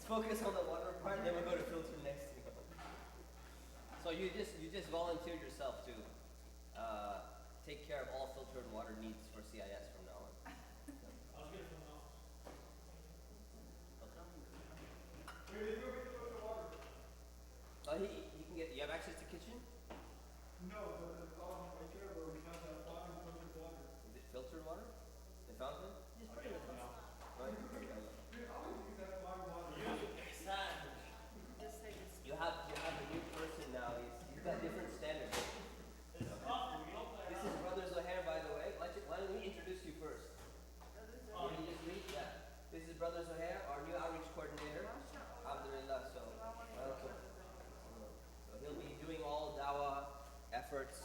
focus on the water part, then we'll go to filter next. So you just volunteered yourself to take care of all filtered water needs for CIS from now on. I'll get it from now. He can get. You have access to kitchen? No, but the right there where we have that bottom filtered water. Is it filtered water? The fountain? Just put it in the house. Right. Dude, I would use that bottom water. You have a new person now. He's got different standards. This is Brother Zohair, by the way. Why don't we introduce you first? Can you just meet? Yeah. This is Brother Zohair, our new outreach coordinator. Alhamdulillah. So he'll be doing all dawah efforts,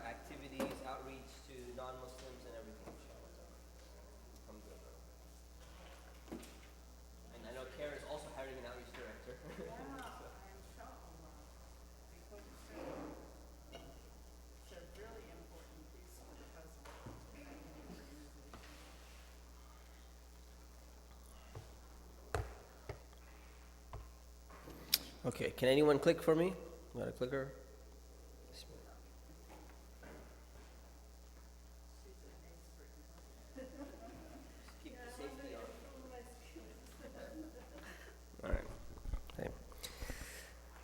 activities, outreach to non-Muslims and everything. Inshallah. Alhamdulillah. And I know CARE is also hiring an outreach director. Okay, can anyone click for me? Got a clicker? Keep the safety on. All right.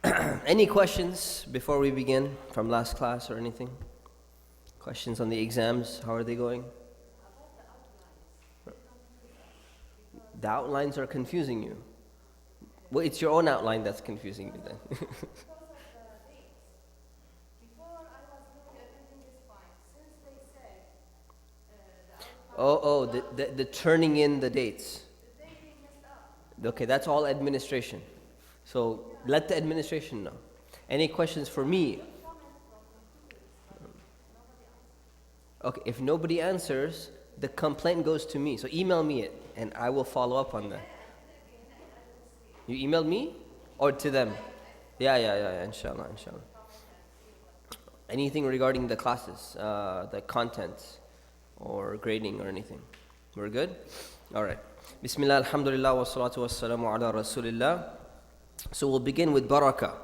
Okay. Any questions before we begin from last class or anything? Questions on the exams? How are they going? The outlines are confusing you. Well, it's your own outline that's confusing you then. The turning in the dates. Okay, that's all administration. So let the administration know. Any questions for me? Okay, if nobody answers, the complaint goes to me. So email me it, and I will follow up on that. You emailed me or to them? Yeah, inshallah. Anything regarding the classes, the content or grading or anything? We're good? All right. Bismillah, alhamdulillah, wa salatu wa salamu ala rasulillah. So we'll begin with Baraka.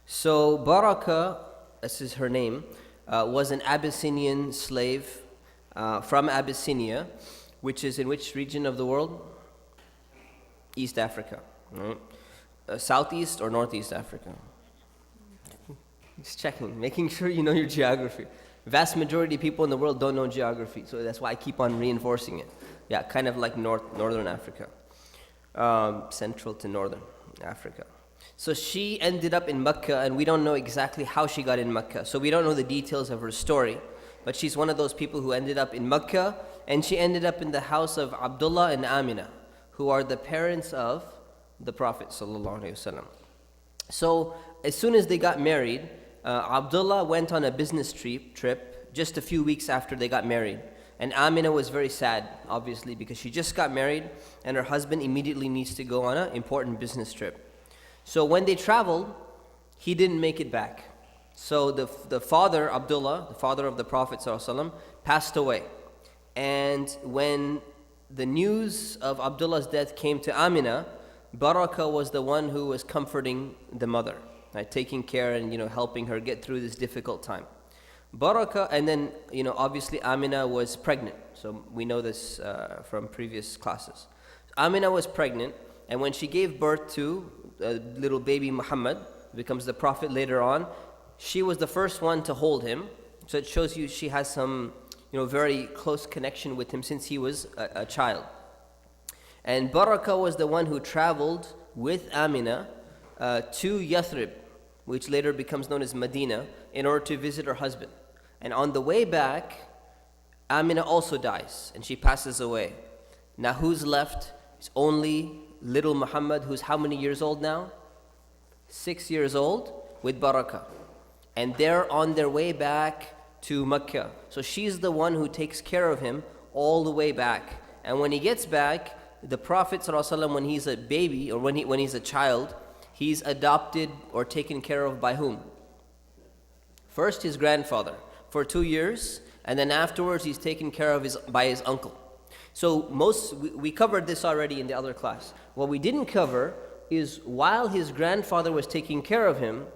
So Baraka, this is her name, was an Abyssinian slave from Abyssinia, which is in which region of the world? East Africa. Right. Southeast or Northeast Africa? Just checking, making sure you know your geography. Vast majority of people in the world don't know geography, so that's why I keep on reinforcing it. Yeah, kind of like northern Africa, central to northern Africa. So she ended up in Mecca, and we don't know exactly how she got in Mecca. So we don't know the details of her story, but she's one of those people who ended up in Mecca, and she ended up in the house of Abdullah and Amina, who are the parents of the Prophet ﷺ. So as soon as they got married, Abdullah went on a business trip just a few weeks after they got married. And Amina was very sad, obviously, because she just got married and her husband immediately needs to go on an important business trip. So when they traveled, he didn't make it back. So the father, Abdullah, the father of the Prophet ﷺ, passed away. And when the news of Abdullah's death came to Amina, Baraka was the one who was comforting the mother, right, taking care and helping her get through this difficult time. Baraka, and then obviously Amina was pregnant. So we know this from previous classes. Amina was pregnant, and when she gave birth to little baby Muhammad, who becomes the Prophet later on, she was the first one to hold him. So it shows you she has some very close connection with him since he was a child. And Baraka was the one who traveled with Amina to Yathrib, which later becomes known as Medina, in order to visit her husband. And on the way back, Amina also dies, and she passes away. Now who's left? It's only little Muhammad, who's how many years old now? 6 years old, with Baraka. And they're on their way back to Mecca. So she's the one who takes care of him all the way back. And when he gets back, the Prophet ﷺ, when he's a baby or when he's a child, he's adopted or taken care of by whom? First his grandfather for 2 years, and then afterwards he's taken care of by his uncle. So we covered this already in the other class. What we didn't cover is while his grandfather was taking care of him,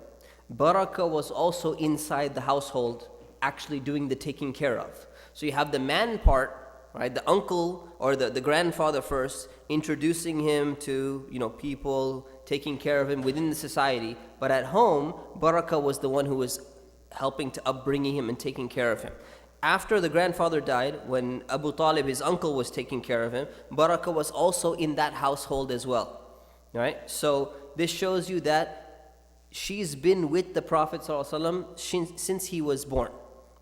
Barakah was also inside the household actually doing the taking care of. So you have the man part, right? The uncle or the grandfather first, introducing him to, people, taking care of him within the society. But at home, Barakah was the one who was helping to upbringing him and taking care of him. After the grandfather died, when Abu Talib, his uncle, was taking care of him, Barakah was also in that household as well. Right? So this shows you that she's been with the Prophet ﷺ since he was born.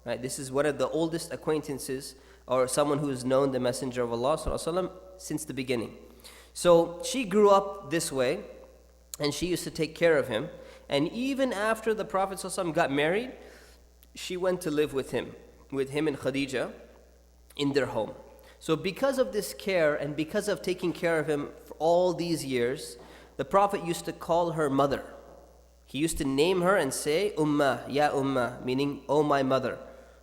Right? This is one of the oldest acquaintances, or someone who has known the Messenger of Allah ﷺ since the beginning. So she grew up this way, and she used to take care of him. And even after the Prophet ﷺ got married, she went to live with him and Khadija in their home. So because of this care and because of taking care of him for all these years, the Prophet used to call her mother. He used to name her and say, Ummah, Ya Ummah, meaning, oh my mother.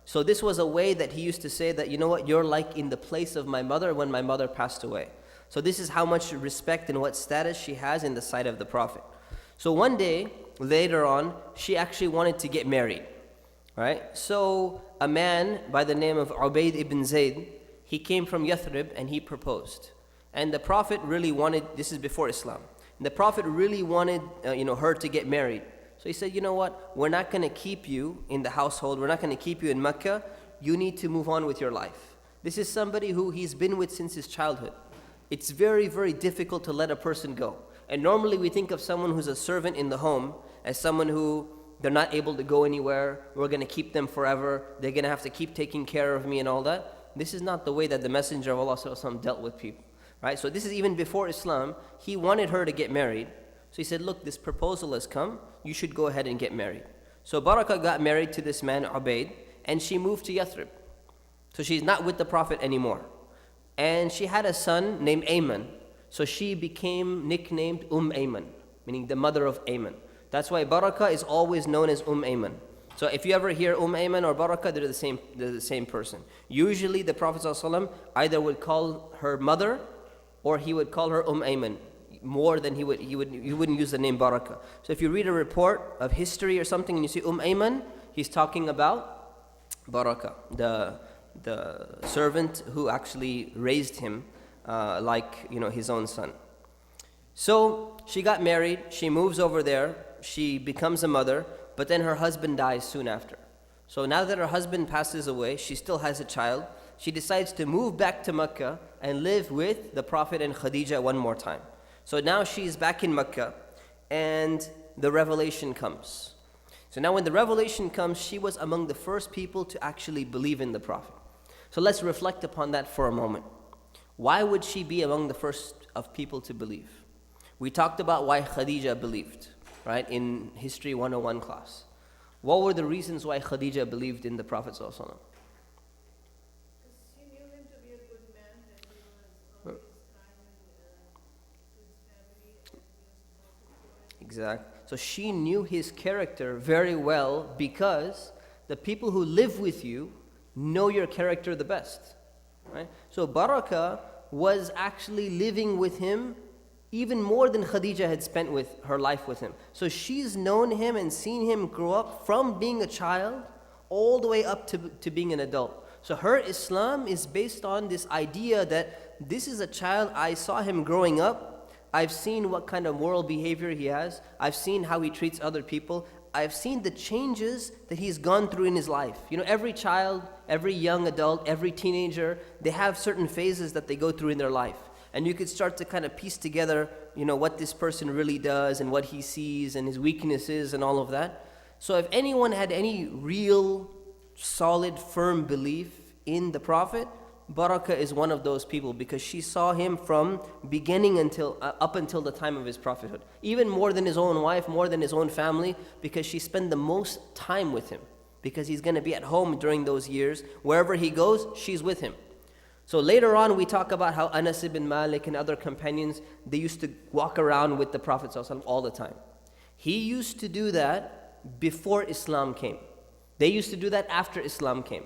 So this was a way that he used to say that, you're like in the place of my mother when my mother passed away. So this is how much respect and what status she has in the sight of the Prophet. So one day, later on, she actually wanted to get married. Right? So a man by the name of Ubayd ibn Zayd, he came from Yathrib and he proposed. And the Prophet really wanted, this is before Islam, the Prophet really wanted her to get married. So he said, we're not going to keep you in the household, we're not going to keep you in Mecca, you need to move on with your life. This is somebody who he's been with since his childhood. It's very, very difficult to let a person go. And normally we think of someone who's a servant in the home as someone who they're not able to go anywhere, we're going to keep them forever, they're going to have to keep taking care of me and all that. This is not the way that the Messenger of Allah ﷺ dealt with people. Right? So this is even before Islam. He wanted her to get married. So he said, look, this proposal has come, you should go ahead and get married. So Barakah got married to this man, Ubayd, and she moved to Yathrib. So she's not with the Prophet anymore. And she had a son named Ayman. So she became nicknamed Ayman, meaning the mother of Ayman. That's why Barakah is always known as Ayman. So if you ever hear Ayman or Barakah, they're the same person. Usually the Prophet ﷺ either would call her mother or he would call her Ayman. More than he wouldn't use the name Barakah. So if you read a report of history or something and you see Ayman, he's talking about Barakah, the servant who actually raised him like his own son. So she got married, she moves over there, she becomes a mother, but then her husband dies soon after. So now that her husband passes away, she still has a child. She decides to move back to Mecca and live with the Prophet and Khadija one more time. So now she's back in Mecca and the revelation comes. So now when the revelation comes, she was among the first people to actually believe in the Prophet. So let's reflect upon that for a moment. Why would she be among the first of people to believe? We talked about why Khadija believed, right, in History 101 class. What were the reasons why Khadija believed in the Prophet ﷺ? She knew him to be a good man, that he was always kind to his family, and he was devoted to it. Exactly. So she knew his character very well because the people who live with you know your character the best. Right? So Barakah was actually living with him even more than Khadija had spent with her life with him. So she's known him and seen him grow up from being a child all the way up to being an adult. So her Islam is based on this idea that this is a child, I saw him growing up, I've seen what kind of moral behavior he has, I've seen how he treats other people, I've seen the changes that he's gone through in his life. Every child, every young adult, every teenager, they have certain phases that they go through in their life. And you could start to kind of piece together, what this person really does and what he sees and his weaknesses and all of that. So if anyone had any real, solid, firm belief in the Prophet, Barakah is one of those people because she saw him from beginning up until the time of his prophethood. Even more than his own wife, more than his own family, because she spent the most time with him. Because he's going to be at home during those years. Wherever he goes, she's with him. So later on we talk about how Anas ibn Malik and other companions, they used to walk around with the Prophet ﷺ all the time. He used to do that before Islam came. They used to do that after Islam came.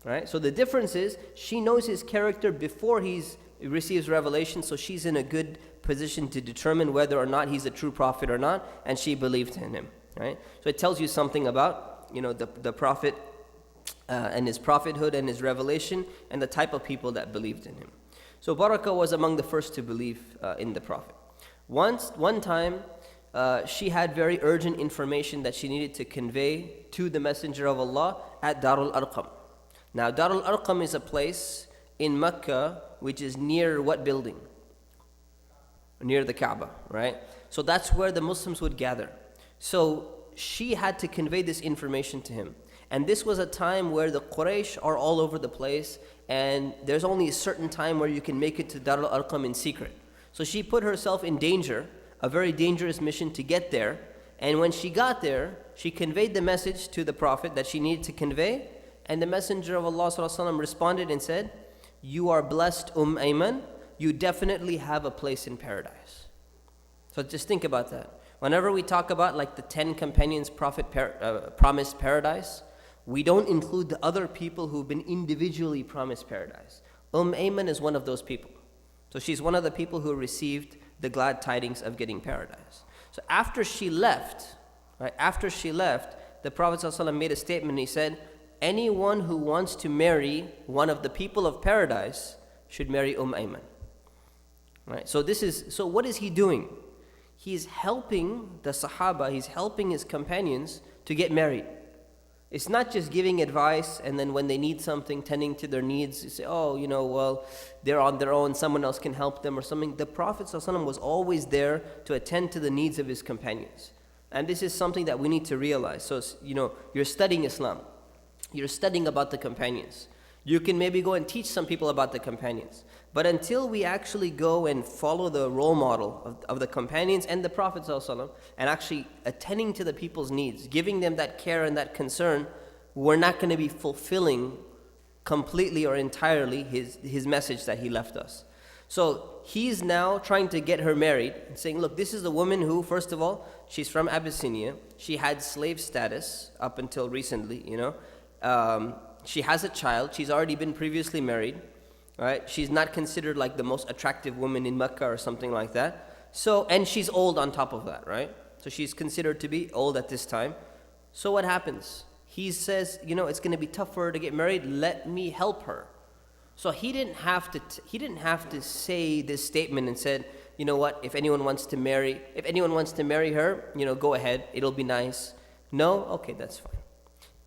Right? So the difference is she knows his character before he receives revelation, so she's in a good position to determine whether or not he's a true prophet or not, and she believed in him, right? So it tells you something about, the prophet and his prophethood and his revelation and the type of people that believed in him. So Barakah was among the first to believe in the prophet. One time, she had very urgent information that she needed to convey to the Messenger of Allah at Darul Arqam. Now, Darul Arqam is a place in Mecca which is near what building? Near the Kaaba, right? So that's where the Muslims would gather. So she had to convey this information to him. And this was a time where the Quraysh are all over the place, and there's only a certain time where you can make it to Darul Arqam in secret. So she put herself in danger, a very dangerous mission to get there. And when she got there, she conveyed the message to the Prophet that she needed to convey. And the Messenger of Allah ﷺ responded and said, "You are blessed, Ayman. You definitely have a place in paradise." So just think about that. Whenever we talk about like the 10 companions Prophet promised paradise, we don't include the other people who've been individually promised paradise. Ayman is one of those people. So she's one of the people who received the glad tidings of getting paradise. So after she left, the Prophet ﷺ made a statement. He said, anyone who wants to marry one of the people of paradise should marry Ayman. Right? So what is he doing? He's helping the Sahaba, he's helping his companions to get married. It's not just giving advice and then when they need something, tending to their needs, you say, they're on their own, someone else can help them or something. The Prophet ﷺ was always there to attend to the needs of his companions. And this is something that we need to realize. So, you're studying Islam. You're studying about the companions. You can maybe go and teach some people about the companions. But until we actually go and follow the role model of the companions and the Prophet ﷺ, and actually attending to the people's needs, giving them that care and that concern, we're not going to be fulfilling completely or entirely his message that he left us. So he's now trying to get her married and saying, look, this is a woman who, first of all, she's from Abyssinia. She had slave status up until recently, She has a child. She's already been previously married. Right? She's not considered like the most attractive woman in Mecca or something like that. So, and she's old on top of that, right? So she's considered to be old at this time. So what happens? He says, it's going to be tough for her to get married. Let me help her. So he didn't have to say this statement and said, you know what? If anyone wants to marry her, go ahead. It'll be nice. No, okay, that's fine.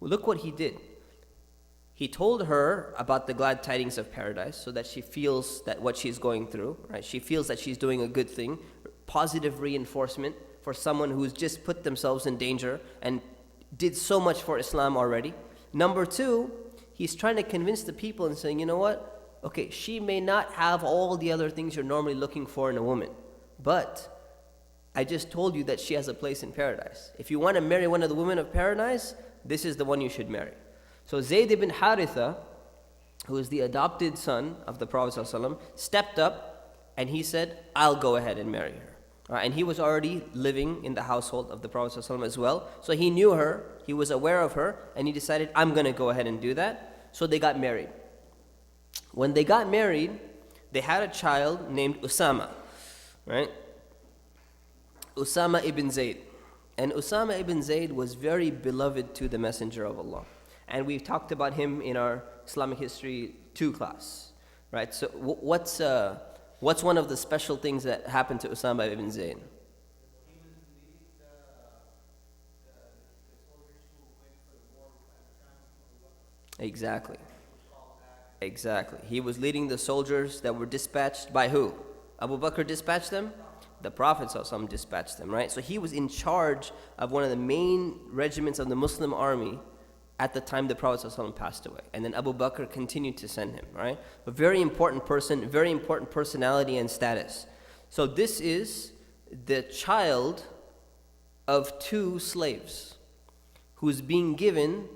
Well, look what he did. He told her about the glad tidings of paradise so that she feels that what she's going through, right? She feels that she's doing a good thing, positive reinforcement for someone who's just put themselves in danger and did so much for Islam already. Number two, he's trying to convince the people and saying, you know what? Okay, she may not have all the other things you're normally looking for in a woman, but I just told you that she has a place in paradise. If you want to marry one of the women of paradise, this is the one you should marry. So Zayd ibn Haritha, who is the adopted son of the Prophet ﷺ, stepped up and he said, I'll go ahead and marry her. And he was already living in the household of the Prophet ﷺ as well. So he knew her, he was aware of her, and he decided, I'm going to go ahead and do that. So they got married. When they got married, they had a child named Usama, right? Usama ibn Zayd. And Usama ibn Zayd was very beloved to the Messenger of Allah. And we've talked about him in our Islamic History 2 class, right? So what's one of the special things that happened to Usama ibn Zayd? He was leading the soldiers who went for the war at the time. Exactly. He was leading the soldiers that were dispatched by who? Abu Bakr dispatched them? The Prophet ﷺ dispatched them, right? So he was in charge of one of the main regiments of the Muslim army at the time the Prophet ﷺ passed away. And then Abu Bakr continued to send him, right? A very important person, very important personality and status. So this is the child of 2 slaves who's being given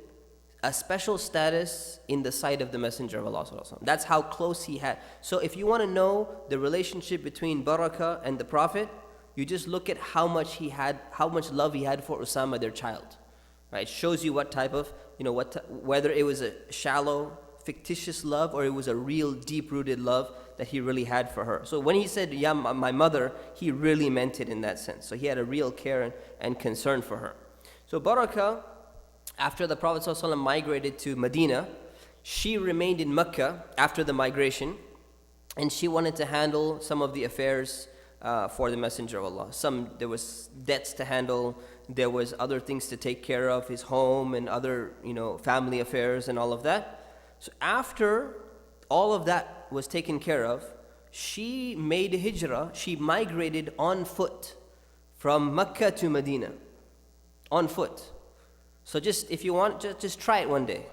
a special status in the sight of the Messenger of Allah ﷺ. That's how close he had. So if you want to know the relationship between Barakah and the Prophet, you just look at how much love he had for Usama, their child. Right? It shows you what type of, whether it was a shallow fictitious love or it was a real deep-rooted love that he really had for her. So when he said, "Ya my mother," he really meant it in that sense. So he had a real care and concern for her. So Barakah, after the Prophet ﷺ migrated to Medina, she remained in Mecca after the migration, and she wanted to handle some of the affairs for the Messenger of Allah. There was debts to handle, there was other things to take care of, his home and other, family affairs and all of that. So after all of that was taken care of, she made a hijrah, she migrated on foot from Mecca to Medina, on foot. So if you want, just try it one day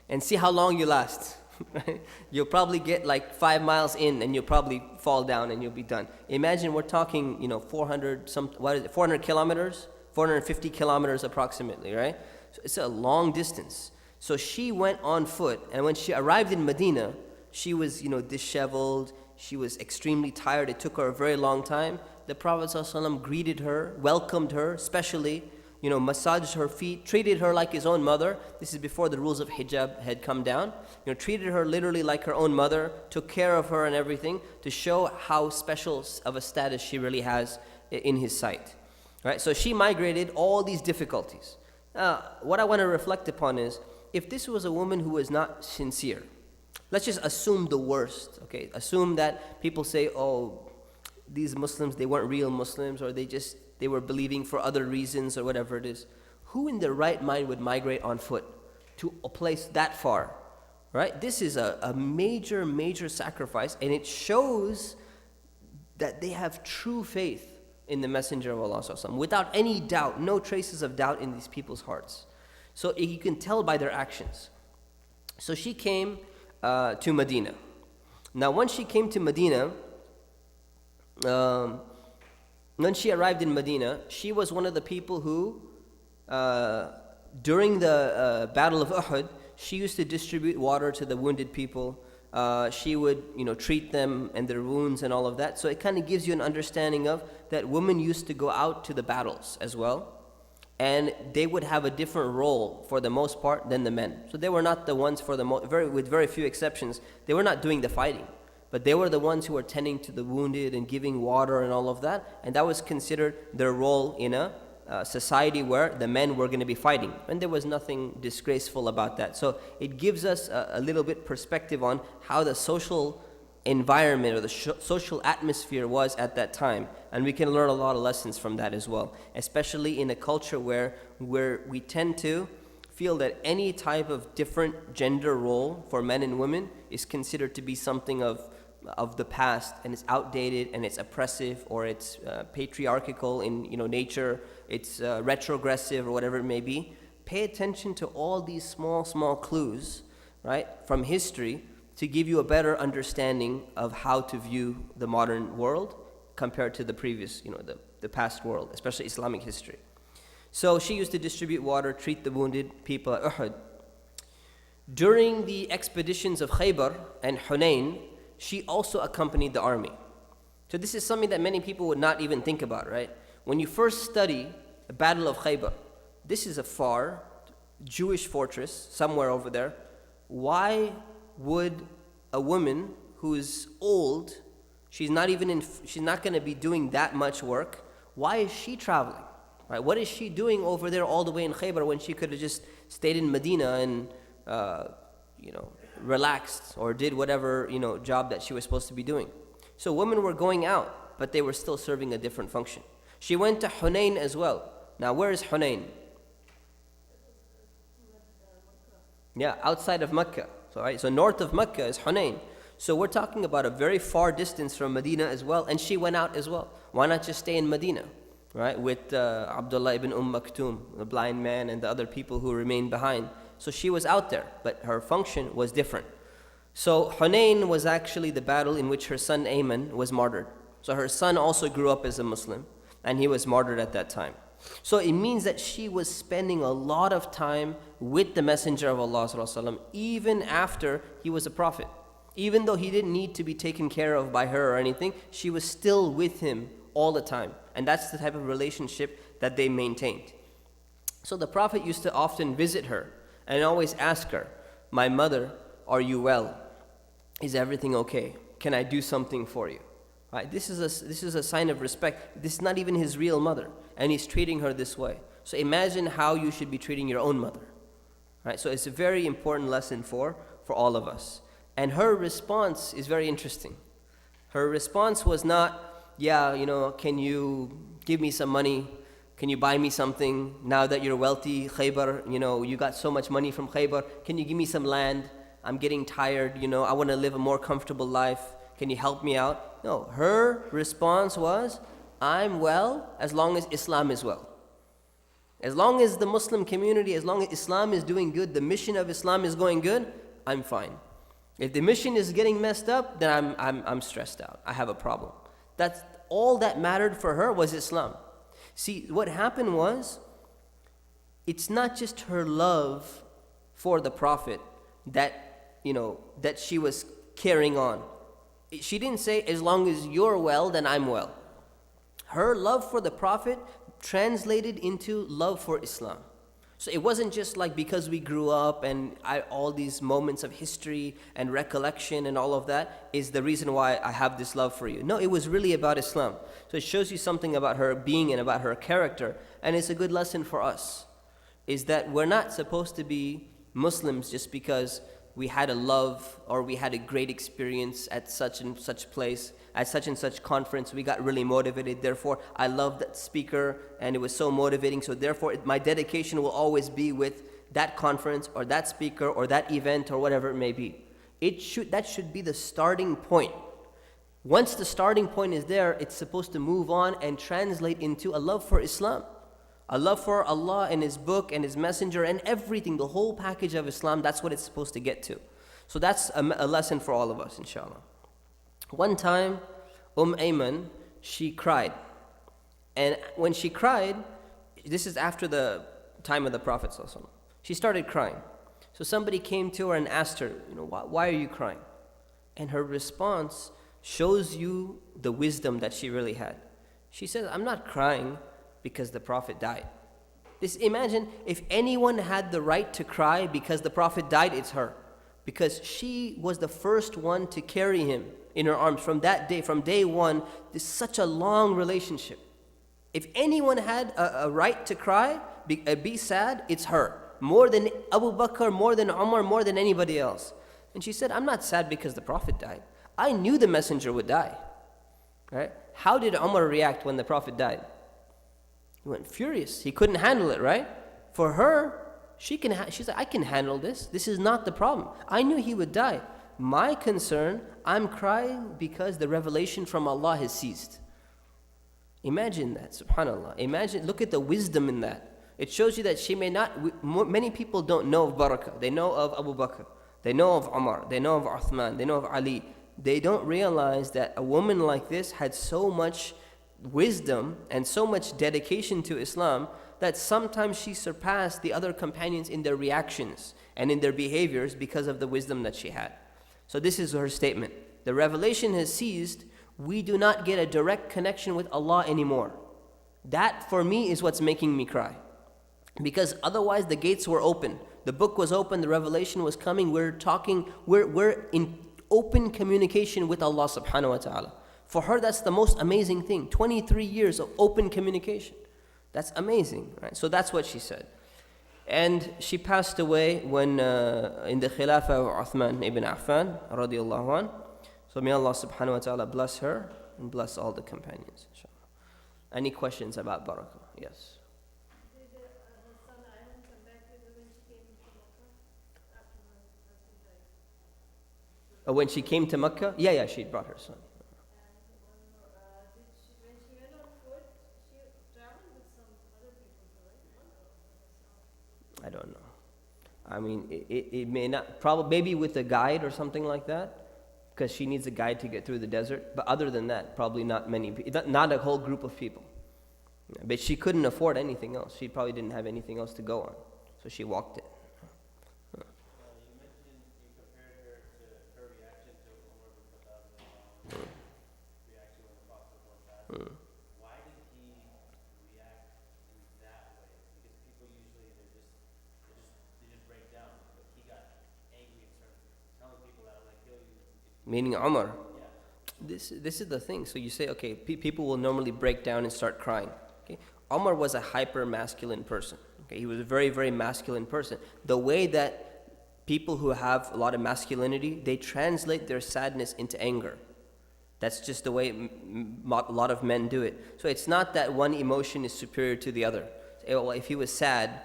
and see how long you last. Right? You'll probably get like 5 miles in and you'll probably fall down and you'll be done. Imagine we're talking, 400 kilometers, 450 kilometers approximately, right? So it's a long distance. So she went on foot, and when she arrived in Medina, she was, disheveled, she was extremely tired, it took her a very long time. The Prophet ﷺ greeted her, welcomed her, especially, massaged her feet, treated her like his own mother. This is before the rules of hijab had come down. Treated her literally like her own mother, took care of her and everything to show how special of a status she really has in his sight. Right? So she migrated all these difficulties. What I want to reflect upon is, if this was a woman who was not sincere, let's just assume the worst, okay? Assume that people say, oh, these Muslims, they weren't real Muslims, or they were believing for other reasons or whatever it is. Who in their right mind would migrate on foot to a place that far, right? This is a major, major sacrifice, and it shows that they have true faith in the Messenger of Allah ﷺ, without any doubt, no traces of doubt in these people's hearts. So you can tell by their actions. So she came to Medina. Now when she came to Medina, when she arrived in Medina, she was one of the people who, during the Battle of Uhud, she used to distribute water to the wounded people. She would, treat them and their wounds and all of that. So it kind of gives you an understanding of that women used to go out to the battles as well. And they would have a different role for the most part than the men. So they were not the ones with very few exceptions, they were not doing the fighting. But they were the ones who were tending to the wounded and giving water and all of that. And that was considered their role in a society where the men were going to be fighting. And there was nothing disgraceful about that. So it gives us a little bit perspective on how the social environment or the social atmosphere was at that time. And we can learn a lot of lessons from that as well. Especially in a culture where we tend to feel that any type of different gender role for men and women is considered to be something of the past, and it's outdated, and it's oppressive, or it's patriarchal in nature, it's retrogressive, or whatever it may be. Pay attention to all these small clues, right, from history to give you a better understanding of how to view the modern world compared to the previous, the past world, especially Islamic history. So she used to distribute water, treat the wounded people at Uhud. During the expeditions of Khaybar and Hunayn, she also accompanied the army. So this is something that many people would not even think about, right? When you first study the Battle of Khaybar, this is a far Jewish fortress somewhere over there. Why would a woman who is old, she's not going to be doing that much work, why is she traveling? Right? What is she doing over there all the way in Khaybar when she could have just stayed in Medina and relaxed or did whatever job that she was supposed to be doing? So women were going out, but they were still serving a different function. She went to Hunayn as well. Now where is Hunayn? Yeah, outside of Mecca. So north of Mecca is Hunayn. So we're talking about a very far distance from Medina as well, and she went out as well. Why not just stay in Medina, right, with Abdullah ibn Maktoum, the blind man, and the other people who remained behind. So she was out there, but her function was different. So Hunayn was actually the battle in which her son Ayman was martyred. So her son also grew up as a Muslim, and he was martyred at that time. So it means that she was spending a lot of time with the Messenger of Allah ﷺ, even after he was a prophet. Even though he didn't need to be taken care of by her or anything, she was still with him all the time. And that's the type of relationship that they maintained. So the Prophet used to often visit her and always ask her, "My mother, Are you well? Is everything okay? Can I do something for you? Right? This is a sign of respect. This is not even his real mother, and he's treating her this way. So imagine how you should be treating your own mother. Right? So it's a very important lesson for all of us. And her response is very interesting. Her response was not, yeah, can you give me some money? Can you buy me something now that you're wealthy, Khaybar? You got so much money from Khaybar. Can you give me some land? I'm getting tired, I want to live a more comfortable life. Can you help me out? No, her response was, I'm well as long as Islam is well. As long as the Muslim community, as long as Islam is doing good, the mission of Islam is going good, I'm fine. If the mission is getting messed up, then I'm stressed out. I have a problem. That's all that mattered for her was Islam. See, what happened was, it's not just her love for the Prophet that she was carrying on. She didn't say, as long as you're well, then I'm well. Her love for the Prophet translated into love for Islam. So it wasn't just like because we grew up and all these moments of history and recollection and all of that is the reason why I have this love for you. No, it was really about Islam. So it shows you something about her being and about her character. And it's a good lesson for us, is that we're not supposed to be Muslims just because we had a love or we had a great experience at such and such place, at such and such conference. We got really motivated. Therefore, I loved that speaker and it was so motivating. So therefore, my dedication will always be with that conference or that speaker or that event or whatever it may be. That should be the starting point. Once the starting point is there, it's supposed to move on and translate into a love for Islam. A love for Allah and His book and His messenger and everything, the whole package of Islam, that's what it's supposed to get to. So that's a lesson for all of us, inshallah. One time, Ayman, she cried. And when she cried, this is after the time of the Prophet ﷺ. She started crying. So somebody came to her and asked her, why are you crying? And her response shows you the wisdom that she really had. She says, I'm not crying because the Prophet died. Imagine if anyone had the right to cry because the Prophet died, it's her. Because she was the first one to carry him in her arms from that day, from day one. This is such a long relationship. If anyone had a right to cry, be sad, it's her. More than Abu Bakr, more than Umar, more than anybody else. And she said, I'm not sad because the Prophet died. I knew the messenger would die. Right? How did Umar react when the Prophet died? He went furious. He couldn't handle it, right? For her, she's like, I can handle this. This is not the problem. I knew he would die. My concern, I'm crying because the revelation from Allah has ceased. Imagine that, subhanAllah. Look at the wisdom in that. It shows you that she may not, many people don't know of Barakah. They know of Abu Bakr. They know of Umar. They know of Uthman. They know of Ali. They don't realize that a woman like this had so much wisdom and so much dedication to Islam that sometimes she surpassed the other companions in their reactions and in their behaviors because of the wisdom that she had. So this is her statement. The revelation has ceased. We do not get a direct connection with Allah anymore. That for me is what's making me cry. Because otherwise the gates were open. The book was open, the revelation was coming. We're in open communication with Allah subhanahu wa ta'ala. For her, that's the most amazing thing. 23 years of open communication. That's amazing, right? So that's what she said. And she passed away when in the Khilafah of Uthman ibn Affan, radiallahu anh. So may Allah subhanahu wa ta'ala bless her and bless all the companions, inshallah. Any questions about Barakah? Yes. Did her son Ayman come back with her when she came to Makkah after her husband died? When she came to Mecca? Yeah, she brought her son. When she went on foot, she traveled with some other people, right? I don't know. I mean, it may not, probably maybe with a guide or something like that, because she needs a guide to get through the desert. But other than that, probably not many, not a whole group of people. But she couldn't afford anything else. She probably didn't have anything else to go on, so she walked it. You mentioned you compared her to her reaction to Umar bin Khattab's reaction when the Prophet was passing. Why did he react in that way? Because people usually they just break down, but he got angry and started telling meaning Umar. This is the thing. So you say, okay, people will normally break down and start crying. Okay? Umar was a hyper masculine person. Okay? He was a very, very masculine person. The way that people who have a lot of masculinity, they translate their sadness into anger. That's just the way a lot of men do it. So it's not that one emotion is superior to the other. Well, if he was sad,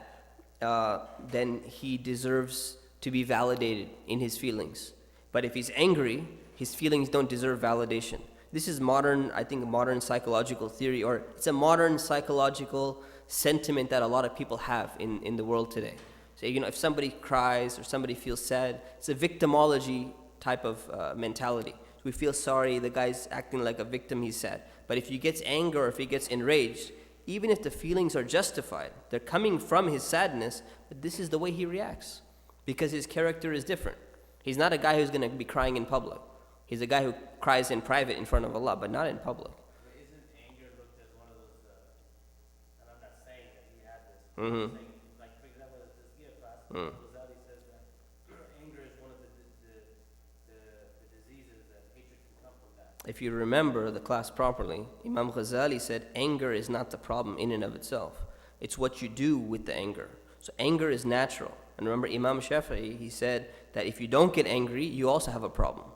then he deserves to be validated in his feelings. But if he's angry, his feelings don't deserve validation. This is modern, I think, modern psychological theory, or it's a modern psychological sentiment that a lot of people have in the world today. So, if somebody cries or somebody feels sad, it's a victimology type of mentality. We feel sorry, the guy's acting like a victim, he's sad. But if he gets anger or if he gets enraged, even if the feelings are justified, they're coming from his sadness, but this is the way he reacts because his character is different. He's not a guy who's going to be crying in public. He's a guy who cries in private in front of Allah, but not in public. But isn't anger looked as one of those, and I'm not saying that he had this, Mm-hmm. saying, like, for example, the Tazkiyah class, Ghazali says that anger is one of the diseases that hatred can come from that. If you remember the class properly, Imam Ghazali said anger is not the problem in and of itself. It's what you do with the anger. So anger is natural. And remember Imam Shafi'i, he said that if you don't get angry, you also have a problem.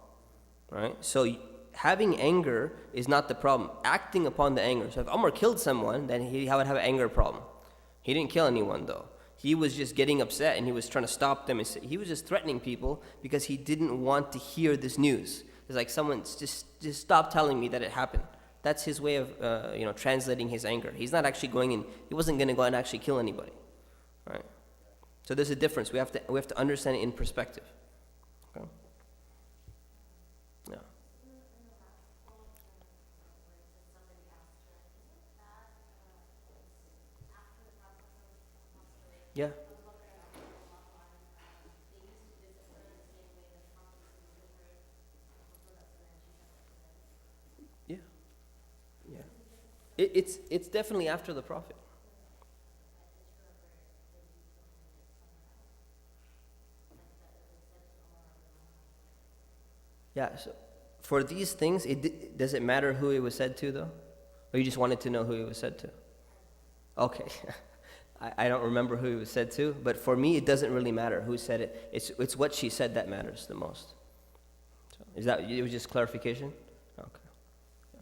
Right? So having anger is not the problem. Acting upon the anger. So if Umar killed someone, then he would have an anger problem. He didn't kill anyone though. He was just getting upset and he was trying to stop them. He was just threatening people because he didn't want to hear this news. It's like someone just stop telling me that it happened. That's his way of translating his anger. He's not actually going in. He wasn't going to go and actually kill anybody. Right? So there's a difference. We have to understand it in perspective. Okay? Yeah. Yeah. Yeah. Yeah. It's definitely after the Prophet. Yeah, so for these things, does it matter who it was said to, though? Or you just wanted to know who it was said to? Okay. I don't remember who it was said to, but for me, it doesn't really matter who said it. It's what she said that matters the most. So, it was just clarification? Okay. Yeah.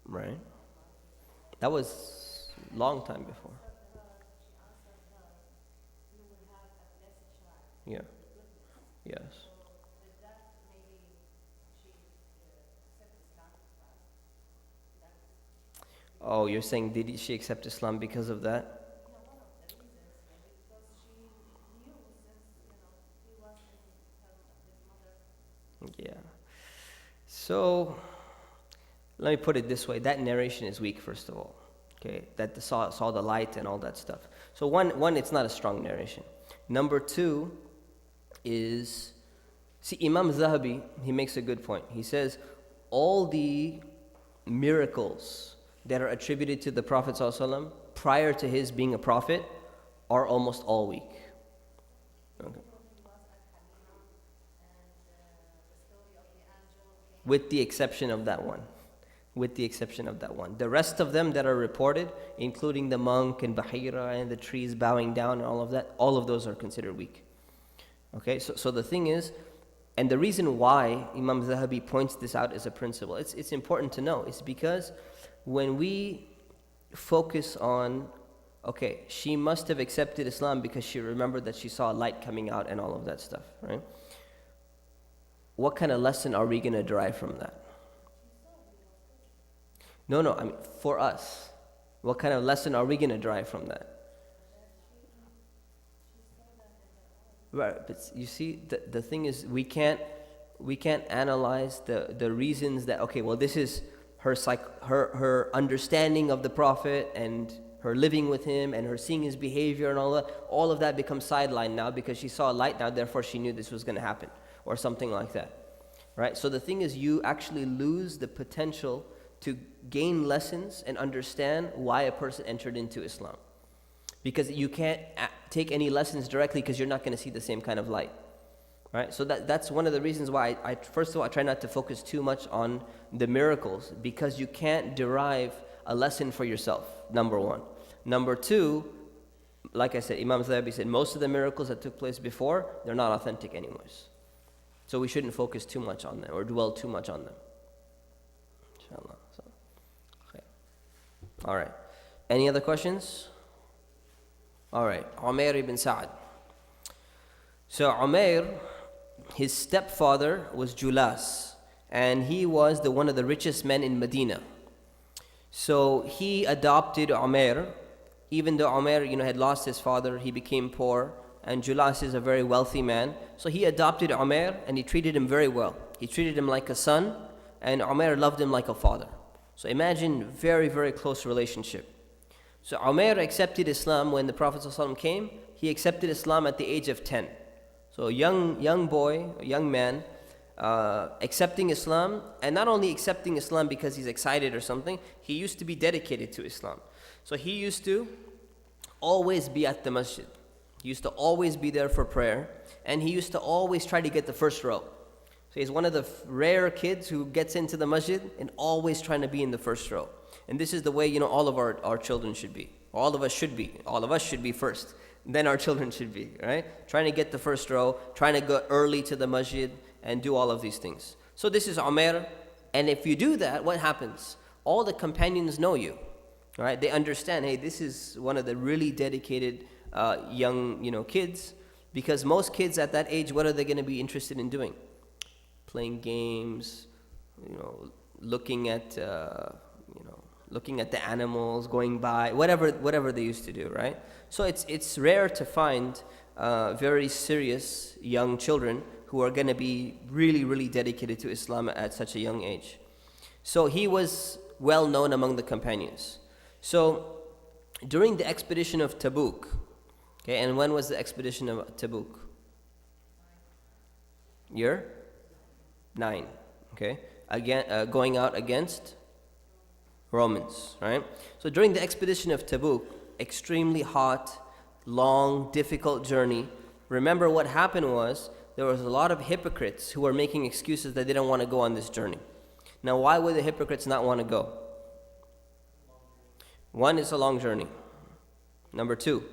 Right. That was long time before. Yeah. Yes. Oh, you're saying did she accept Islam because of that? Yeah. So, let me put it this way. That narration is weak, first of all. Okay, that saw the light and all that stuff. So one, it's not a strong narration. Number two is, see, Imam Zahabi, he makes a good point. He says, all the miracles that are attributed to the Prophet ﷺ prior to his being a prophet are almost all weak. Okay. With the exception of that one. With the exception of that one. The rest of them that are reported, including the monk and Bahira and the trees bowing down and all of that, all of those are considered weak. Okay, so the thing is, and the reason why Imam Zahabi points this out as a principle, it's important to know, is because when we focus on, okay, she must have accepted Islam because she remembered that she saw a light coming out and all of that stuff, right? What kind of lesson are we going to derive from that? No, I mean, for us, what kind of lesson are we going to derive from that? Right, but you see, the thing is, we can't analyze the reasons that, okay, well, this is her understanding of the Prophet and her living with him and her seeing his behavior and all of that becomes sidelined now because she saw a light now, therefore she knew this was going to happen or something like that, right? So the thing is, you actually lose the potential to gain lessons and understand why a person entered into Islam. because you can't take any lessons directly because you're not going to see the same kind of light. Right? So that's one of the reasons why I first of all I try not to focus too much on the miracles, because you can't derive a lesson for yourself, number one. Number two, like I said, Imam Zahabi said most of the miracles that took place before, they're not authentic anyways. So we shouldn't focus too much on them or dwell too much on them. Inshallah. So, okay. All right. Any other questions? All right. Umair ibn Sa'ad. So Umair, his stepfather was Julas, and he was one of the richest men in Medina. So he adopted Umair, even though Umair, had lost his father, he became poor, and Julas is a very wealthy man. So he adopted Umair, and he treated him very well. He treated him like a son, and Umair loved him like a father. So imagine very, very close relationship. So Umair accepted Islam when the Prophet ﷺ came. He accepted Islam at the age of 10. So a young boy, a young man, accepting Islam, and not only accepting Islam because he's excited or something, he used to be dedicated to Islam. So he used to always be at the masjid. He used to always be there for prayer, and he used to always try to get the first row. So he's one of the rare kids who gets into the masjid and always trying to be in the first row. And this is the way, all of our children should be. All of us should be. All of us should be first. Then our children should be, right? Trying to get the first row, trying to go early to the masjid and do all of these things. So this is Umair, and if you do that, what happens? All the companions know you, right? They understand, hey, this is one of the really dedicated young, kids, because most kids at that age, what are they going to be interested in doing? Playing games, looking at the animals going by, whatever they used to do, right? So it's rare to find very serious young children who are going to be really, really dedicated to Islam at such a young age. So he was well known among the companions. So during the expedition of Tabuk, okay, and when was the expedition of Tabuk? Year 9, okay, again going out against Romans, right? So during the expedition of Tabuk, extremely hot, long, difficult journey. Remember what happened was there was a lot of hypocrites who were making excuses that they didn't want to go on this journey. Now, why would the hypocrites not want to go? One, it's a long journey. Number two,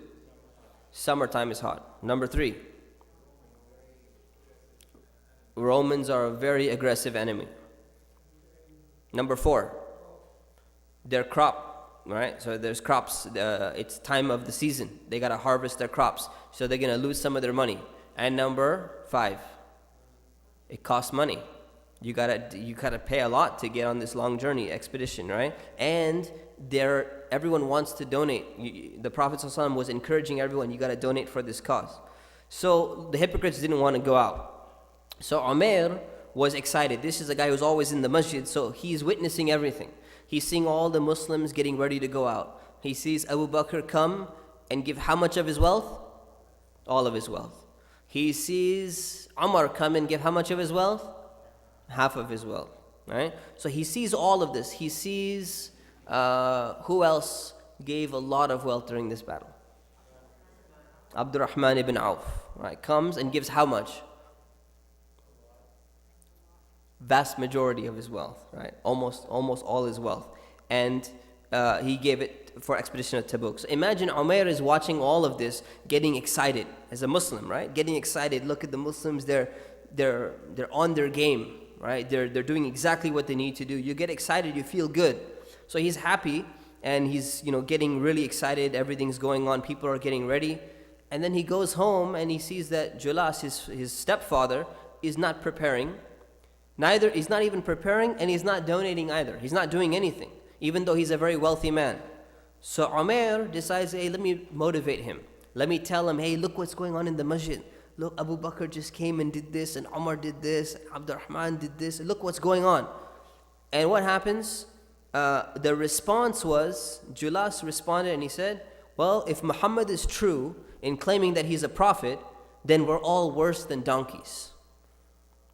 summertime is hot. Number three, Romans are a very aggressive enemy. Number four, their crop, right? So there's crops, it's time of the season. They got to harvest their crops, so they're going to lose some of their money. And number 5, it costs money. You gotta pay a lot to get on this long journey expedition, right? And everyone wants to donate. The Prophet ﷺ was encouraging everyone, you gotta donate for this cause. So the hypocrites didn't want to go out. So Umair was excited. This is a guy who's always in the masjid, so he's witnessing everything. He's seeing all the Muslims getting ready to go out. He sees Abu Bakr come and give how much of his wealth? All of his wealth. He sees Umar come and give how much of his wealth? Half of his wealth, right? So he sees all of this. He sees who else gave a lot of wealth during this battle? Abdurrahman ibn Auf, right? Comes and gives how much? Vast majority of his wealth, right? Almost all his wealth. And he gave it for expedition of Tabuk. So imagine Umair is watching all of this, getting excited as a Muslim, right? Getting excited. Look at the Muslims, they're on their game, right? They're doing exactly what they need to do. You get excited, you feel good. So he's happy and he's getting really excited. Everything's going on. People are getting ready. And then he goes home and he sees that Julas, his stepfather, is not preparing. He's not even preparing, and he's not donating either. He's not doing anything, even though he's a very wealthy man. So Umair decides, hey, let me motivate him. Let me tell him, hey, look what's going on in the masjid. Look, Abu Bakr just came and did this, and Umar did this, and Abdurrahman did this. Look what's going on. And what happens? The response was, Julas responded and he said, well, if Muhammad is true in claiming that he's a prophet, then we're all worse than donkeys.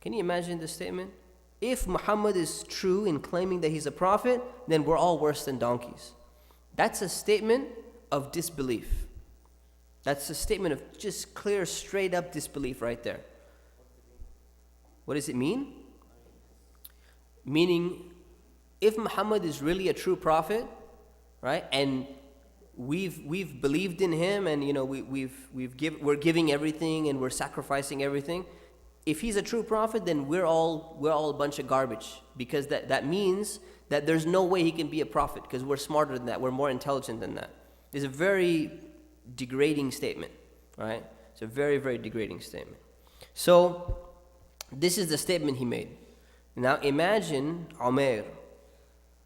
Can you imagine this statement? If Muhammad is true in claiming that he's a prophet, then we're all worse than donkeys. That's a statement of disbelief. That's a statement of just clear, straight up disbelief right there. What does it mean? Meaning, if Muhammad is really a true prophet, right, and we've believed in him, and we're giving everything and we're sacrificing everything. If he's a true prophet, then we're all a bunch of garbage, because that means that there's no way he can be a prophet, because we're smarter than that, we're more intelligent than that. It's a very degrading statement, right? It's a very, very degrading statement. So this is the statement he made. Now imagine Umair,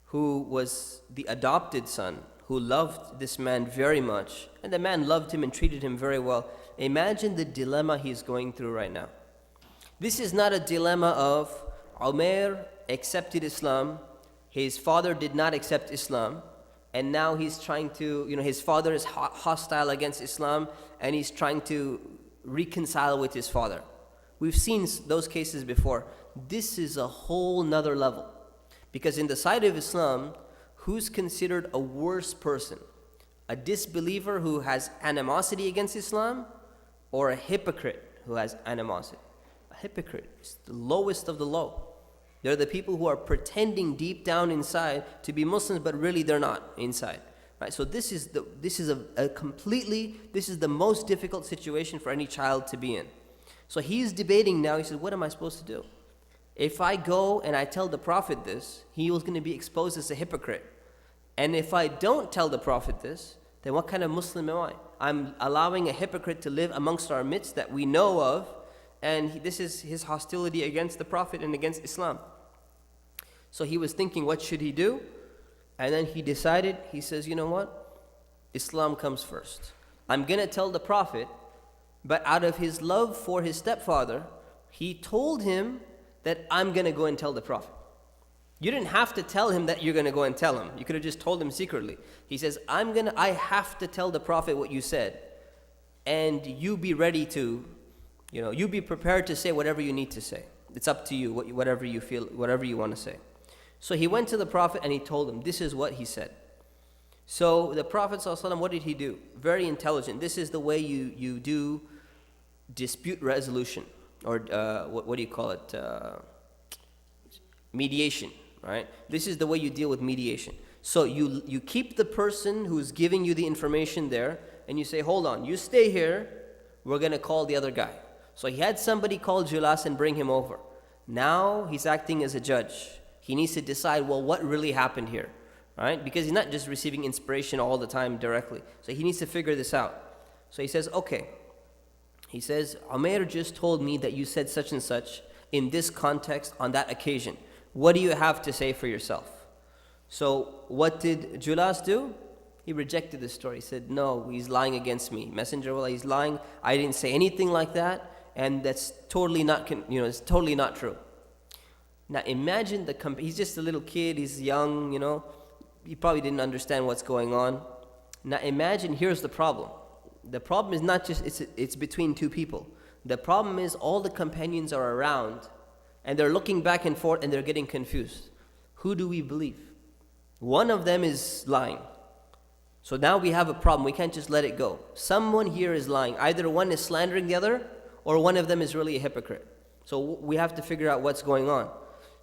who was the adopted son, who loved this man very much, and the man loved him and treated him very well. Imagine the dilemma he's going through right now. This is not a dilemma of Umair accepted Islam, his father did not accept Islam, and now he's trying to, his father is hostile against Islam, and he's trying to reconcile with his father. We've seen those cases before. This is a whole nother level. Because in the side of Islam, who's considered a worse person? A disbeliever who has animosity against Islam, or a hypocrite who has animosity? A hypocrite is the lowest of the low. They're the people who are pretending deep down inside to be Muslims, but really they're not inside. Right? So this is the most difficult situation for any child to be in. So he's debating now. He says, what am I supposed to do? If I go and I tell the Prophet this, he was going to be exposed as a hypocrite. And if I don't tell the Prophet this, then what kind of Muslim am I? I'm allowing a hypocrite to live amongst our midst that we know of, and this is his hostility against the Prophet and against Islam. So he was thinking, what should he do? And then he decided, he says, you know what? Islam comes first. I'm going to tell the Prophet, but out of his love for his stepfather, he told him that I'm going to go and tell the Prophet. You didn't have to tell him that you're going to go and tell him. You could have just told him secretly. He says, I have to tell the Prophet what you said. And you be ready to, you be prepared to say whatever you need to say. It's up to you, whatever you feel, whatever you want to say. So he went to the Prophet and he told him, this is what he said. So the Prophet ﷺ, what did he do? Very intelligent. This is the way you do dispute resolution, or what do you call it? Mediation, right? This is the way you deal with mediation. So you keep the person who's giving you the information there, and you say, hold on, you stay here, we're going to call the other guy. So he had somebody call Julas and bring him over. Now he's acting as a judge. He needs to decide, well, what really happened here, right? Because he's not just receiving inspiration all the time directly. So he needs to figure this out. So he says, okay. He says, Umair just told me that you said such and such in this context on that occasion. What do you have to say for yourself? So what did Julas do? He rejected the story. He said, no, he's lying against me. Messenger of Allah, he's lying. I didn't say anything like that, and that's totally not, it's totally not true. Now imagine he's just a little kid, he's young, he probably didn't understand what's going on. Now imagine, here's the problem. The problem is not just, it's between two people. The problem is all the companions are around, and they're looking back and forth, and they're getting confused. Who do we believe? One of them is lying. So now we have a problem. We can't just let it go. Someone here is lying. Either one is slandering the other, or one of them is really a hypocrite. So we have to figure out what's going on.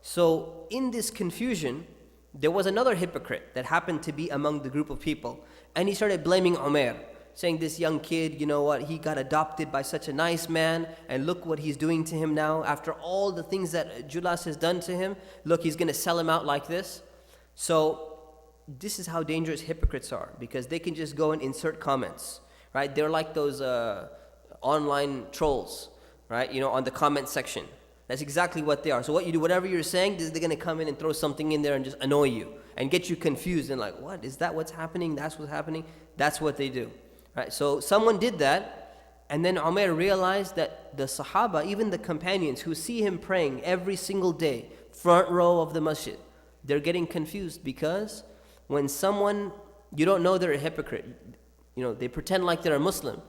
So in this confusion, there was another hypocrite that happened to be among the group of people. And he started blaming Umair, saying, this young kid, you know what, he got adopted by such a nice man, and look what he's doing to him now. After all the things that Julas has done to him, look, he's going to sell him out like this. So this is how dangerous hypocrites are, because they can just go and insert comments, right? They're like those online trolls, right? On the comment section. That's exactly what they are. So what you do, whatever you're saying, they're going to come in and throw something in there and just annoy you and get you confused and like, what? Is that what's happening? That's what's happening? That's what they do. Right? So someone did that, and then Umair realized that the Sahaba, even the companions who see him praying every single day, front row of the masjid, they're getting confused, because when someone, you don't know they're a hypocrite, they pretend like they're a Muslim,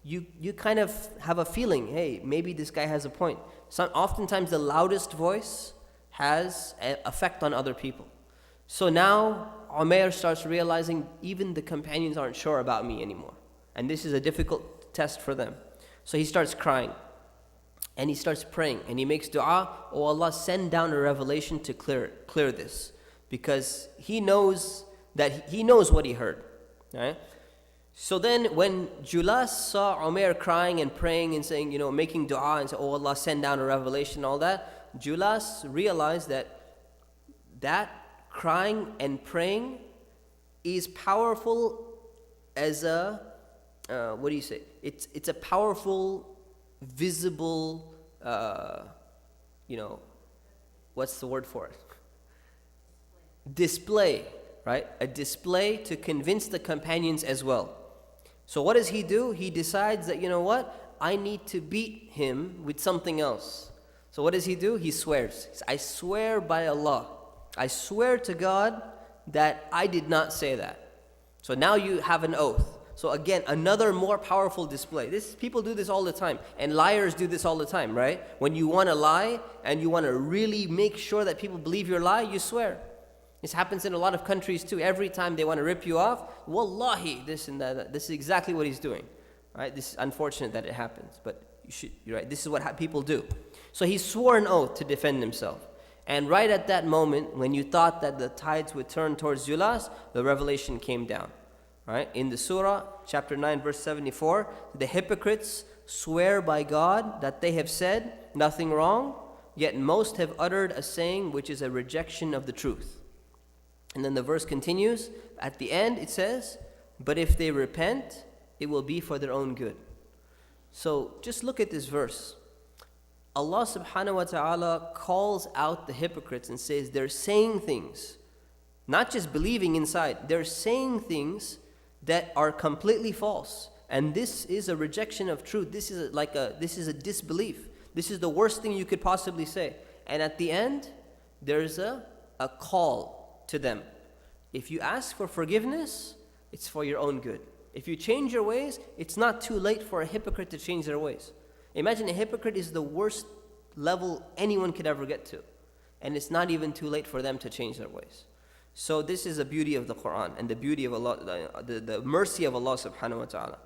you kind of have a feeling, hey, maybe this guy has a point. Oftentimes the loudest voice has an effect on other people. So now Umair starts realizing even the companions aren't sure about me anymore. And this is a difficult test for them. So he starts crying and he starts praying and he makes dua, oh Allah, send down a revelation to clear this, because he knows what he heard. Right? So then when Julas saw Umair crying and praying and saying, making dua and say, oh Allah, send down a revelation, all that, Julas realized that crying and praying is powerful as a, it's a powerful, visible, what's the word for it? Display, right? A display to convince the companions as well. So what does he do? He decides that, I need to beat him with something else. So what does he do? He swears. He says, I swear by Allah. I swear to God that I did not say that. So now you have an oath. So again, another more powerful display. People do this all the time. And liars do this all the time, right? When you want to lie and you want to really make sure that people believe your lie, you swear. This happens in a lot of countries too. Every time they want to rip you off, wallahi, this and that. This is exactly what he's doing. Right? This is unfortunate that it happens, but you're right. This is what people do. So he swore an oath to defend himself. And right at that moment, when you thought that the tides would turn towards Julas, the revelation came down. Right? In the surah, chapter 9, verse 74, the hypocrites swear by God that they have said nothing wrong, yet most have uttered a saying which is a rejection of the truth. And then the verse continues. At the end it says, but if they repent, it will be for their own good. So just look at this verse. Allah subhanahu wa ta'ala calls out the hypocrites and says they're saying things, not just believing inside, they're saying things that are completely false. And this is a rejection of truth. This is a disbelief. This is the worst thing you could possibly say. And at the end, there's a call to them. If you ask for forgiveness, it's for your own good. If you change your ways, it's not too late for a hypocrite to change their ways. Imagine a hypocrite is the worst level anyone could ever get to. And it's not even too late for them to change their ways. So this is the beauty of the Quran and the beauty of Allah, the mercy of Allah subhanahu wa ta'ala.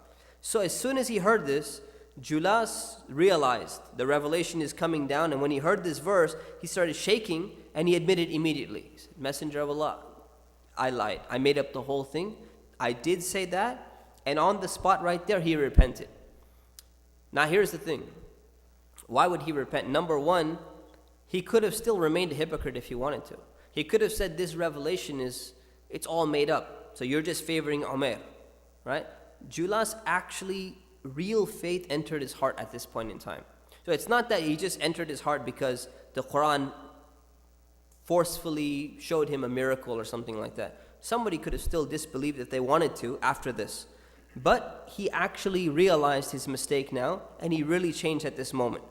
So as soon as he heard this, Julas realized the revelation is coming down, and when he heard this verse, he started shaking and he admitted immediately. He said, Messenger of Allah, I lied. I made up the whole thing. I did say that, and on the spot right there, he repented. Now here's the thing. Why would he repent? Number one, he could have still remained a hypocrite if he wanted to. He could have said this revelation it's all made up. So you're just favoring Umair, right? Julas actually, real faith entered his heart at this point in time. So it's not that he just entered his heart because the Quran forcefully showed him a miracle or something like that. Somebody could have still disbelieved if they wanted to after this. But he actually realized his mistake now, and he really changed at this moment.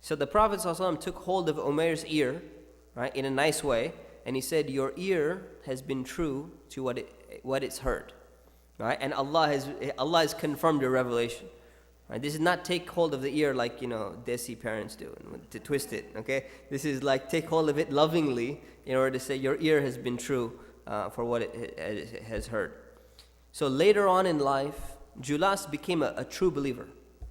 So the Prophet ﷺ took hold of Umair's ear, right, in a nice way, and he said, your ear has been true to what it's heard. Right? And Allah has confirmed your revelation. Right? This is not take hold of the ear like, desi parents do, to twist it, okay? This is like take hold of it lovingly in order to say your ear has been true for what it has heard. So later on in life, Julas became a true believer,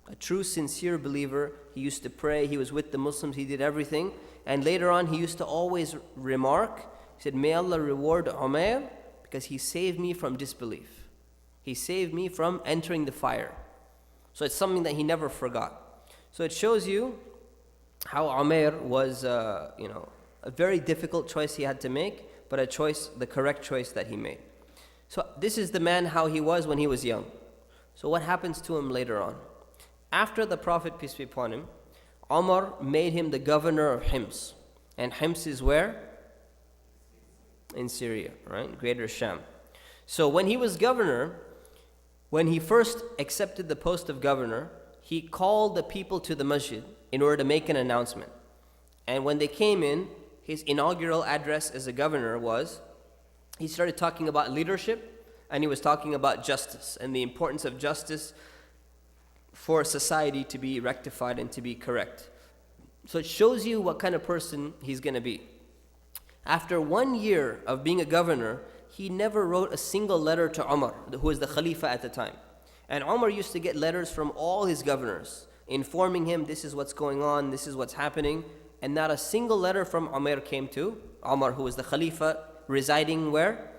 a true sincere believer. He used to pray, he was with the Muslims, he did everything. And later on, he used to always remark, he said, may Allah reward Umair because he saved me from disbelief. He saved me from entering the fire. So it's something that he never forgot. So it shows you how Umair was, a very difficult choice he had to make, but the correct choice that he made. So this is the man how he was when he was young. So what happens to him later on? After the Prophet, peace be upon him, Umar made him the governor of Hims. And Hims is where? In Syria, right? Greater Sham. So when he was governor, when he first accepted the post of governor, he called the people to the masjid in order to make an announcement. And when they came in, his inaugural address as a governor was, he started talking about leadership, and he was talking about justice and the importance of justice for society to be rectified and to be correct. So it shows you what kind of person he's going to be. After 1 year of being a governor, he never wrote a single letter to Umar, who was the Khalifa at the time. And Umar used to get letters from all his governors informing him this is what's going on, this is what's happening. And not a single letter from Umar came to Umar, who was the Khalifa, residing where?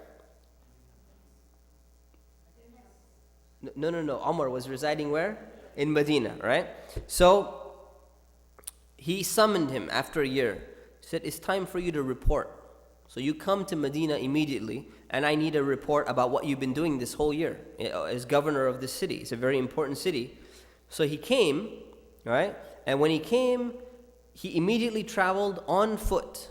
No. Umar was residing where? In Medina, right? So he summoned him after a year. He said, it's time for you to report. So you come to Medina immediately, and I need a report about what you've been doing this whole year as governor of this city. It's a very important city. So he came, right? And when he came, he immediately traveled on foot.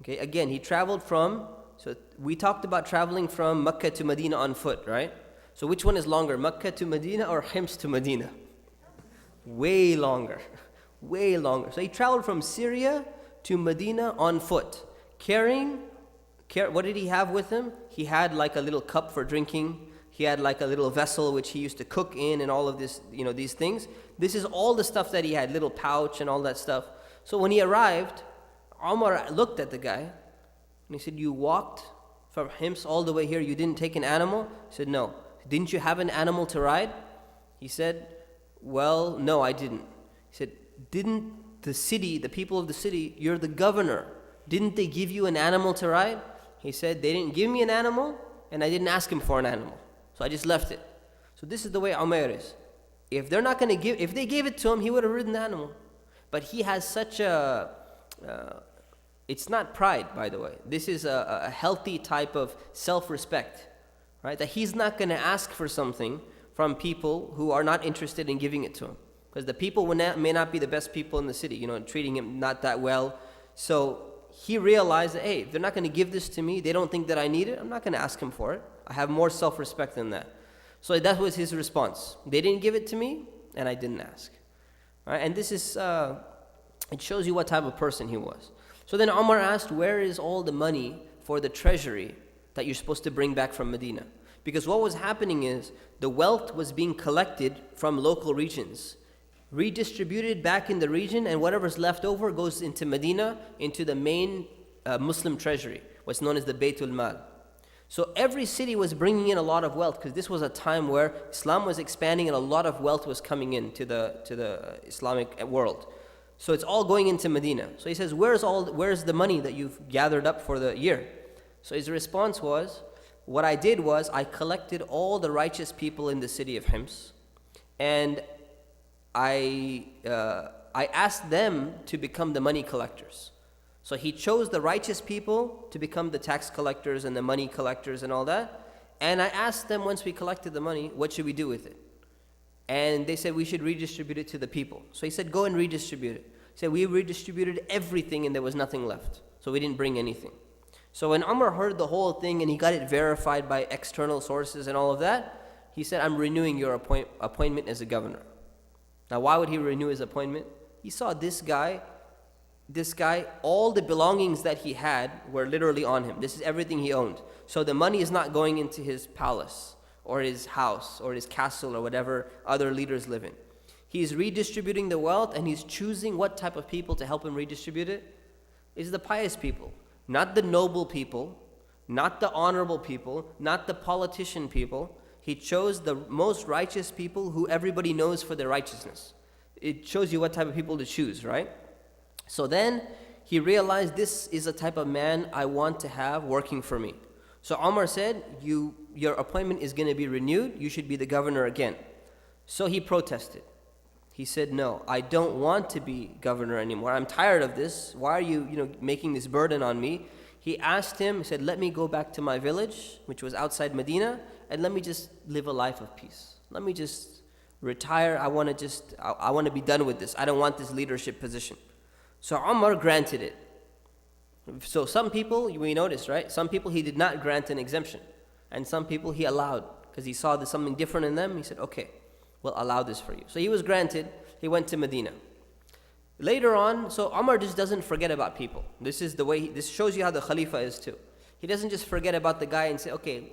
Okay, again, he traveled from, so we talked about traveling from Mecca to Medina on foot, right? So which one is longer, Mecca to Medina or Hims to Medina? Way longer, way longer. So he traveled from Syria to Medina on foot, carrying, what did he have with him? He had like a little cup for drinking. He had like a little vessel which he used to cook in and all of this, these things. This is all the stuff that he had, little pouch and all that stuff. So when he arrived, Umar looked at the guy and he said, you walked from Hims all the way here, you didn't take an animal? He said, no. Didn't you have an animal to ride? He said, well, no, I didn't. He said, didn't the city, the people of the city, you're the governor, didn't they give you an animal to ride? He said, they didn't give me an animal and I didn't ask him for an animal. So I just left it. So this is the way Umar is. If they're not going to give, if they gave it to him, he would have ridden the animal. But he has such a, it's not pride, by the way. This is a healthy type of self-respect, right? That he's not going to ask for something from people who are not interested in giving it to him. Because the people may not be the best people in the city, treating him not that well. So he realized that, hey, if they're not going to give this to me, they don't think that I need it, I'm not going to ask him for it. I have more self-respect than that. So that was his response. They didn't give it to me, and I didn't ask. Right? And this is, it shows you what type of person he was. So then Umar asked, where is all the money for the treasury that you're supposed to bring back from Medina? Because what was happening is the wealth was being collected from local regions, redistributed back in the region, and whatever's left over goes into Medina, into the main Muslim treasury, what's known as the Baytul Mal. So every city was bringing in a lot of wealth because this was a time where Islam was expanding and a lot of wealth was coming into the Islamic world. So it's all going into Medina. So he says, where's the money that you've gathered up for the year? So his response was, what I did was I collected all the righteous people in the city of Hims, and I asked them to become the money collectors. So he chose the righteous people to become the tax collectors and the money collectors and all that. And I asked them, once we collected the money, what should we do with it? And they said we should redistribute it to the people. So he said, go and redistribute it. He said, we redistributed everything and there was nothing left. So we didn't bring anything. So when Umar heard the whole thing and he got it verified by external sources and all of that, he said, I'm renewing your appointment as a governor. Now why would he renew his appointment? He saw this guy, all the belongings that he had were literally on him. This is everything he owned. So the money is not going into his palace or his house or his castle or whatever other leaders live in. He's redistributing the wealth and he's choosing what type of people to help him redistribute it. It's the pious people, not the noble people, not the honorable people, not the politician people. He chose the most righteous people who everybody knows for their righteousness. It shows you what type of people to choose, right? So then he realized this is a type of man I want to have working for me. So Umar said, your appointment is going to be renewed. You should be the governor again. So he protested. He said, no, I don't want to be governor anymore. I'm tired of this. Why are you, making this burden on me? He asked him, he said, let me go back to my village, which was outside Medina, and let me just live a life of peace. Let me just retire. I want to be done with this. I don't want this leadership position. So Umar granted it. So some people, we noticed, right? Some people he did not grant an exemption. And some people he allowed because he saw there's something different in them. He said, okay, we'll allow this for you. So he was granted. He went to Medina. Later on, so Umar just doesn't forget about people. This is the way, this shows you how the Khalifa is too. He doesn't just forget about the guy and say, okay,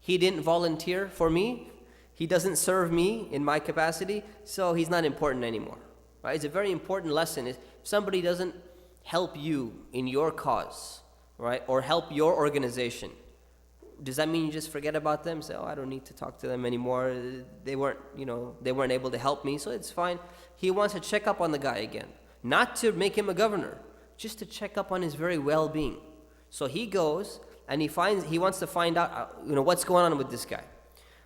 he didn't volunteer for me. He doesn't serve me in my capacity, so he's not important anymore. Right? It's a very important lesson. If somebody doesn't help you in your cause, right, or help your organization, does that mean you just forget about them? Say, oh, I don't need to talk to them anymore. They weren't, they weren't able to help me, so it's fine. He wants to check up on the guy again. Not to make him a governor, just to check up on his very well-being. So he goes and he wants to find out, what's going on with this guy.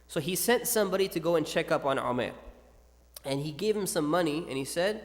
So he sent somebody to go and check up on Umair. And he gave him some money and he said,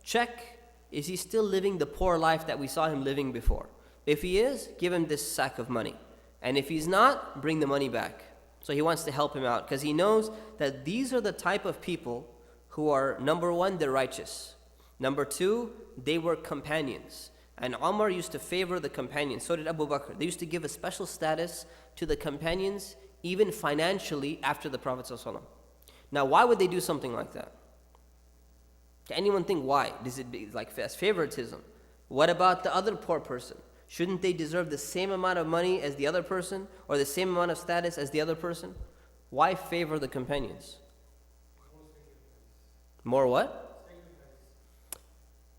check, is he still living the poor life that we saw him living before? If he is, give him this sack of money. And if he's not, bring the money back. So he wants to help him out because he knows that these are the type of people who are, number one, they're righteous. Number two, they were companions. And Umar used to favor the companions. So did Abu Bakr. They used to give a special status to the companions, even financially, after the Prophet ﷺ. Now, why would they do something like that? Can anyone think why? Does it be like as favoritism? What about the other poor person? Shouldn't they deserve the same amount of money as the other person, or the same amount of status as the other person? Why favor the companions? More what?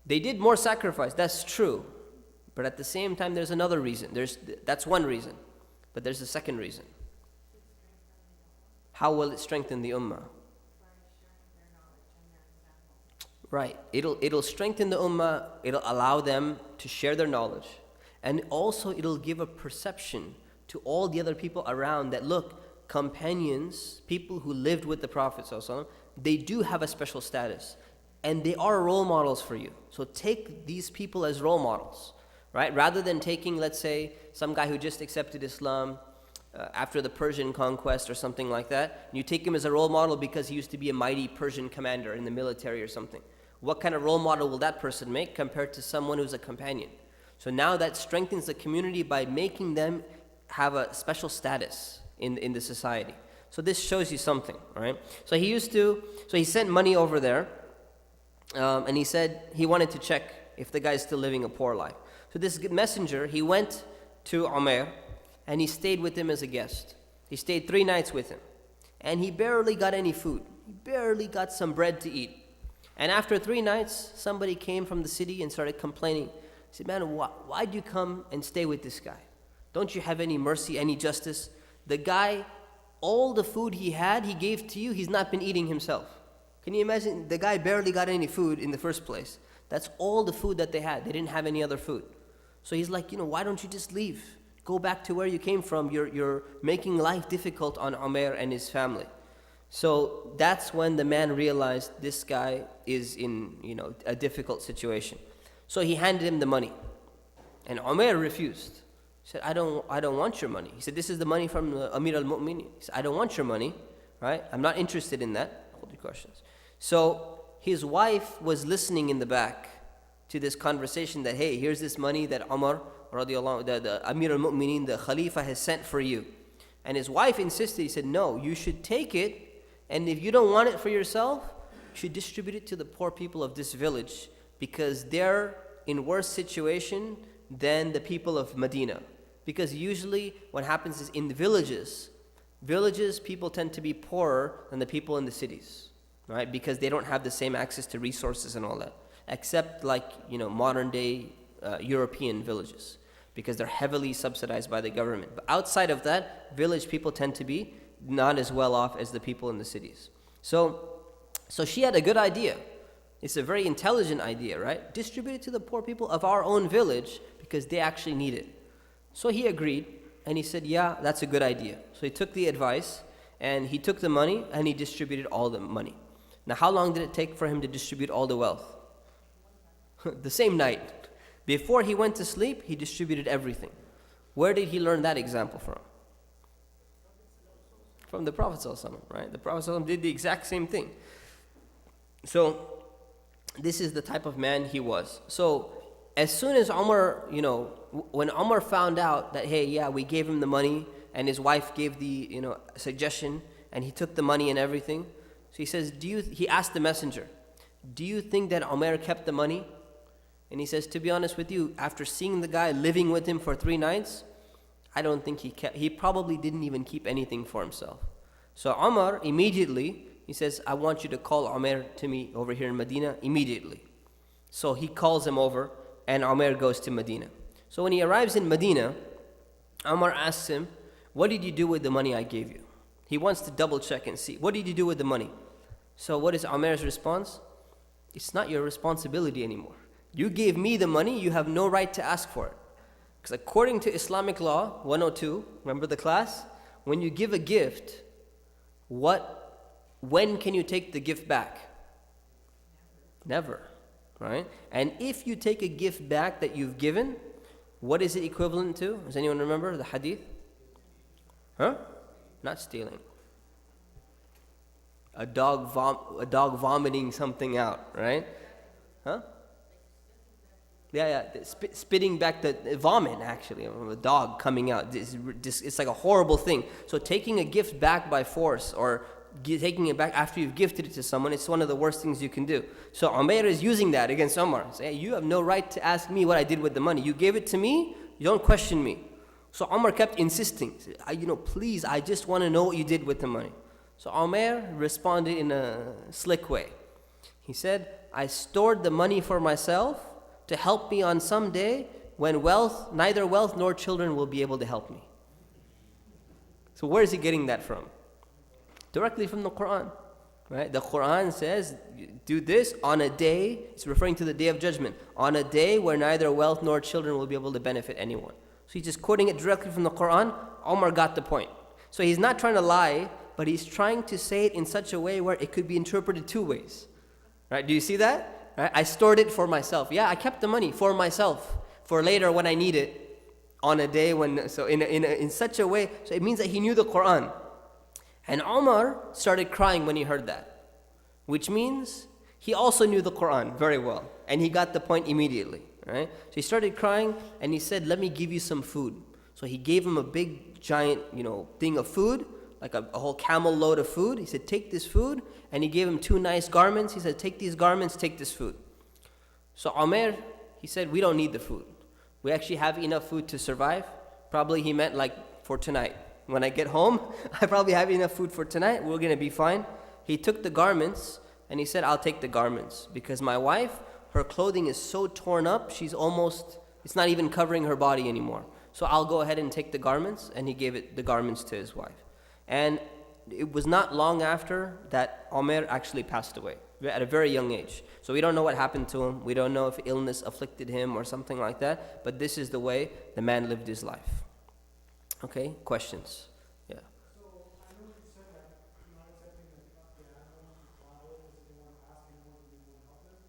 They did more sacrifice, that's true. But at the same time, there's another reason. That's one reason. But there's a second reason. How will it strengthen the ummah? Right. It'll strengthen the ummah. It'll allow them to share their knowledge. And also it'll give a perception to all the other people around that, look, companions, people who lived with the Prophet ﷺ, they do have a special status. And they are role models for you. So take these people as role models, right? Rather than taking, let's say, some guy who just accepted Islam after the Persian conquest or something like that, and you take him as a role model because he used to be a mighty Persian commander in the military or something. What kind of role model will that person make compared to someone who's a companion? So now that strengthens the community by making them have a special status in the society. So this shows you something, all right? So he sent money over there, and he said he wanted to check if the guy's still living a poor life. So this messenger, he went to Umair, and he stayed with him as a guest. He stayed 3 nights with him. And he barely got any food. He barely got some bread to eat. And after 3 nights, somebody came from the city and started complaining. He said, man, why'd you come and stay with this guy? Don't you have any mercy, any justice? The guy, all the food he had, he gave to you. He's not been eating himself. Can you imagine? The guy barely got any food in the first place. That's all the food that they had. They didn't have any other food. So he's like, why don't you just leave? Go back to where you came from. You're making life difficult on Umair and his family. So that's when the man realized this guy is in, a difficult situation. So he handed him the money. And Umair refused. He said, I don't want your money. He said, this is the money from Amir al-Mu'minin. He said, I don't want your money, right? I'm not interested in that. Hold your questions. So his wife was listening in the back to this conversation that, hey, here's this money that Umar, the Amir al-Mu'minin, the Khalifa has sent for you. And his wife insisted. He said, no, you should take it. And if you don't want it for yourself, you should distribute it to the poor people of this village, because they're in worse situation than the people of Medina. Because usually what happens is in the villages, people tend to be poorer than the people in the cities, right? Because they don't have the same access to resources and all that, except modern day European villages, because they're heavily subsidized by the government. But outside of that, village people tend to be not as well off as the people in the cities. So she had a good idea. It's a very intelligent idea, right? Distribute it to the poor people of our own village because they actually need it. So he agreed, and he said, yeah, that's a good idea. So he took the advice, and he took the money, and he distributed all the money. Now, how long did it take for him to distribute all the wealth? The same night. Before he went to sleep, he distributed everything. Where did he learn that example from? From the Prophet ﷺ, right? The Prophet ﷺ did the exact same thing. So this is the type of man he was. So as soon as Umar, when Umar found out that, hey, yeah, we gave him the money, and his wife gave the, suggestion, and he took the money and everything. So he says, he asked the messenger, do you think that Umar kept the money? And he says, to be honest with you, after seeing the guy living with him for 3 nights, I don't think he probably didn't even keep anything for himself. So Umar immediately, he says, I want you to call Umar to me over here in Medina immediately. So he calls him over, and Umar goes to Medina. So when he arrives in Medina, Umar asks him, what did you do with the money I gave you? He wants to double check and see, what did you do with the money? So what is Umair's response? It's not your responsibility anymore. You gave me the money, you have no right to ask for it. Because according to Islamic law 102, remember the class? When you give a gift, when can you take the gift back? Never, right? And if you take a gift back that you've given, what is it equivalent to? Does anyone remember the hadith? Huh? Not stealing. A dog vomiting something out, right? Huh? Yeah. Spitting back the vomit, actually, of a dog coming out. It's like a horrible thing. So taking a gift back by force or taking it back after you've gifted it to someone, it's one of the worst things you can do. So Umair is using that against Umar. Saying, you have no right to ask me what I did with the money. You gave it to me, you don't question me. So Umar kept insisting, please, I just want to know what you did with the money. So Umair responded in a slick way. He said, I stored the money for myself to help me on some day when neither wealth nor children will be able to help me. So where is he getting that from? Directly from the Quran, right? The Quran says, do this on a day, it's referring to the day of judgment, on a day where neither wealth nor children will be able to benefit anyone. So he's just quoting it directly from the Quran. Umar got the point. So he's not trying to lie, but he's trying to say it in such a way where it could be interpreted two ways. Right? Do you see that? Right? I stored it for myself. Yeah, I kept the money for myself, for later when I need it, on a day when, so in such a way, so it means that he knew the Quran. And Umar started crying when he heard that, which means he also knew the Quran very well, and he got the point immediately, right? So he started crying, and he said, let me give you some food. So he gave him a big, giant, thing of food, like a whole camel load of food. He said, take this food, and he gave him 2 nice garments. He said, take these garments, take this food. So Umair, he said, we don't need the food. We actually have enough food to survive. Probably he meant like for tonight. When I get home, I probably have enough food for tonight. We're going to be fine. He took the garments and he said, I'll take the garments because my wife, her clothing is so torn up, it's not even covering her body anymore. So I'll go ahead and take the garments. And he gave the garments to his wife. And it was not long after that Umair actually passed away at a very young age. So we don't know what happened to him. We don't know if illness afflicted him or something like that. But this is the way the man lived his life. Okay, questions? Yeah. So I know you said that you're not accepting the animals to flower because they want to ask anyone to do help them.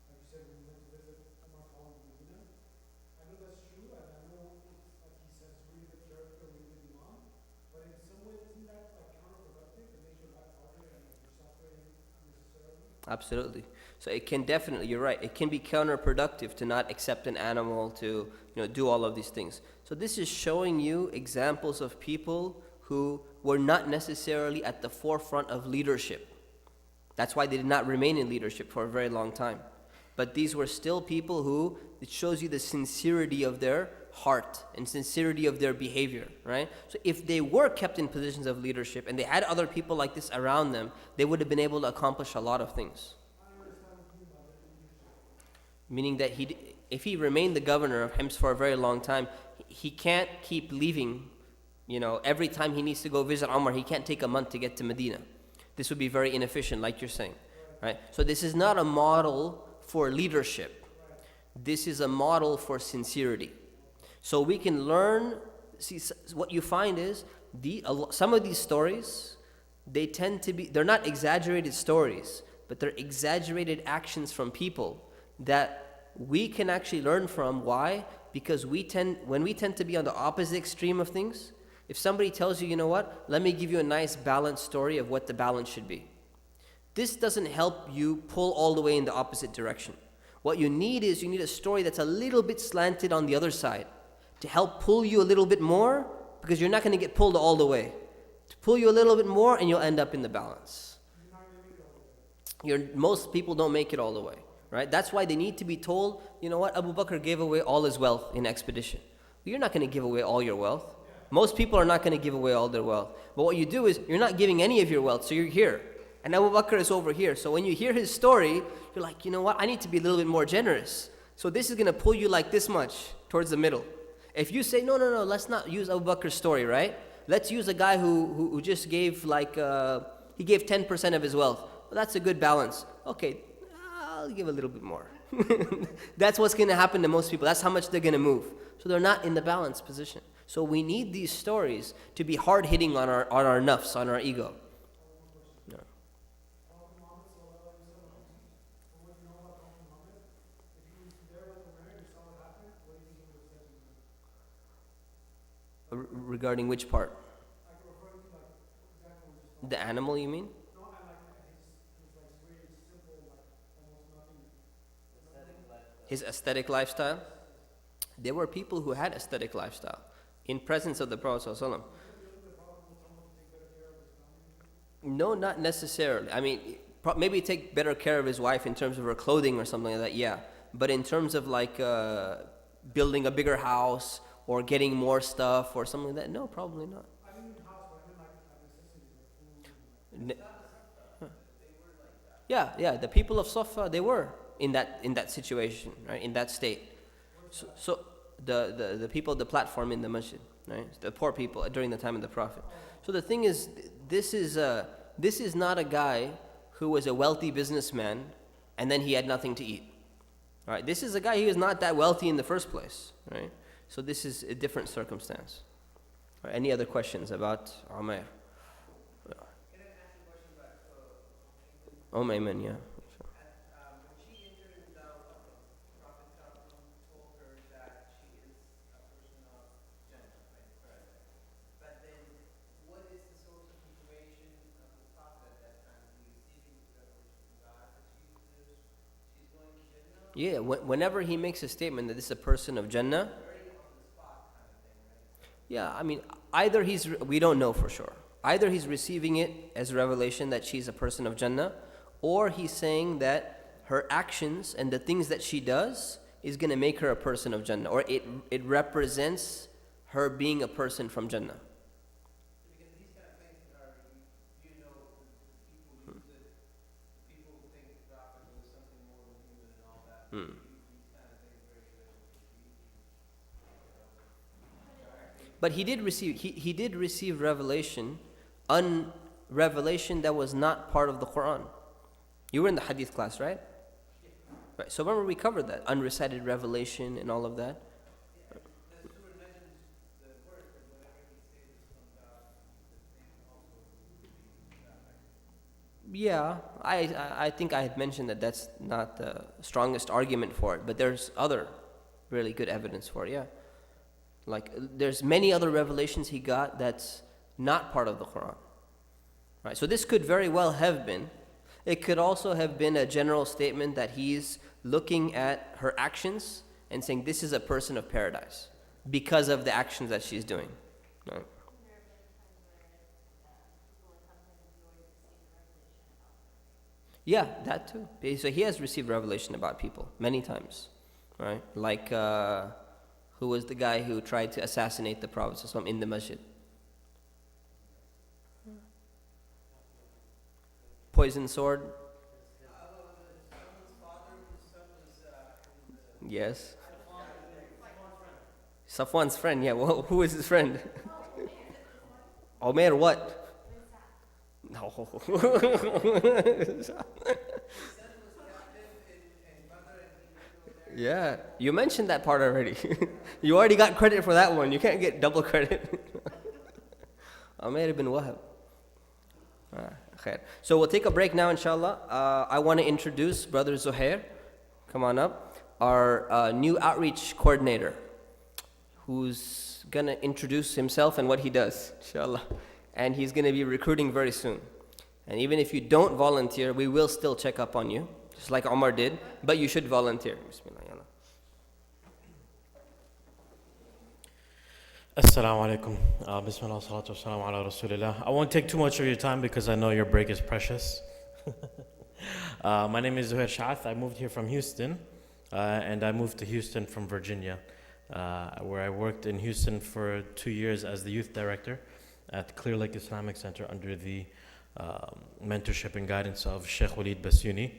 Like you said, when you went to visit Umar Khan in Medina. I know that's true, and I know it's, like he says, really good character, really good imam. But in some ways, isn't that like counterproductive? It makes your life harder and like you're suffering unnecessarily. Absolutely. So it can definitely, you're right, it can be counterproductive to not accept an animal, to do all of these things. So this is showing you examples of people who were not necessarily at the forefront of leadership. That's why they did not remain in leadership for a very long time. But these were still people who, it shows you the sincerity of their heart and sincerity of their behavior, right? So if they were kept in positions of leadership and they had other people like this around them, they would have been able to accomplish a lot of things. Meaning that if he remained the governor of Hims for a very long time, he can't keep leaving, every time he needs to go visit Umar, he can't take a month to get to Medina. This would be very inefficient, like you're saying, right? So this is not a model for leadership. This is a model for sincerity. So we can learn, see, what you find is, some of these stories, they're not exaggerated stories, but they're exaggerated actions from people that we can actually learn from. Why? Because when we tend to be on the opposite extreme of things, if somebody tells you, let me give you a nice balanced story of what the balance should be. This doesn't help you pull all the way in the opposite direction. What you need is a story that's a little bit slanted on the other side to help pull you a little bit more, because you're not going to get pulled all the way. To pull you a little bit more and you'll end up in the balance. Most people don't make it all the way. Right? That's why they need to be told, Abu Bakr gave away all his wealth in expedition. You're not going to give away all your wealth. Most people are not going to give away all their wealth. But what you do is, you're not giving any of your wealth, so you're here. And Abu Bakr is over here. So when you hear his story, you're like, I need to be a little bit more generous. So this is going to pull you like this much towards the middle. If you say, no, let's not use Abu Bakr's story, right? Let's use a guy who just gave he gave 10% of his wealth. Well, that's a good balance. Okay, I'll give a little bit more. That's what's going to happen to most people. That's how much they're going to move. So they're not in the balanced position. So we need these stories to be hard hitting on our nafs, on our ego. No. Regarding which part? The animal, you mean? His aesthetic lifestyle? There were people who had aesthetic lifestyle in presence of the Prophet ﷺ. No, not necessarily. I mean, maybe take better care of his wife in terms of her clothing or something like that, yeah. But in terms of building a bigger house or getting more stuff or something like that, no, probably not. Yeah, the people of Safa, they were in that situation, right? In that state. So the people of the platform in the masjid, right? The poor people during the time of the Prophet. So the thing is, this is not a guy who was a wealthy businessman and then he had nothing to eat. Right? This is a guy who is not that wealthy in the first place, right? So this is a different circumstance. Right, any other questions about Umayr? Can I ask a question about Ayman, yeah. when she entered in Dawah, Prophet told her that she is a person of Jannah, right? Paradise. But then, what is the source of situation of the Prophet at that time? Is he receiving this revelation from God that she's going to Jannah? Yeah, whenever he makes a statement that this is a person of Jannah, Very on the spot kind of thing, right? yeah, I mean, either we don't know for sure. Either he's receiving it as revelation that she's a person of Jannah, or he's saying that her actions and the things that she does is going to make her a person of Jannah, or it represents her being a person from Jannah. Because these kind of things are, the people use it, the people think the Prophet was something more than human and all that. These kind of things very good. But he did receive revelation, revelation that was not part of the Quran. You were in the hadith class, right? Right. So remember we covered that unrecited revelation and all of that. Yeah, I think I had mentioned that that's not the strongest argument for it, but there's other really good evidence for it. Yeah, like there's many other revelations he got that's not part of the Quran. Right. So this could very well have been. It could also have been a general statement that he's looking at her actions and saying this is a person of paradise because of the actions that she's doing. Right. Yeah, that too. So he has received revelation about people many times, right? Like who was the guy who tried to assassinate the Prophet ﷺ in the masjid? Poison sword? Yes. Safwan's friend, yeah. Well, who is his friend? Umayr what? No. Yeah, you mentioned that part already. You already got credit for that one. You can't get double credit. Umayr ibn Wahab. So we'll take a break now, inshallah. I want to introduce Brother Zuhair. Come on up. Our new outreach coordinator, who's going to introduce himself and what he does, inshallah. And he's going to be recruiting very soon. And even if you don't volunteer, we will still check up on you, just like Omar did, but you should volunteer. Bismillah. Assalamu alaikum. Bismillah, salatu wassalamu ala rasulillah. I won't take too much of your time because I know your break is precious. My name is Zuhair Shaath. I moved here from Houston, and I moved to Houston from Virginia, where I worked in Houston for 2 years as the youth director at Clear Lake Islamic Center under the mentorship and guidance of Sheikh Walid Basuni.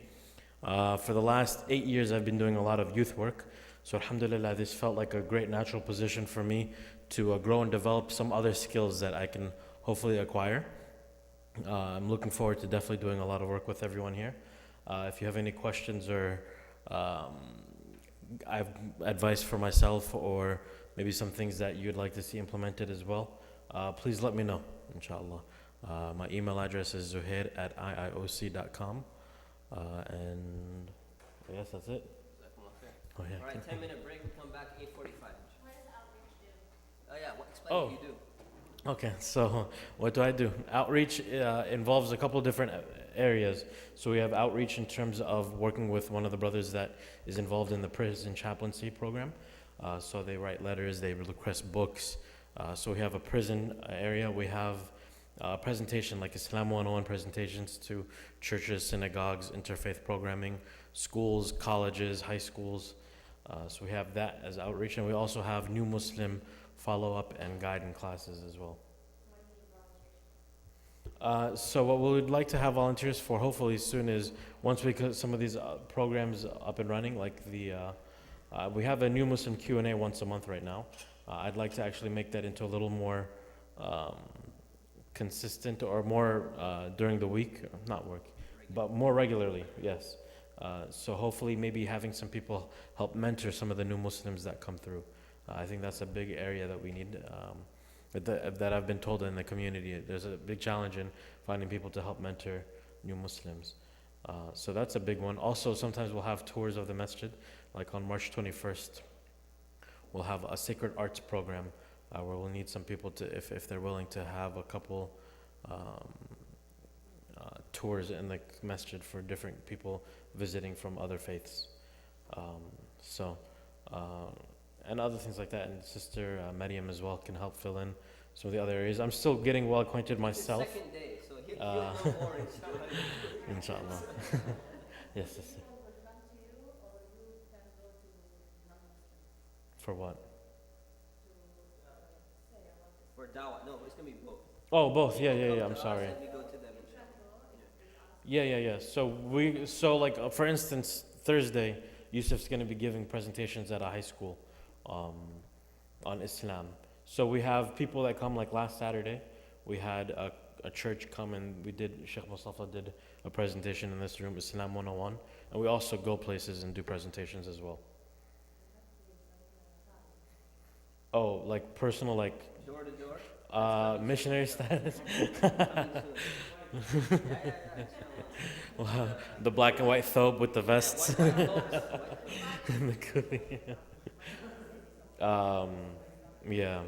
For the last 8 years, I've been doing a lot of youth work. So alhamdulillah, this felt like a great natural position for me to grow and develop some other skills that I can hopefully acquire. I'm looking forward to definitely doing a lot of work with everyone here. If you have any questions or um, I have advice for myself or maybe some things that you'd like to see implemented as well, please let me know, inshallah. My email address is zuhair@iioc.com. And I guess that's it. Oh, yeah. All right, 10-minute break. We come back 8:45. What does outreach do? Oh yeah, explain what you do. Okay, so what do I do? Outreach involves a couple different areas. So we have outreach in terms of working with one of the brothers that is involved in the prison chaplaincy program. So they write letters, they request books. So we have a prison area. We have a presentation like Islam 101 presentations to churches, synagogues, interfaith programming, schools, colleges, high schools. So we have that as outreach. And we also have new Muslim follow-up and guiding classes as well. So what we would like to have volunteers for hopefully soon is once we get some of these programs up and running, like we have a new Muslim Q&A once a month right now. I'd like to actually make that into a little more consistent or more during the week, not work, but more regularly, yes. So hopefully maybe having some people help mentor some of the new Muslims that come through. I think that's a big area that we need, that I've been told in the community. There's a big challenge in finding people to help mentor new Muslims. So that's a big one. Also, sometimes we'll have tours of the masjid, like on March 21st. We'll have a sacred arts program where we'll need some people to, if they're willing to have a couple tours in the masjid for different people visiting from other faiths. And other things like that. And Sister Maryam as well can help fill in some of the other areas. I'm still getting well acquainted myself. It's the second day, so he'll know more, inshallah. Inshallah. Yes, sister. For what? For dawah. No, it's going to be both. Oh, both. Yeah. Come I'm to us sorry. and we go to them, inshallah. Yeah. So for instance, Thursday, Yusuf's going to be giving presentations at a high school on Islam. So we have people that come, like last Saturday, we had a church come and Sheikh Mustafa did a presentation in this room, Islam 101, and we also go places and do presentations as well. Oh, like personal, like Door to door? missionary status? Wow, the black and white thobe with the vests. And the coolie. Yeah.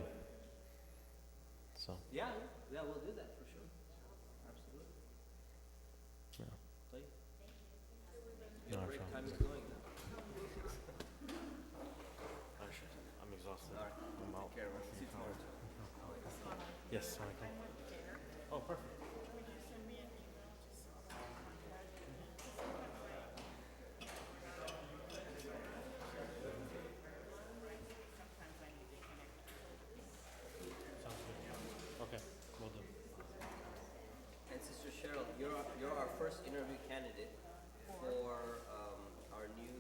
So. Yeah, we'll do that for sure. Absolutely. Yeah. Please. No, Your break sure. time is going now. I'm exhausted. All right. I'm out. Take care, man. See you tomorrow. Yes, I can. Oh, perfect. Okay, will do. And Sister Cheryl, you're our first interview candidate for our new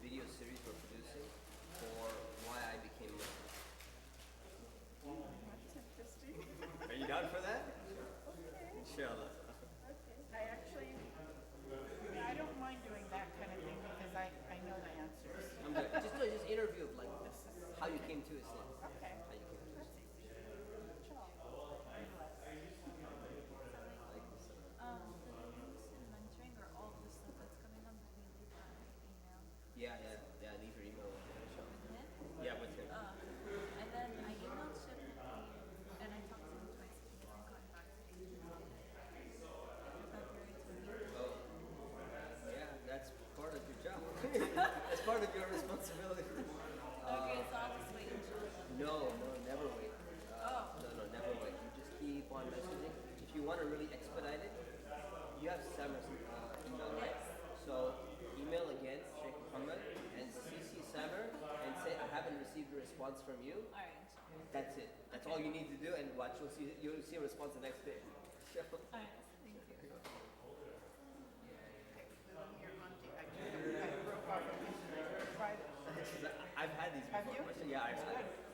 video series we're producing for why I became Muslim. That's interesting. Are you down for that? Okay. Inshallah. I don't mind doing that kind of thing because I know the answers. I'm good. Just interview of like how you came to Islam. Okay. How you came to Islam. Mentoring or all the stuff that's coming up, let me leave that email. Yeah. Leave your email with him, inshallah. With him? Yeah, with him. And then I emailed Ship and I talked to him twice. He hasn't gotten back to me. February 20th. Oh. Yeah, that's part of your job. That's part of your responsibility. Okay, so I'll just wait inshallah. No, never wait. No, never wait. You just keep on messaging. If you want to really expedite it, you have Samer's email, right? So email again, Sheikh Muhammad, and CC Samer, and say, I haven't received a response from you. Alright, inshallah. That's it. That's all you need to do, and watch. You'll see a response the next day. Alright, thank you. Here, Auntie, I broke off a missionary private. Yeah,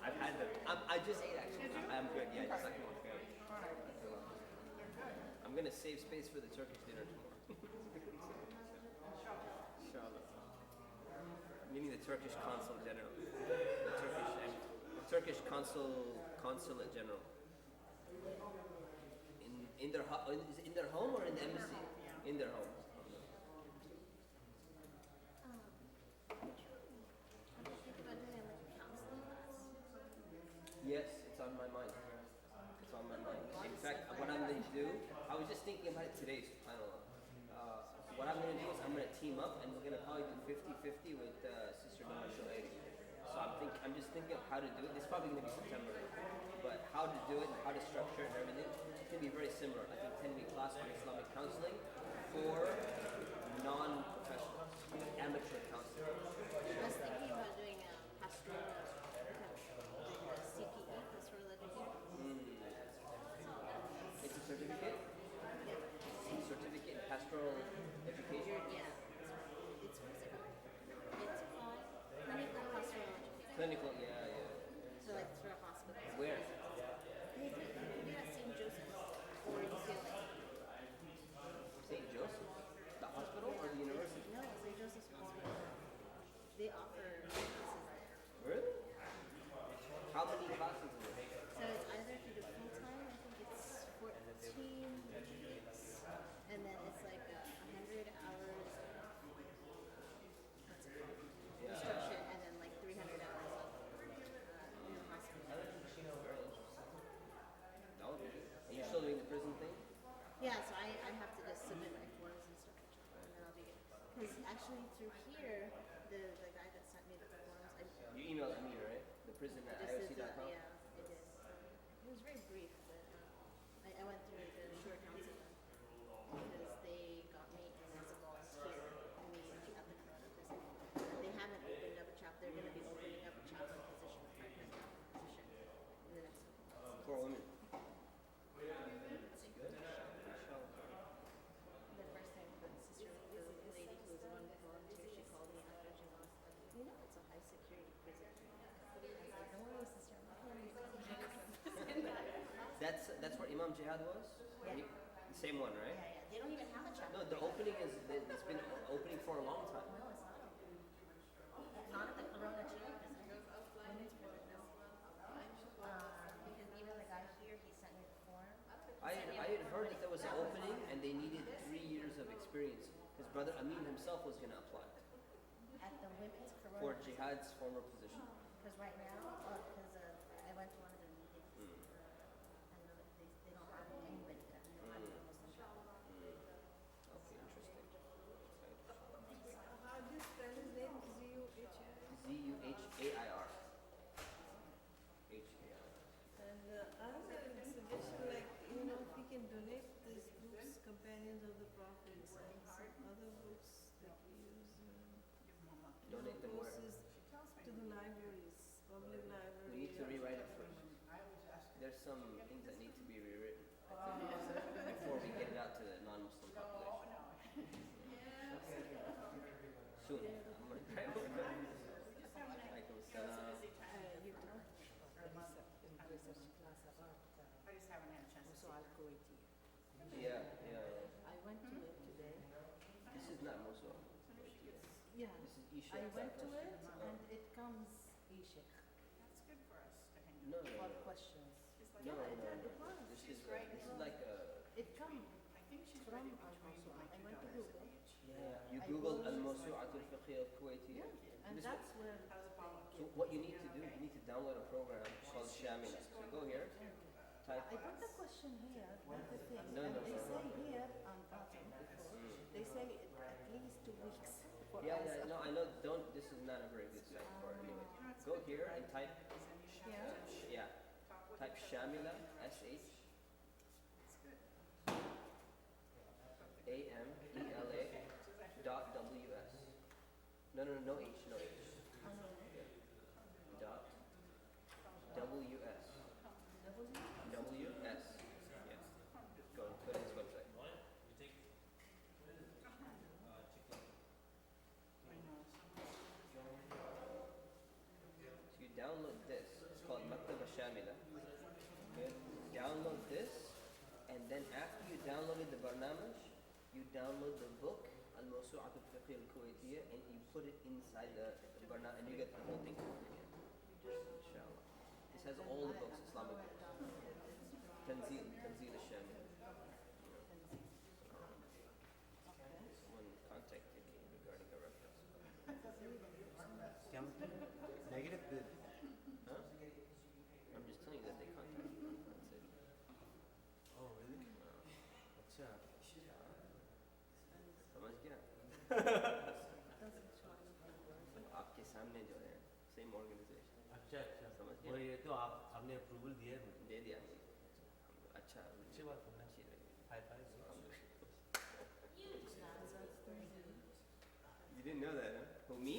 I've had them. I just ate actually. I'm good. Yeah, just like one family. I'm gonna save space for the Turkish dinner tomorrow. Inshallah. Meaning the Turkish consul general, the Turkish consulate general. In their is it in their home or in the embassy? In their home. I'm just thinking about doing like a counseling class. Yes, it's on my mind. It's on my mind. In fact, what I'm going to do, I was just thinking about it today, subhanAllah. What I'm going to do is I'm going to team up and we're going to probably do 50-50 with Sister Donna Shoaib. So I'm just thinking of how to do it. It's probably going to be September. But how to do it and how to structure it and everything, it's going to be very similar. I think 10-week class on Islamic counseling for non-professionals, amateur counseling. I was thinking about doing a pastoral, like a CPE, pastoral education. It's a certificate? Yeah. Certificate in pastoral education? Yeah. It's what's it called? It's called clinical pastoral education. Clinical, yeah. So like through hospitals. Where? They do at St. Joseph's or UCLA. St. Joseph? The hospital or the university? No, St. Joseph's Hospital. They offer classes there. Really? How many classes is it? So it's either to do full time, I think it's 14 weeks, and then it's like 100 hours of what's it called? Instruction, and then like 300 hours of in the hospital. Very interesting. That would be good. Are you still doing the prison thing? Yeah, so I have to just submit my forms and stuff, and then I'll be good. Because actually through here, the guy that sent me the forms, You emailed Amir, right? The prison at I just did IOC.com? yeah, I did. It was very brief, but I went through the short counseling because they got me in as a volunteer immediately at the Corona prison. They haven't opened up a chapter. They're going to be opening up a chapter position, a part-time position in the next couple months. For women. The first time the sister, the lady who was one volunteer, she called me after she lost them. You know, it's a high security prison. I was like, don't worry, sister, I'm not going to That's where Imam Jihad was? Yeah. The same one, right? Yeah, they don't even have a chapter. No, the opening it's been opening for a long time. No, it's not. Not at the Corona Jail prison. Women's prison, no. Because even the guy here, he sent me the form. I had heard that there was an opening and they needed 3 years of experience. His brother Amin himself was going to apply At the women's Corona. for Jihad's former position. Because right now, because I went to one of their meetings, and they don't have anybody there. They don't have a Muslim child. Okay, interesting. How do you spell his name? Z-U-H-I? Zuhair. H-A-I. And I have a suggestion, like, if we can donate these books, Companions of the Prophets, and some other books that we use, Donate them where? courses to the libraries, public libraries. We need to rewrite it first. There's some things that need to be rewritten before we get it out to the non-Muslim population. Soon. I'm going to try to work on it. Alaikum salam. You talk in research class about Musa al-Kuwaiti. Yeah. I went to it today. This is not Mosul. Yeah. This is Isha. I went to it, and it comes Ishik. No. All questions. No. This is like a. It comes from Al-Mosul. I went to Google. Yeah. You Google al-Mawsu'at al-Fiqhiyya al-Kuwaitiyya. And This that's where So what you need to do, you need to download a program called Shamila. So go here, type. I put the question here, not the thing. No, and no, they no. say here on bottom before, they say at least 2 weeks for Yeah, no, I know. Don't. This is not a very good site for it anyway. Go here and type. Yeah. Type Shamila, S-H. A-M-E-L-A dot W-S. No H. Dot W-S. W-S. Yes. Go and put in his website. So you download this. It's called Maktaba Shamila. Okay? Download this, and then after you downloaded the barnamij, you download the book Al-Mawsu'at al-Fiqh al-Kuwaitiyya, and you put it inside the barnamij, and you get the whole thing covered again. Inshallah. This has all the books, Islamic books. Tanzil al-Shamila. Someone contacted me regarding a reference. Negative. Huh? I'm just telling you that they contacted me. That's it. Oh, really? अच्छा. समझ गया? आपके सामने जो है same organisation अच्छा. समझ गया? और ये तो आपने अप्रूवल दिया है मुझे. दे दिया अच्छा अच्छी बात है ना. अच्छी लगी high five. You didn't know that, huh? Who, me?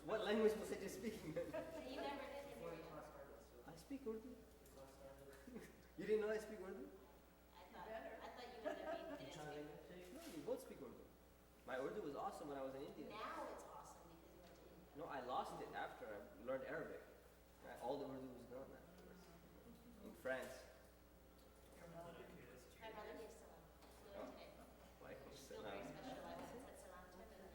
What language was I just speaking? You never did in your I speak Urdu. You didn't know I speak Urdu? I thought you would have been dancing. No, we both speak Urdu. My Urdu was awesome when I was in India. Now it's awesome because you went to India. No, I lost it after I learned Arabic. All the Urdu was gone afterwards. In France. My brother gave salam. Oh. Today. Like, Feel very special. I went and said salam to him and then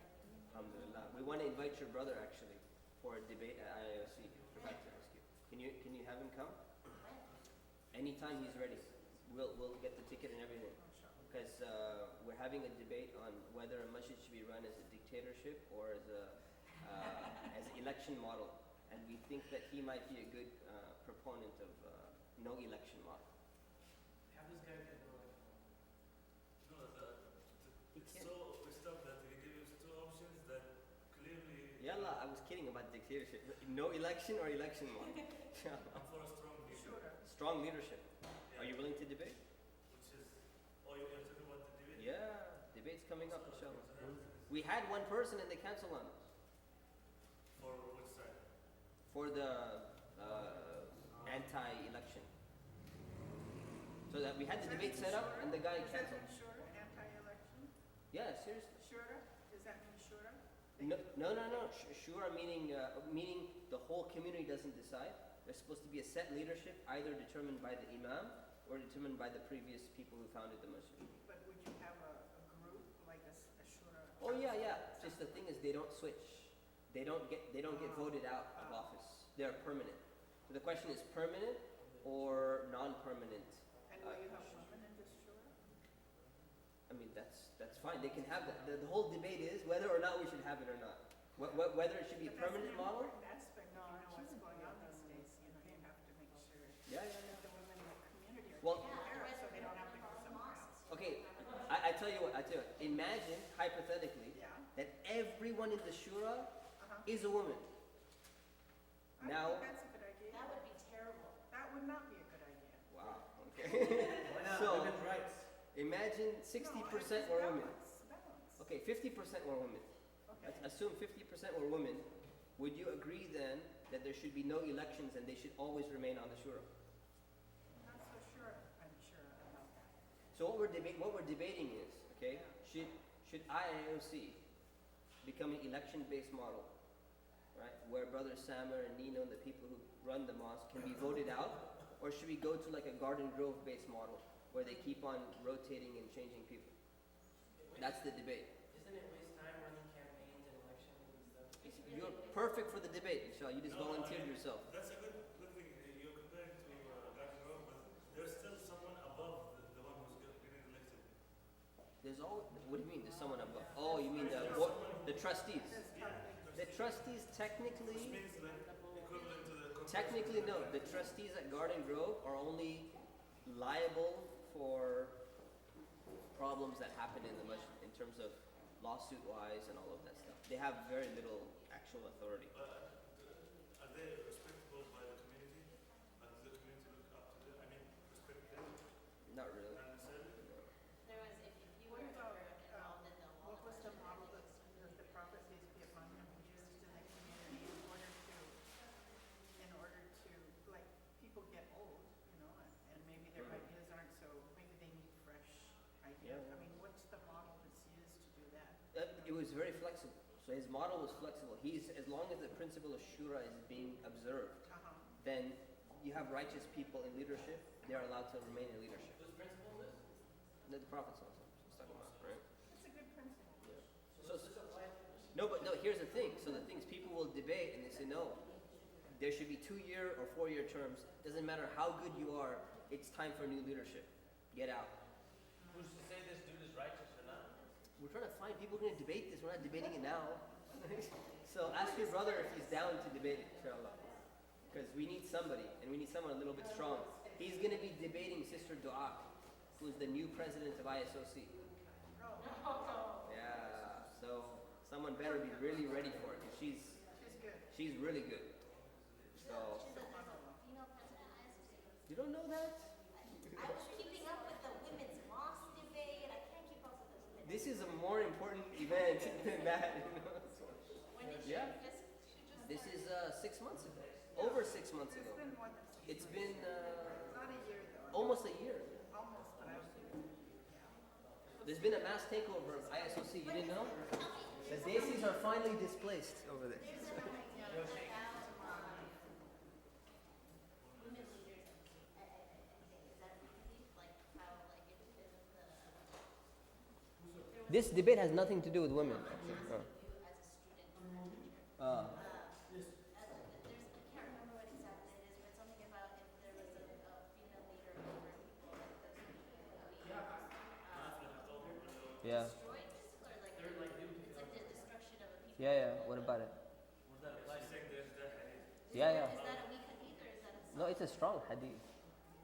Alhamdulillah. We want to invite your brother actually for a debate at IIOC. Forgot to ask you. Can you have him come? Anytime he's ready. We'll get the ticket and everything. Because we're having a debate on whether a masjid should be run as a dictatorship or as a as an election model. And we think that he might be a good proponent of no election model. Have this guy get No, He it's can't. so messed up that he gives two options that clearly. Yalla, I was kidding about dictatorship. No election or election model. I'm for a strong leader, Strong leadership. Are you willing to debate? which is. Oh, you're talking about the debate? Yeah, debate's coming up, inshallah. We had one person and they canceled on us For which side? for the anti-election. So that we had the debate set up and the guy canceled. Does that mean shura, anti-election? Yeah, seriously. Shura? Does that mean shura? No. Shura meaning the whole community doesn't decide. There's supposed to be a set leadership, either determined by the imam or determined by the previous people who founded the masjid. But would you have a group, like a shura? Oh yeah. Just the thing is, they don't switch. They don't get voted out of office. They're permanent. So the question is permanent or non-permanent. And will you have women in this shura? I mean, that's fine. They can have that. The whole debate is whether or not we should have it or not. Whether it should be a But that's permanent an model. important aspect, you know what's going on these days, you know, you have to make sure Yeah. that the women in the community are Well- taken care of, so they don't have to go somewhere else. Okay, I tell you what. Imagine hypothetically Yeah. that everyone in the shura Uh-huh. is a woman. I Now- think that's a good idea. That would be terrible. That would not be a good idea. Wow. Okay. Why not? So- Women's rights. Imagine 60% were women. Balance. Okay, 50% were women. Okay. Let's assume 50% were women. Would you agree then that there should be no elections and they should always remain on the shura? Not so sure, I'm sure about that. So what we're debating is, okay, should IIOC become an election-based model, right? Where Brother Samer and Nino and the people who run the mosque can be voted out, or should we go to like a Garden Grove-based model where they keep on rotating and changing people? That's the debate. Isn't it waste time running campaigns and elections and stuff? You're perfect for the debate, inshallah. You just No, volunteered I mean, yourself. That's a good thing. You're comparing to Garden Grove, but there's still someone above the one who's getting elected. There's all. What do you mean? There's someone above? Oh, you mean the trustees? The trustees Which technically, means like equivalent to the. technically no. The trustees at Garden Grove are only liable for problems that happen in the masjid in terms of lawsuit-wise and all of that stuff. They have very little actual authority. Are they respectable by the community? Does the community look up to them? I mean, respect them? Not really. Not necessarily? There was, if you What were about, ever involved in the wall. what was the model that the Prophet, peace be upon him, used in the community in order to, like, people get old, you know, and maybe their Mhm. ideas aren't so, maybe they need fresh ideas. Yeah. I mean, what's the model that's used to do that? It was very flexible. So his model was flexible. As long as the principle of shura is being observed then you have righteous people in leadership, they're allowed to remain in leadership. Whose principle is this? The Prophet ﷺ was talking about, right? That's a good principle. So, no, but no, here's the thing. So the things people will debate and they say, no, there should be 2-year or 4-year terms. Doesn't matter how good you are, it's time for new leadership. Get out. Who's to say this dude is righteous or not? We're trying to find people who are going to debate this. We're not debating it now. So ask your brother if he's down to debate it, inshallah. Because we need somebody, and we need someone a little bit strong. He's going to be debating Sister Dua, who's the new president of ISOC. Yeah, so someone better be really ready for it, because She's good. she's really good. So, She's a female president of ISOC. you don't know that? I was keeping up with the women's mosque debate. I can't keep up with the women's. This is a more important event than that. When did Yeah. she just This is 6 months ago. Over 6 months It's ago. been more than 6 It's been not a year though. almost a year. Almost, but I was, There's been a mass takeover of ISOC. You didn't know? The Desis are finally displaced over there. women leaders, is that like how like if the This debate has nothing to do with women. you as a student and a teacher. There's I can't remember what exactly it is, but something about if there was a female leader over people like Yeah. destroyed this or like it's like the destruction of a people. Yeah. What about it? Yeah. Is that a weak hadith or is that a No, it's a strong hadith,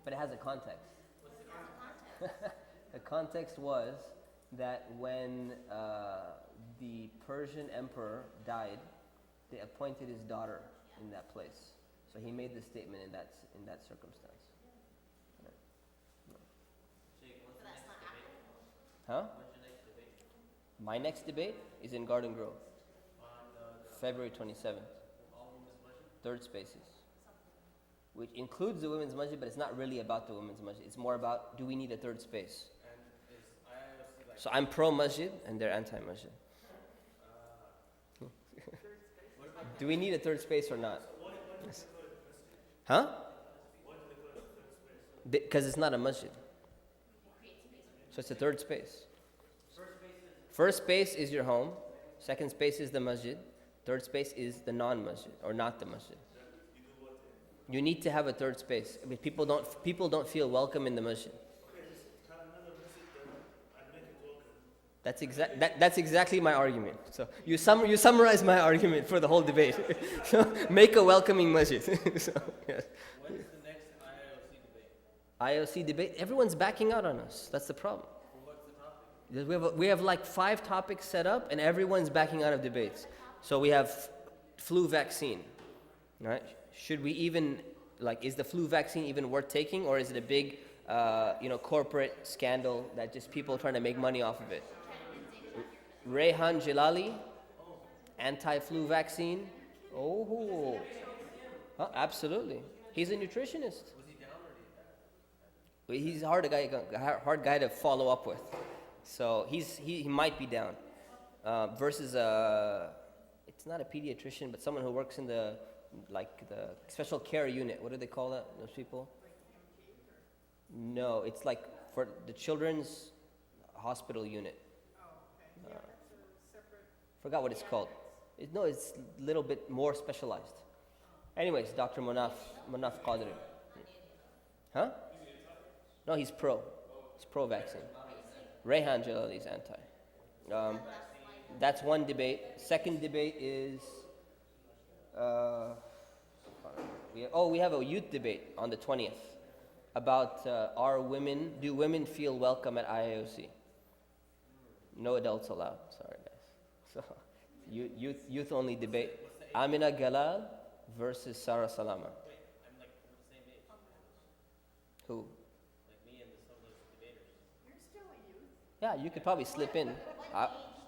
but it has a context. The context was that when the Persian emperor died, they appointed his daughter in that place. So he made the statement in that circumstance. Sheikh, what's but the that's next not debate? accurate? Huh? When's your next debate? My next debate is in Garden Grove, On February 27th, all women's masjid? third spaces, which includes the women's masjid, but it's not really about the women's masjid. It's more about, do we need a third space? And is IIOC like So I'm pro masjid and they're anti masjid. Do we need a third space or not? Huh? Because it's not a masjid. So it's a third space. First space is your home. Second space is the masjid. Third space is the non-masjid or not the masjid. You need to have a third space. I mean, people don't feel welcome in the masjid. That's exactly my argument. So you summarize my argument for the whole debate. So make a welcoming masjid. So, yes. when is the next IIOC debate? IOC debate. Everyone's backing out on us. That's the problem. Well, what's the topic? We have like 5 topics set up, and everyone's backing out of debates. So we have flu vaccine, right? Should we even is the flu vaccine even worth taking, or is it a big, corporate scandal that just people trying to make money off of it? Rehan Jalali, anti-flu vaccine. Oh, absolutely. He's a nutritionist. Was he down or did he back? He's a hard guy to follow up with. So he might be down. Versus it's not a pediatrician, but someone who works in the special care unit. What do they call that? Those people? No, it's like for the children's hospital unit. Forgot what it's called. It's a little bit more specialized. Anyways, Dr. Manaf Qadri. Huh? No, he's pro. He's pro-vaccine. Rehan Jalali is anti. That's one debate. Second debate is... we have a youth debate on the 20th about do women feel welcome at IAOC? No adults allowed. Sorry, guys. So, youth only debate. Amina Galal versus Sarah Salama. Wait, I'm like we're the same age. Who? Like me and some of those debaters. you're still a youth. Yeah, you could probably slip in.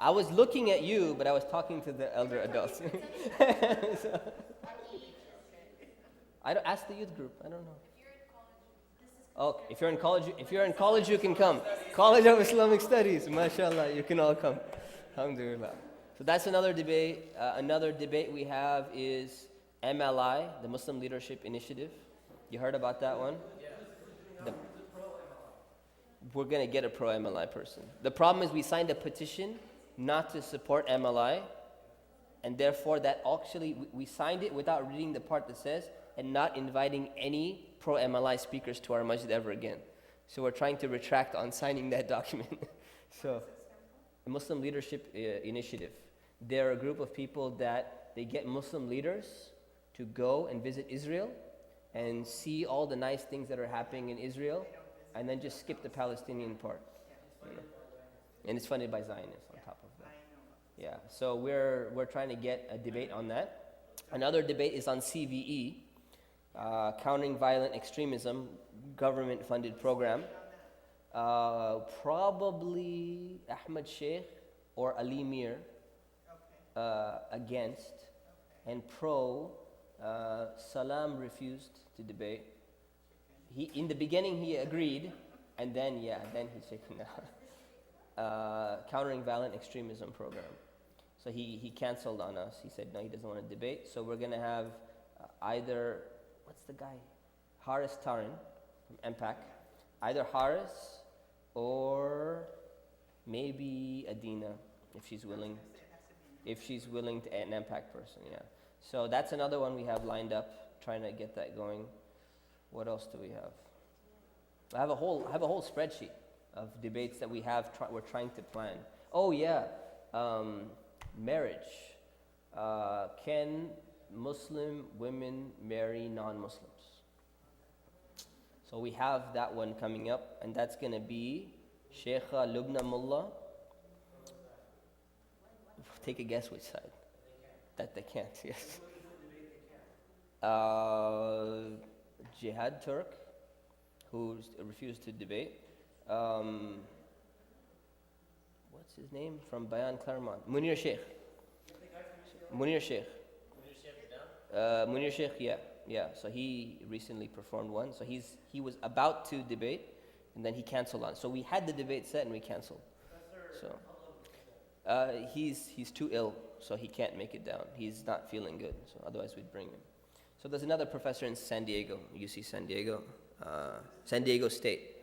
I was looking at you, but I was talking to the elder adults. So, I don't ask the youth group. I don't know. Oh, if you're in college, you can come. College of Islamic Studies, mashallah, you can all come. Alhamdulillah. So that's another debate. Another debate we have is MLI, the Muslim Leadership Initiative. You heard about that one? The- we're going to get a pro MLI person. The problem is we signed a petition not to support MLI, and therefore that actually, we signed it without reading the part that says, and not inviting any pro MLI speakers to our masjid ever again. So we're trying to retract on signing that document. So, the Muslim Leadership Initiative. They're a group of people that they get Muslim leaders to go and visit Israel and see all the nice things that are happening in Israel, and then just skip the Palestinian part. You know? And it's funded by Zionists on top of that. Yeah, so we're trying to get a debate on that. Another debate is on CVE, Countering Violent Extremism, government-funded program. Probably Ahmed Sheikh or Ali Mir against, and pro. Salam refused to debate. In the beginning he agreed, and then he shaken out. Countering Violent Extremism program. So he canceled on us. He said no, he doesn't want to debate. So we're gonna have either, what's the guy? Haris Tarin from MPAC. Either Haris or maybe Adina, if she's willing. If she's willing to, an MPAC person, yeah. So that's another one we have lined up, trying to get that going. What else do we have? I have a whole spreadsheet of debates that we're trying to plan. Oh yeah, marriage. Can Muslim women marry non-Muslims? So we have that one coming up, and that's going to be Sheikha Lubna Mullah. Take a guess which side. That they can't, yes. Jihad Turk, who refused to debate. What's his name? From Bayan Claremont. Munir Sheikh. Munir Sheikh. Munir Sheikh, yeah. So he recently performed one. So he was about to debate, and then he canceled on. So we had the debate set, and we canceled. So he's too ill, so he can't make it down. He's not feeling good, so otherwise we'd bring him. So there's another professor in San Diego, UC San Diego, San Diego State.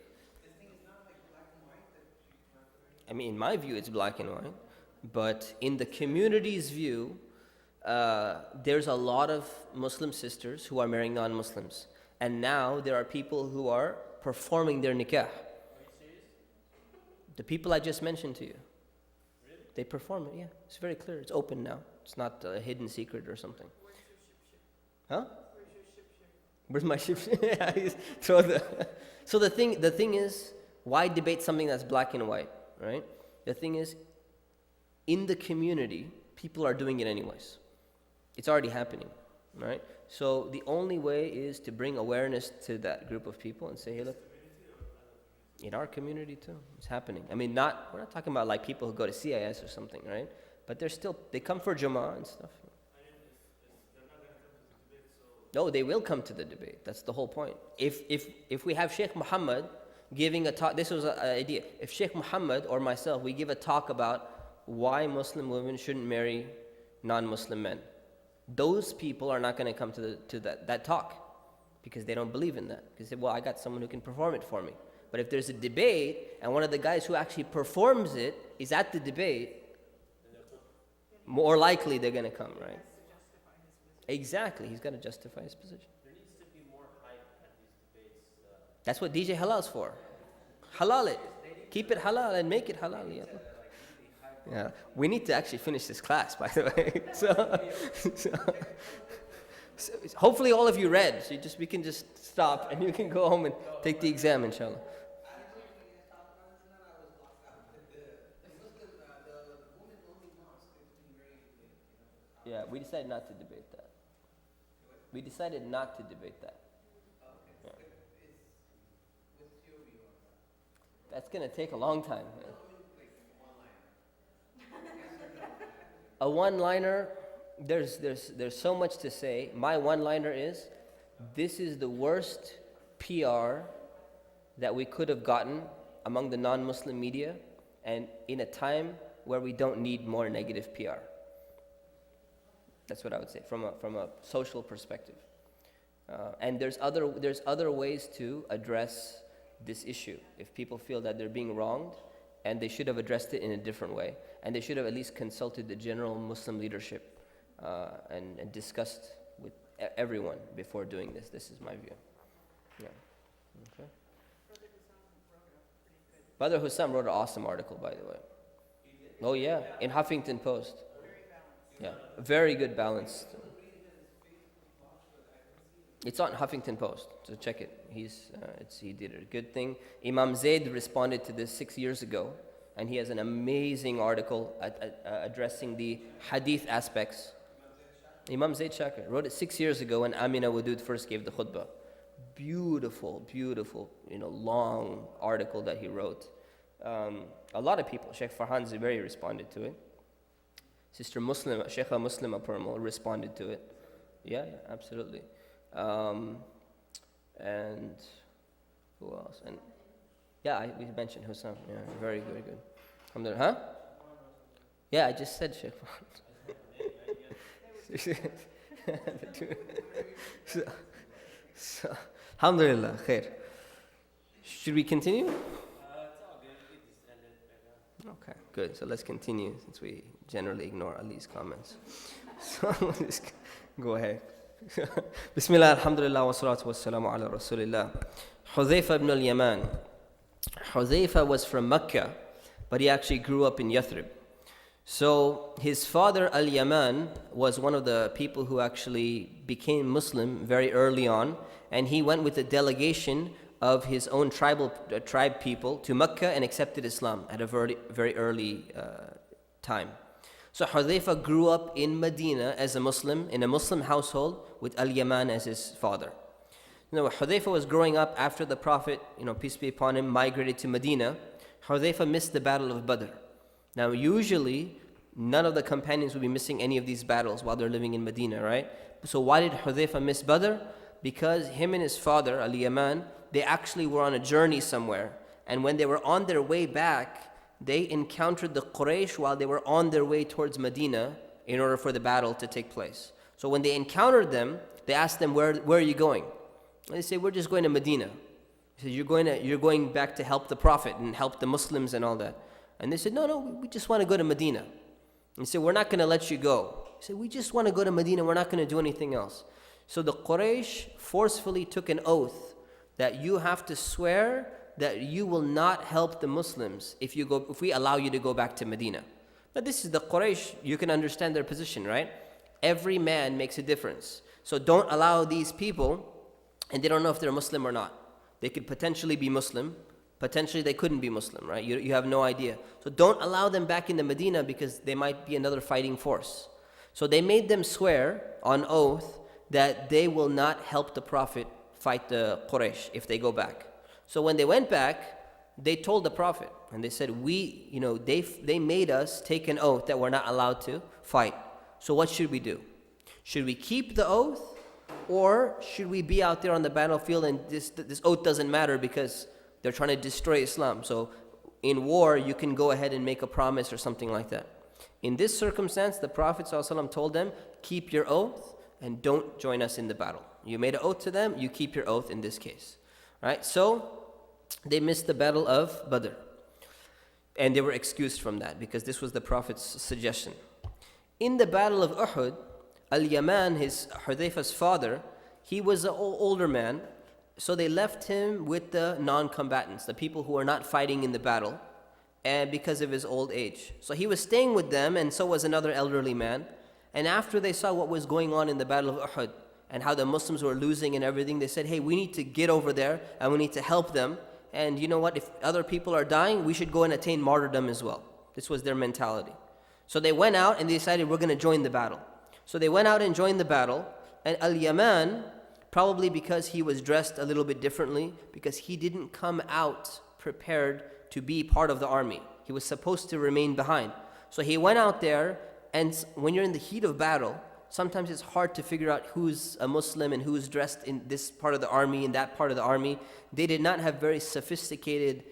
I mean, in my view, it's black and white, but in the community's view, there's a lot of Muslim sisters who are marrying non-Muslims, and now there are people who are performing their nikah. The people I just mentioned to you. They perform it, yeah. It's very clear. It's open now. It's not a hidden secret or something. Huh? Where's my ship? Yeah, so the thing is, why debate something that's black and white, right? The thing is, in the community, people are doing it anyways. It's already happening, right? So the only way is to bring awareness to that group of people and say, hey, look, in our community too, it's happening. I mean, we're not talking about like people who go to CIS or something, right? But they come for Jummah and stuff. No, they will come to the debate. That's the whole point. If we have Sheikh Muhammad giving a talk, this was an idea. If Sheikh Muhammad or myself, we give a talk about why Muslim women shouldn't marry non-Muslim men, those people are not going to come to that talk because they don't believe in that. Because they say, well, I got someone who can perform it for me. But if there's a debate and one of the guys who actually performs it is at the debate, more likely they're going to come, right? Exactly, he's got to justify his position. There needs to be more hype at these debates. That's what DJ Halal's for. Halal it. Keep it halal and make it halal. Yeah. We need to actually finish this class, by the way. So hopefully all of you read, so we can just stop and you can go home and take the exam, inshallah. Yeah, we decided not to debate that. We decided not to debate that. Yeah. That's going to take a long time. A one-liner, there's so much to say. My one-liner is, this is the worst PR that we could have gotten among the non-Muslim media, and in a time where we don't need more negative PR. That's what I would say from a social perspective. And there's other ways to address this issue. If people feel that they're being wronged, and they should have addressed it in a different way, and they should have at least consulted the general Muslim leadership and discussed with everyone before doing this. This is my view. Yeah. Okay. Brother Hussam wrote an awesome article, by the way. Oh yeah, in Huffington Post. Yeah, very good balance. It's on Huffington Post, so check it. He did a good thing. Imam Zaid responded to this 6 years ago, and he has an amazing article addressing the hadith aspects. Imam Zaid Shakir wrote it 6 years ago when Amina Wadud first gave the khutbah. Beautiful, beautiful, long article that he wrote. A lot of people, Sheikh Farhan Zuberi responded to it. Sister Muslim, Sheikha Muslima Permal responded to it. Yeah, absolutely. And who else? And yeah, we mentioned Hussam. Yeah, very good, good. Alhamdulillah, huh? Yeah, I just said Sheikh Farhan. so, alhamdulillah, khair. Should we continue? It's all good. We just end it right now. Okay, good. So let's continue since we generally ignore Ali's comments. So let's go ahead. Bismillah, alhamdulillah, wa salatu wa salamu ala rasulillah. Hudhayfa ibn al-Yaman. Hudhayfa was from Mecca, but he actually grew up in Yathrib. So his father Al-Yaman was one of the people who actually became Muslim very early on, and he went with a delegation of his own tribe people to Mecca and accepted Islam at a very, very early time. So Hudhayfa grew up in Medina as a Muslim, in a Muslim household with Al-Yaman as his father. Hudhayfa was growing up after the Prophet, peace be upon him, migrated to Medina. Hudhayfa missed the Battle of Badr. Now usually, none of the companions would be missing any of these battles while they're living in Medina, right? So why did Hudhayfa miss Badr? Because him and his father, Al-Yaman, they actually were on a journey somewhere. And when they were on their way back, they encountered the Quraysh while they were on their way towards Medina in order for the battle to take place. So when they encountered them, they asked them, where are you going? And they say, we're just going to Medina. He said, you're going back to help the Prophet and help the Muslims and all that. And they said, no, we just want to go to Medina. And he said, we're not going to let you go. He said, we just want to go to Medina, we're not going to do anything else. So the Quraysh forcefully took an oath that you have to swear that you will not help the Muslims if we allow you to go back to Medina. Now this is the Quraysh, you can understand their position, right? Every man makes a difference. So don't allow these people, and they don't know if they're Muslim or not. They could potentially be Muslim, potentially they couldn't be Muslim, right? You have no idea. So don't allow them back into Medina because they might be another fighting force. So they made them swear on oath that they will not help the Prophet fight the Quraysh if they go back. So when they went back, they told the Prophet, and they said, they made us take an oath that we're not allowed to fight. So what should we do? Should we keep the oath, or should we be out there on the battlefield and this oath doesn't matter because they're trying to destroy Islam? So in war, you can go ahead and make a promise or something like that. In this circumstance, the Prophet ﷺ told them, keep your oath and don't join us in the battle. You made an oath to them, you keep your oath in this case. Right? So they missed the battle of Badr. And they were excused from that because this was the Prophet's suggestion. In the battle of Uhud, Al-Yaman, Hudhayfa's father, he was an older man, so they left him with the non-combatants, the people who were not fighting in the battle, and because of his old age. So he was staying with them, and so was another elderly man. And after they saw what was going on in the battle of Uhud, and how the Muslims were losing and everything, they said, hey, we need to get over there, and we need to help them. And you know what, if other people are dying, we should go and attain martyrdom as well. This was their mentality. So they went out and they decided, we're going to join the battle. So they went out and joined the battle, and Al-Yaman, probably because he was dressed a little bit differently, because he didn't come out prepared to be part of the army. He was supposed to remain behind. So he went out there, and when you're in the heat of battle, sometimes it's hard to figure out who's a Muslim and who's dressed in this part of the army, in that part of the army. They did not have very sophisticated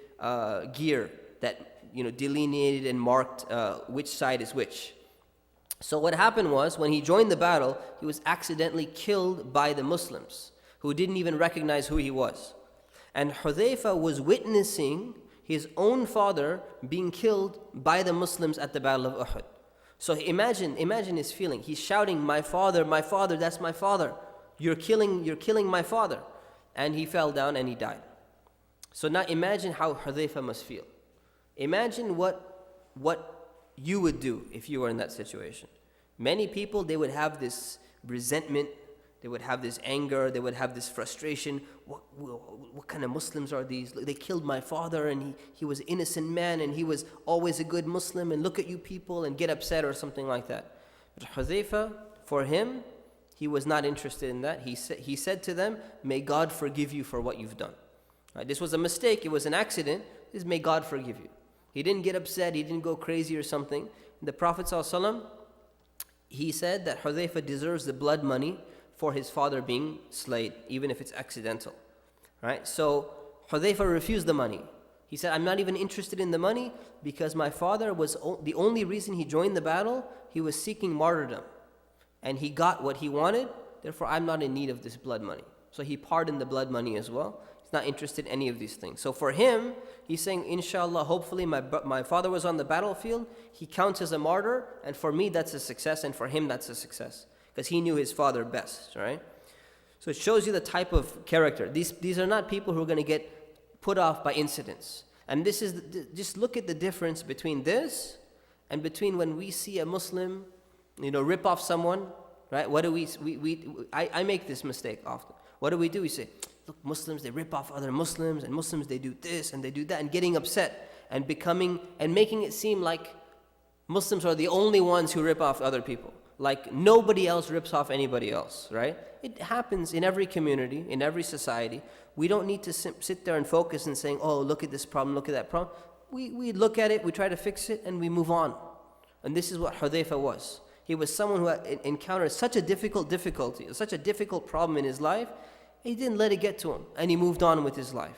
gear that delineated and marked which side is which. So what happened was, when he joined the battle, he was accidentally killed by the Muslims, who didn't even recognize who he was. And Hudhayfa was witnessing his own father being killed by the Muslims at the Battle of Uhud. So imagine his feeling. He's shouting, my father, that's my father. You're killing my father. And he fell down and he died. So now imagine how Hudhayfa must feel. Imagine what you would do if you were in that situation. Many people, they would have this resentment, they would have this anger, they would have this frustration. What kind of Muslims are these? They killed my father, and he was an innocent man, and he was always a good Muslim, and look at you people, and get upset or something like that. But Hudhayfa, for him, he was not interested in that. He said to them, may God forgive you for what you've done. Right? This was a mistake, it was an accident. This, may God forgive you. He didn't get upset, he didn't go crazy or something. The Prophet ﷺ, he said that Hudhayfa deserves the blood money for his father being slayed, even if it's accidental. Right? So Hudhayfa refused the money. He said, I'm not even interested in the money because my father was the only reason he joined the battle, he was seeking martyrdom. And he got what he wanted, therefore I'm not in need of this blood money. So he pardoned the blood money as well. He's not interested in any of these things. So for him, he's saying, inshallah, hopefully my father was on the battlefield, he counts as a martyr, and for me that's a success, and for him that's a success. Because he knew his father best, right? So it shows you the type of character. These are not people who are going to get put off by incidents. And this is, just look at the difference between this and between when we see a Muslim, rip off someone, right? What do I make this mistake often. What do? We say, look, Muslims, they rip off other Muslims, and Muslims, they do this and they do that, and getting upset and making it seem like Muslims are the only ones who rip off other people. Like nobody else rips off anybody else, right? It happens in every community, in every society. We don't need to sit there and focus and saying, oh, look at this problem, look at that problem. We look at it, we try to fix it, and we move on. And this is what Hudhayfa was. He was someone who had encountered such a difficulty, such a difficult problem in his life, he didn't let it get to him, and he moved on with his life.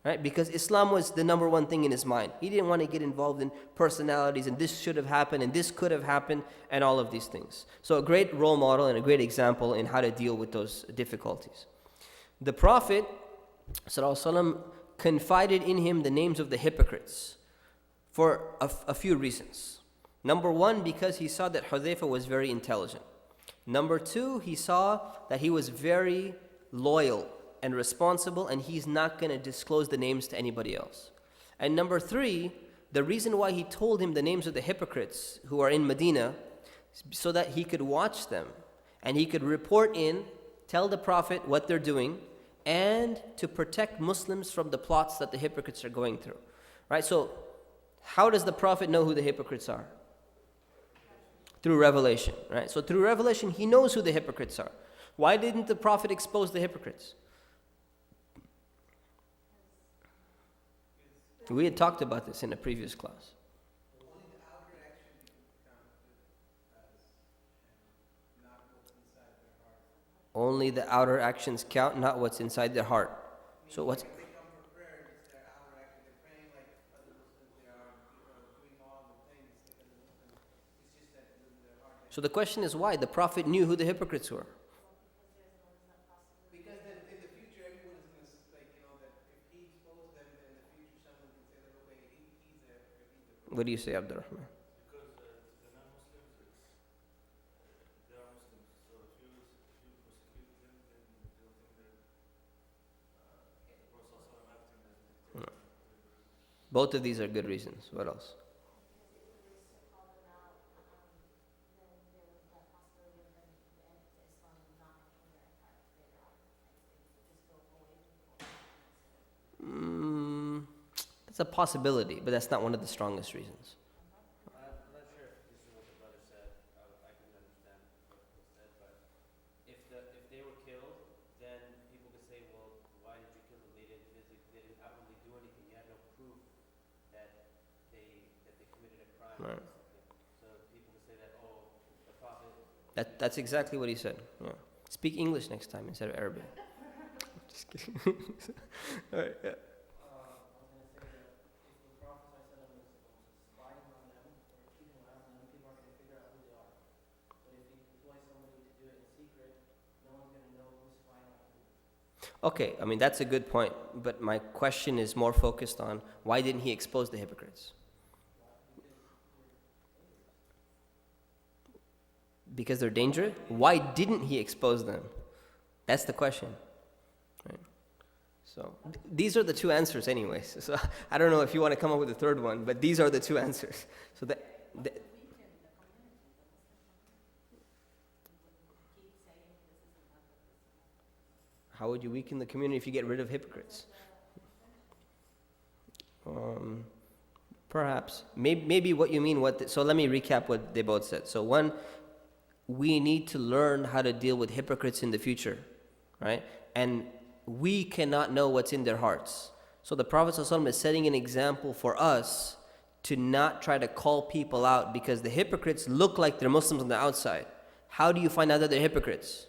Right? Because Islam was the number one thing in his mind. He didn't want to get involved in personalities and this should have happened and this could have happened and all of these things. So a great role model and a great example in how to deal with those difficulties. The Prophet ﷺ confided in him the names of the hypocrites for a few reasons. Number one, because he saw that Hudhayfa was very intelligent. Number two, he saw that he was very loyal and responsible, and he's not going to disclose the names to anybody else. And number three, the reason why he told him the names of the hypocrites who are in Medina, so that he could watch them and he could report in, tell the Prophet what they're doing, and to protect Muslims from the plots that the hypocrites are going through. Right? So how does the Prophet know who the hypocrites are? Through revelation. Right? So through revelation, he knows who the hypocrites are. Why didn't the Prophet expose the hypocrites? We had talked about this in a previous class. Only the outer actions count, not what's inside their heart. So what's... So the question is why? The Prophet knew who the hypocrites were. What do you say, Abdurrahman? Because the non-Muslims, they are Muslims. So if you persecute them, then they'll think that the Prophet ﷺ acting as a dictator. Both of these are good reasons. What else? That's a possibility, but that's not one of the strongest reasons. I'm not sure if this is what the brother said. I can understand what was said, but if they were killed, then people could say, well, why did you kill them? They didn't outwardly do anything. You had no proof that they committed a crime. Right. Or something. So people could say that, oh, the Prophet. That's exactly what he said. Yeah. Speak English next time instead of Arabic. Just kidding. All right, yeah. Okay, I mean, that's a good point, but my question is more focused on why didn't he expose the hypocrites? Because they're dangerous? Why didn't he expose them? That's the question. Right? So these are the two answers anyways. So I don't know if you want to come up with a third one, but these are the two answers. So how would you weaken the community if you get rid of hypocrites? Perhaps. Maybe what you mean, so let me recap what they both said. So one, we need to learn how to deal with hypocrites in the future, right? And we cannot know what's in their hearts. So the Prophet ﷺ is setting an example for us to not try to call people out, because the hypocrites look like they're Muslims on the outside. How do you find out that they're hypocrites?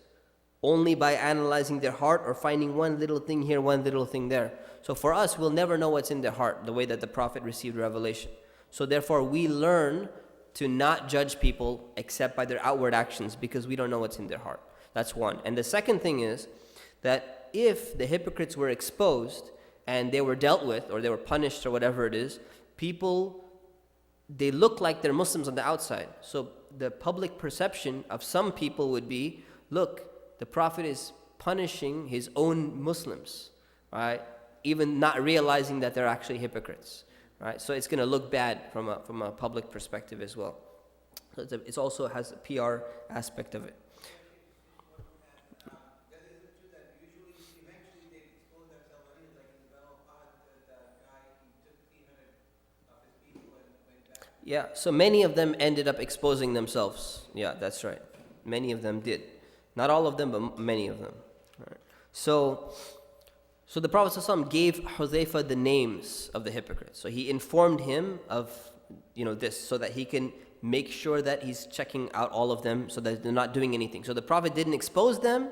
Only by analyzing their heart or finding one little thing here, one little thing there. So for us, we'll never know what's in their heart, the way that the Prophet received revelation. So therefore, we learn to not judge people except by their outward actions, because we don't know what's in their heart. That's one. And the second thing is that if the hypocrites were exposed and they were dealt with, or they were punished, or whatever it is, people, they look like they're Muslims on the outside. So the public perception of some people would be, look, the Prophet is punishing his own Muslims, right? Even not realizing that they're actually hypocrites, right? So it's going to look bad from a public perspective as well. So it also has a PR aspect of it. Yeah, so many of them ended up exposing themselves. Yeah, that's right. Many of them did. Not all of them, but many of them. Right. So the Prophet ﷺ gave Hudhayfa the names of the hypocrites. So he informed him of, this, so that he can make sure that he's checking out all of them, so that they're not doing anything. So the Prophet didn't expose them,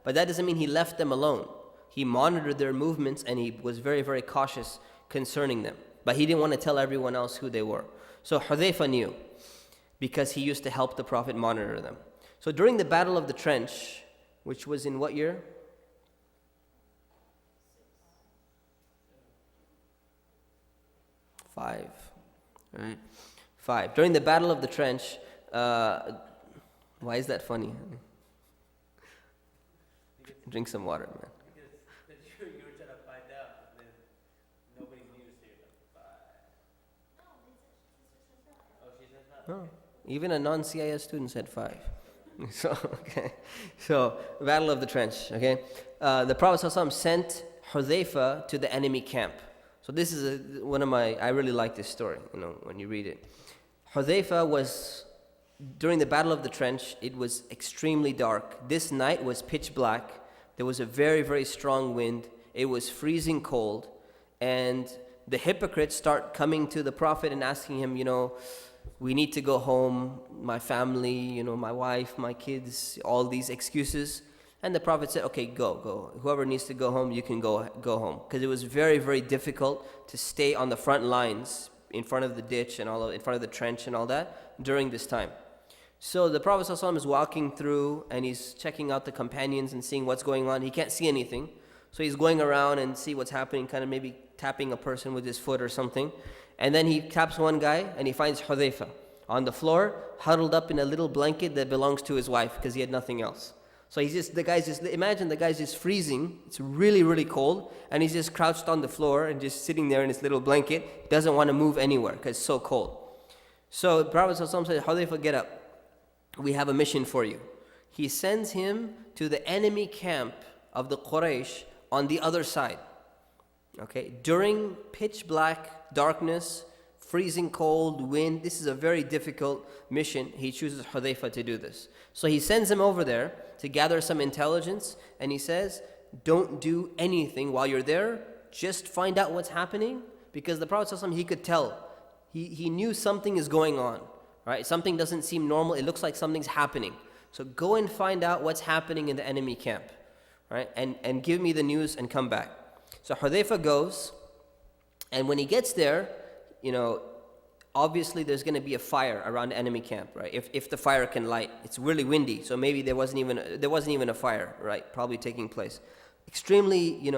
but that doesn't mean he left them alone. He monitored their movements, and he was very, very cautious concerning them. But he didn't want to tell everyone else who they were. So Hudhayfa knew, because he used to help the Prophet monitor them. So during the Battle of the Trench, which was in what year? 5. Right? 5. During the Battle of the Trench, why is that funny? Drink some water, man. Because you were trying to find out, and then nobody knew, so you're like, 5. Oh, she said 5. No. Even a non-CIS student said 5. So, okay. So, Battle of the Trench, okay? The Prophet ﷺ sent Hudhayfa to the enemy camp. So this is I really like this story, when you read it. Hudhayfa was, during the Battle of the Trench, it was extremely dark. This night was pitch black. There was a very, very strong wind. It was freezing cold. And the hypocrites start coming to the Prophet and asking him, we need to go home, my family, my wife, my kids, all these excuses. And the Prophet said, okay, go. Whoever needs to go home, you can go home. Because it was very, very difficult to stay on the front lines, in front of the ditch and in front of the trench and all that during this time. So the Prophet ﷺ is walking through, and he's checking out the companions and seeing what's going on. He can't see anything. So he's going around and see what's happening, kind of maybe tapping a person with his foot or something. And then he taps one guy, and he finds Hudhayfa on the floor, huddled up in a little blanket that belongs to his wife, because he had nothing else. So imagine the guy's just freezing. It's really, really cold, and he's just crouched on the floor and just sitting there in his little blanket. Doesn't want to move anywhere because it's so cold. So the Prophet ﷺ said, Hudhayfa, get up. We have a mission for you. He sends him to the enemy camp of the Quraysh on the other side. Okay, during pitch black darkness, freezing cold, wind, this is a very difficult mission. He chooses Hudhayfa to do this. So he sends him over there to gather some intelligence, and he says, don't do anything while you're there. Just find out what's happening, because the Prophet ﷺ, he could tell. He knew something is going on, right? Something doesn't seem normal. It looks like something's happening. So go and find out what's happening in the enemy camp, right? And give me the news and come back. So Hudhayfa goes, and when he gets there, obviously there's going to be a fire around the enemy camp, right? If the fire can light. It's really windy, so maybe there wasn't even a fire, right? Probably taking place. extremely,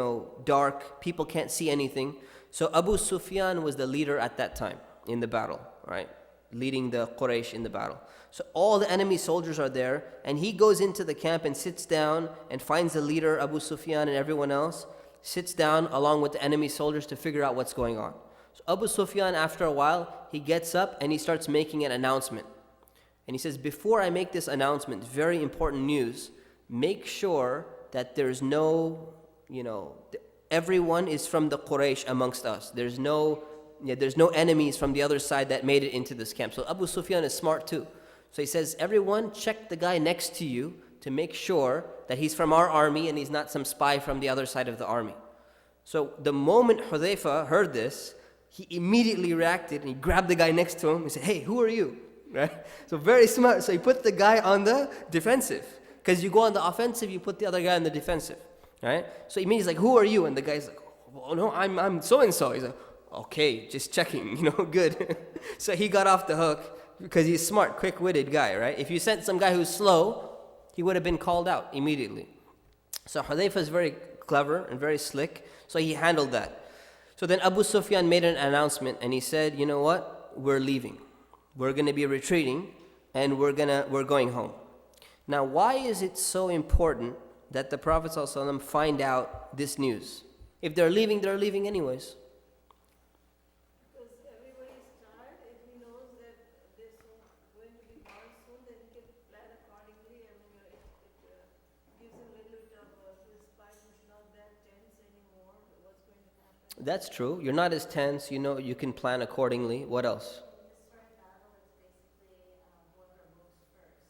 dark. People can't see anything. So Abu Sufyan was the leader at that time in the battle, right? Leading the Quraysh in the battle. So all the enemy soldiers are there, and he goes into the camp and sits down and finds the leader, Abu Sufyan, and everyone else, sits down along with the enemy soldiers to figure out what's going on. So Abu Sufyan, after a while, he gets up and he starts making an announcement. And he says, before I make this announcement, very important news, make sure that there's no, everyone is from the Quraysh amongst us. There's no enemies from the other side that made it into this camp. So Abu Sufyan is smart too. So he says, everyone check the guy next to you to make sure that he's from our army and he's not some spy from the other side of the army. So the moment Hudhayfa heard this, he immediately reacted and he grabbed the guy next to him and said, hey, who are you? Right? So very smart. So he put the guy on the defensive. Because you go on the offensive, you put the other guy on the defensive. Right? So he's like, who are you? And the guy's like, oh no, I'm so-and-so. He's like, okay, just checking, good. So he got off the hook because he's smart, quick-witted guy, right? If you sent some guy who's slow, he would have been called out immediately. So Hudhayfa is very clever and very slick, so he handled that. So then Abu Sufyan made an announcement and he said, you know what? We're leaving. We're going to be retreating and we're going home. Now, why is it so important that the Prophet ﷺ find out this news? If they're leaving anyways. Because everybody's tired, if he knows that they're going to be gone soon, then he can plan accordingly. I mean, it gives him a little bit of his spine is not that tense anymore. What's going to happen? That's true. You're not as tense. You can plan accordingly. What else?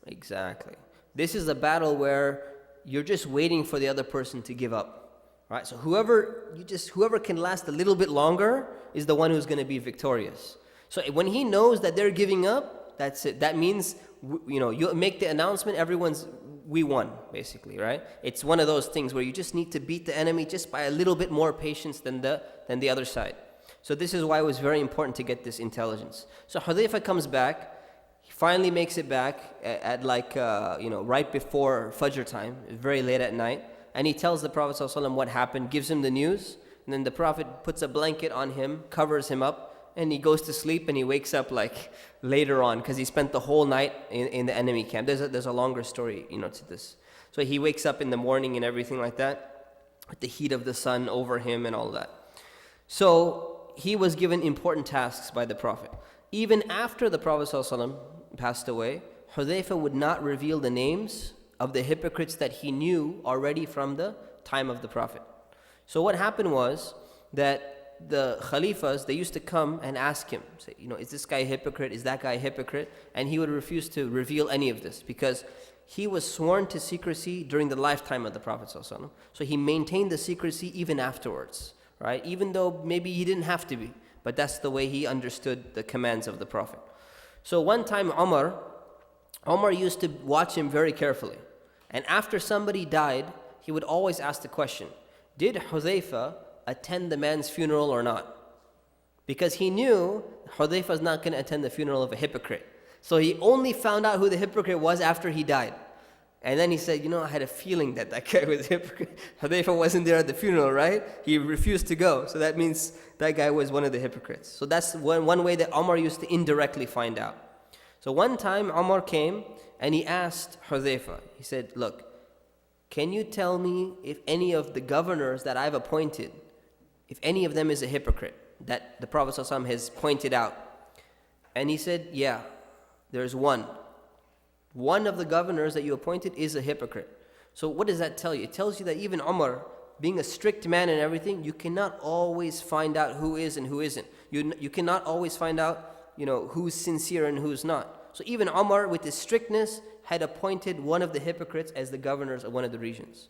Exactly. This is a battle where you're just waiting for the other person to give up, right? So whoever can last a little bit longer is the one who's going to be victorious. So when he knows that they're giving up, that's it. That means you make the announcement. We won, basically, right? It's one of those things where you just need to beat the enemy just by a little bit more patience than the other side. So this is why it was very important to get this intelligence. So Hudhayfa comes back. He finally makes it back at right before Fajr time, very late at night. And he tells the Prophet ﷺ what happened, gives him the news. And then the Prophet puts a blanket on him, covers him up, and he goes to sleep and he wakes up later on because he spent the whole night in the enemy camp. There's a longer story, to this. So he wakes up in the morning and everything like that, with the heat of the sun over him and all that. So he was given important tasks by the Prophet. Even after the Prophet ﷺ passed away, Hudhayfa would not reveal the names of the hypocrites that he knew already from the time of the Prophet. So what happened was that the Khalifas, they used to come and ask him, say, is this guy a hypocrite? Is that guy a hypocrite? And he would refuse to reveal any of this because he was sworn to secrecy during the lifetime of the Prophet ﷺ. So he maintained the secrecy even afterwards, right? Even though maybe he didn't have to be, but that's the way he understood the commands of the Prophet. So one time Umar used to watch him very carefully. And after somebody died, he would always ask the question, did Hudhayfa attend the man's funeral or not? Because he knew Hudhayfa is not going to attend the funeral of a hypocrite. So he only found out who the hypocrite was after he died. And then he said, I had a feeling that guy was a hypocrite. Hudhayfa wasn't there at the funeral, right? He refused to go. So that means that guy was one of the hypocrites. So that's one way that Umar used to indirectly find out. So one time Umar came and he asked Hudhayfa, he said, look, can you tell me if any of the governors that I've appointed, if any of them is a hypocrite that the Prophet ﷺ has pointed out? And he said, yeah, there's one. One of the governors that you appointed is a hypocrite. So what does that tell you? It tells you that even Umar, being a strict man and everything, you cannot always find out who is and who isn't. You cannot always find out, who's sincere and who's not. So even Umar, with his strictness, had appointed one of the hypocrites as the governors of one of the regions.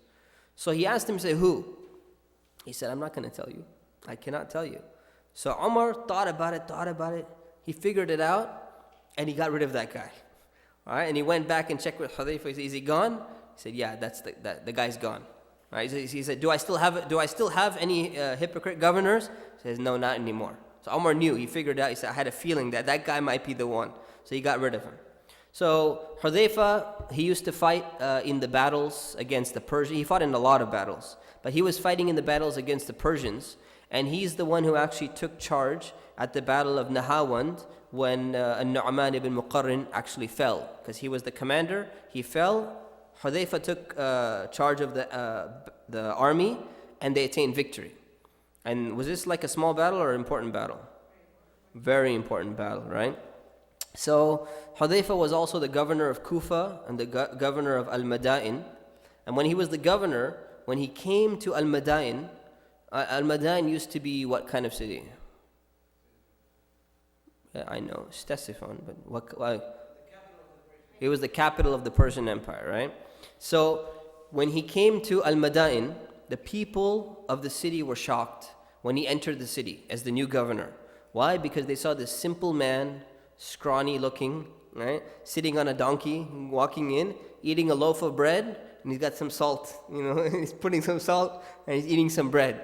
So he asked him, say, who? He said, I'm not going to tell you. I cannot tell you. So Umar thought about it. He figured it out, and he got rid of that guy. All right, and he went back and checked with Hudhayfa. He said, is he gone? He said, yeah, the guy's gone. All right, he said, do I still have any hypocrite governors? He says, no, not anymore. So Umar knew. He figured out. He said, I had a feeling that guy might be the one. So he got rid of him. So Hudhayfa, he used to fight in the battles against the Persians. He fought in a lot of battles, but he was fighting in the battles against the Persians, and he's the one who actually took charge at the battle of Nahawand when Nu'man ibn Muqarrin actually fell, because he was the commander. He fell. Hudhayfa took charge of the army, and they attained victory. And was this like a small battle or an important battle? Very important battle, right? So Hudhayfa was also the governor of Kufa and the governor of Al-Madain. And when he was the governor, when he came to Al-Madain, Al-Madain used to be what kind of city? Yeah, I know, Ctesiphon, but it was the capital of the Persian Empire, right? So when he came to Al-Madain, the people of the city were shocked when he entered the city as the new governor. Why? Because they saw this simple man, scrawny looking, right, sitting on a donkey, walking in, eating a loaf of bread, and he's got some salt, he's putting some salt and he's eating some bread.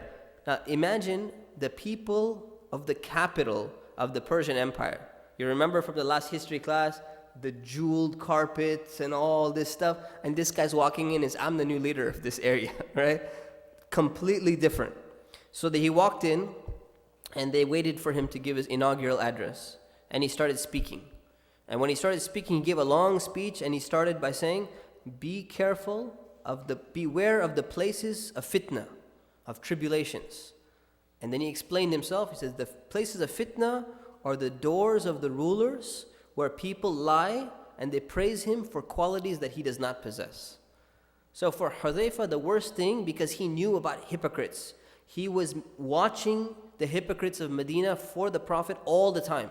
Now imagine the people of the capital of the Persian Empire. You remember from the last history class, the jeweled carpets and all this stuff, and this guy's walking in as, I'm the new leader of this area, right? Completely different. So that he walked in, and they waited for him to give his inaugural address. And he started speaking. And when he started speaking, he gave a long speech, and he started by saying, beware of the places of fitna, of tribulations. And then he explained himself. He says, the places of fitna are the doors of the rulers where people lie and they praise him for qualities that he does not possess. So for Hudhayfa, the worst thing, because he knew about hypocrites, he was watching the hypocrites of Medina for the Prophet all the time.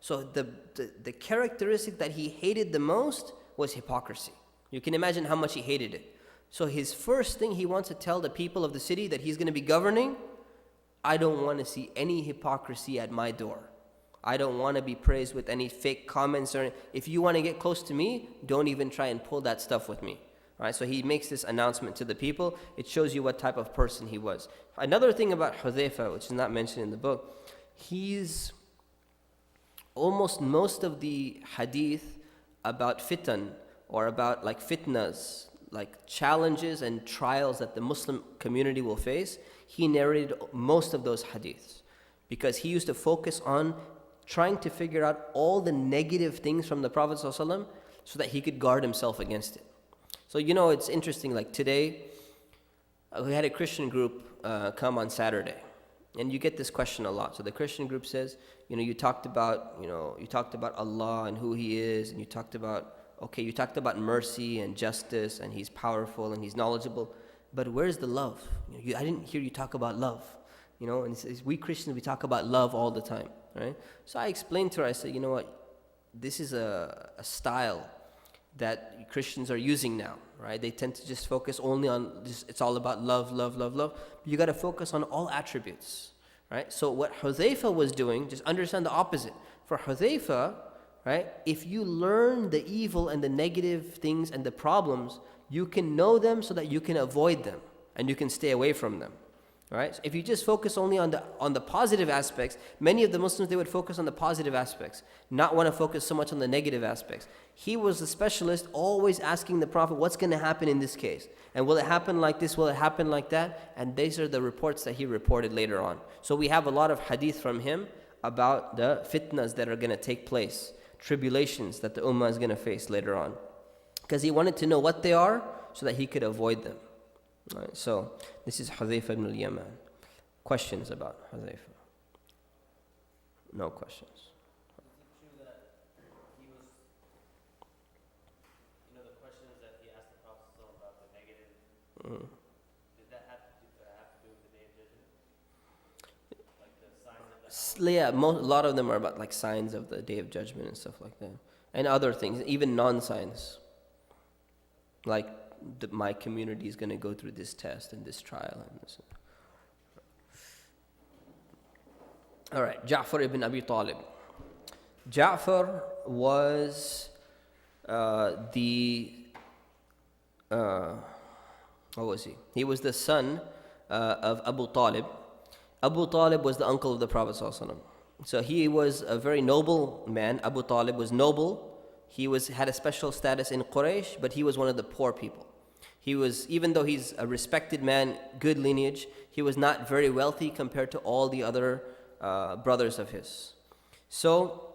So the characteristic that he hated the most was hypocrisy. You can imagine how much he hated it. So his first thing he wants to tell the people of the city that he's going to be governing, I don't want to see any hypocrisy at my door. I don't want to be praised with any fake comments. Or if you want to get close to me, don't even try and pull that stuff with me. Right? So he makes this announcement to the people. It shows you what type of person he was. Another thing about Hudhayfa, which is not mentioned in the book, he's almost most of the hadith about fitan, or about like fitnas, like challenges and trials that the Muslim community will face, he narrated most of those hadiths, because he used to focus on trying to figure out all the negative things from the Prophet ﷺ so that he could guard himself against it. So it's interesting, like today, we had a Christian group come on Saturday, and you get this question a lot. So the Christian group says, you talked about Allah and who He is, and you talked about mercy and justice, and He's powerful and He's knowledgeable, but where's the love? I didn't hear you talk about love. And it says, we Christians, we talk about love all the time, right? So I explained to her, I said, you know what, this is a style that Christians are using now, right? They tend to just focus only on it's all about love, love, love, love. But you got to focus on all attributes, right? So what Hudhayfa was doing, just understand the opposite. For Hudhayfa, right, if you learn the evil and the negative things and the problems, you can know them so that you can avoid them and you can stay away from them. Right? So if you just focus only on the positive aspects, many of the Muslims, they would focus on the positive aspects, not want to focus so much on the negative aspects. He was a specialist, always asking the Prophet, what's going to happen in this case? And will it happen like this? Will it happen like that? And these are the reports that he reported later on. So we have a lot of hadith from him about the fitnas that are going to take place, tribulations that the ummah is going to face later on. Because he wanted to know what they are so that he could avoid them. Right, so this is Hudhayfa ibn al-Yaman. Questions about Hudhayfa? No questions. Is it true that he was, the questions that he asked the Prophet about the negative, did that have to do with the Day of Judgment? Like the signs of the Yeah, a lot of them are about like signs of the Day of Judgment and stuff like that. And other things, even non-signs. Like my community is going to go through this test and this trial. And this. All right, Ja'far ibn Abi Talib. Ja'far was what was he? He was the son of Abu Talib. Abu Talib was the uncle of the Prophet ﷺ. So he was a very noble man. Abu Talib was noble, had a special status in Quraysh, but he was one of the poor people. He was, even though he's a respected man, good lineage, he was not very wealthy compared to all the other brothers of his. So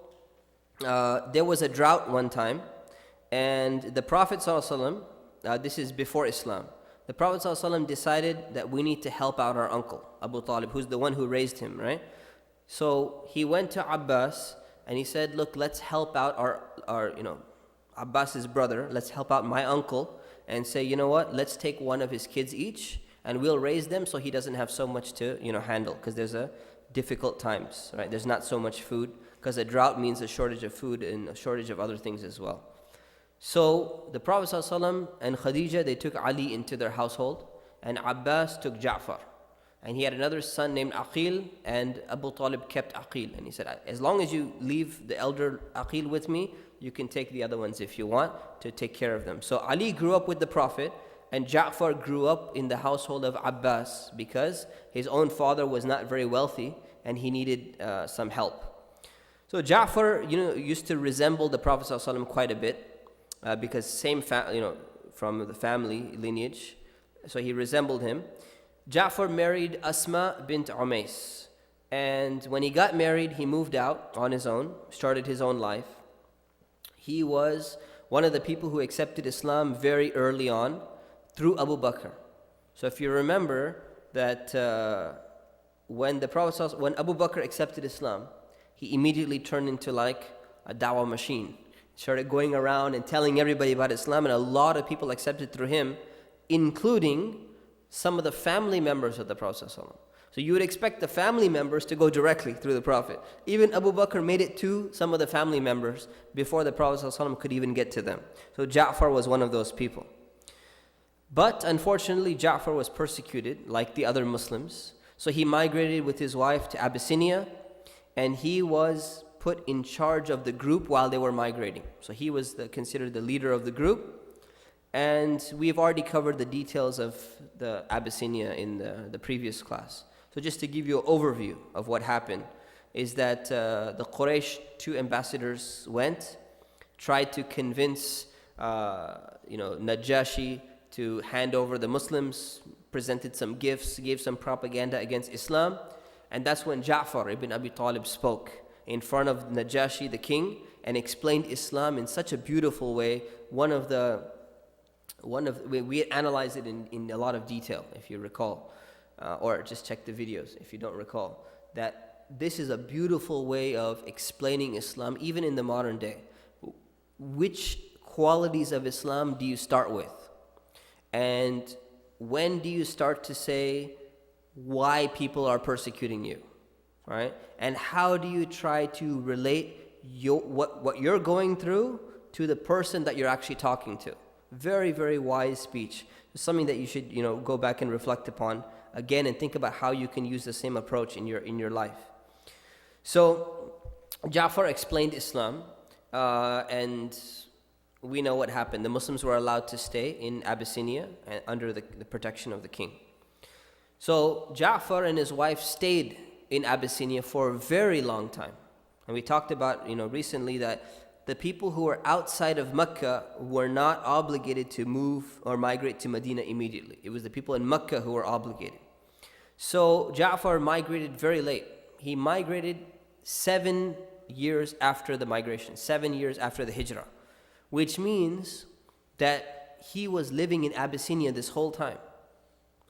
there was a drought one time, and the Prophet ﷺ, this is before Islam, the Prophet ﷺ decided that we need to help out our uncle, Abu Talib, who's the one who raised him, right? So he went to Abbas and he said, look, let's help out our Abbas's brother, let's help out my uncle and say, you know what, let's take one of his kids each and we'll raise them so he doesn't have so much to, handle, because there's a difficult times, right? There's not so much food, because a drought means a shortage of food and a shortage of other things as well. So the Prophet ﷺ and Khadija, they took Ali into their household, and Abbas took Ja'far. And he had another son named Aqil, and Abu Talib kept Aqil. And he said, as long as you leave the elder Aqil with me, you can take the other ones if you want to take care of them. So Ali grew up with the Prophet, and Ja'far grew up in the household of Abbas because his own father was not very wealthy and he needed some help. So Ja'far, used to resemble the Prophet ﷺ quite a bit because from the family lineage, so he resembled him. Ja'far married Asma bint Umays, and when he got married, he moved out on his own, started his own life. He was one of the people who accepted Islam very early on through Abu Bakr. So if you remember that when Abu Bakr accepted Islam, he immediately turned into like a dawah machine. Started going around and telling everybody about Islam, and a lot of people accepted through him, including some of the family members of the Prophet ﷺ. So you would expect the family members to go directly through the Prophet. Even Abu Bakr made it to some of the family members before the Prophet ﷺ could even get to them. So Ja'far was one of those people. But unfortunately, Ja'far was persecuted like the other Muslims. So he migrated with his wife to Abyssinia, and he was put in charge of the group while they were migrating. So he was considered the leader of the group. And we've already covered the details of the Abyssinia in the previous class. So just to give you an overview of what happened, is that the Quraysh, 2 ambassadors went, tried to convince Najashi to hand over the Muslims, presented some gifts, gave some propaganda against Islam. And that's when Ja'far ibn Abi Talib spoke in front of Najashi, the king, and explained Islam in such a beautiful way. We analyzed it in a lot of detail, if you recall, or just check the videos if you don't recall, that this is a beautiful way of explaining Islam, even in the modern day. Which qualities of Islam do you start with? And when do you start to say why people are persecuting you, right? And how do you try to relate what you're going through to the person that you're actually talking to? Very, very wise speech. It's something that you should, go back and reflect upon again and think about how you can use the same approach in your life. So Ja'far explained Islam, and we know what happened. The Muslims were allowed to stay in Abyssinia under the protection of the king. So Ja'far and his wife stayed in Abyssinia for a very long time. And we talked about, recently that the people who were outside of Mecca were not obligated to move or migrate to Medina immediately. It was the people in Mecca who were obligated. So Ja'far migrated very late. He migrated 7 years after the migration, 7 years after the Hijrah, which means that he was living in Abyssinia this whole time.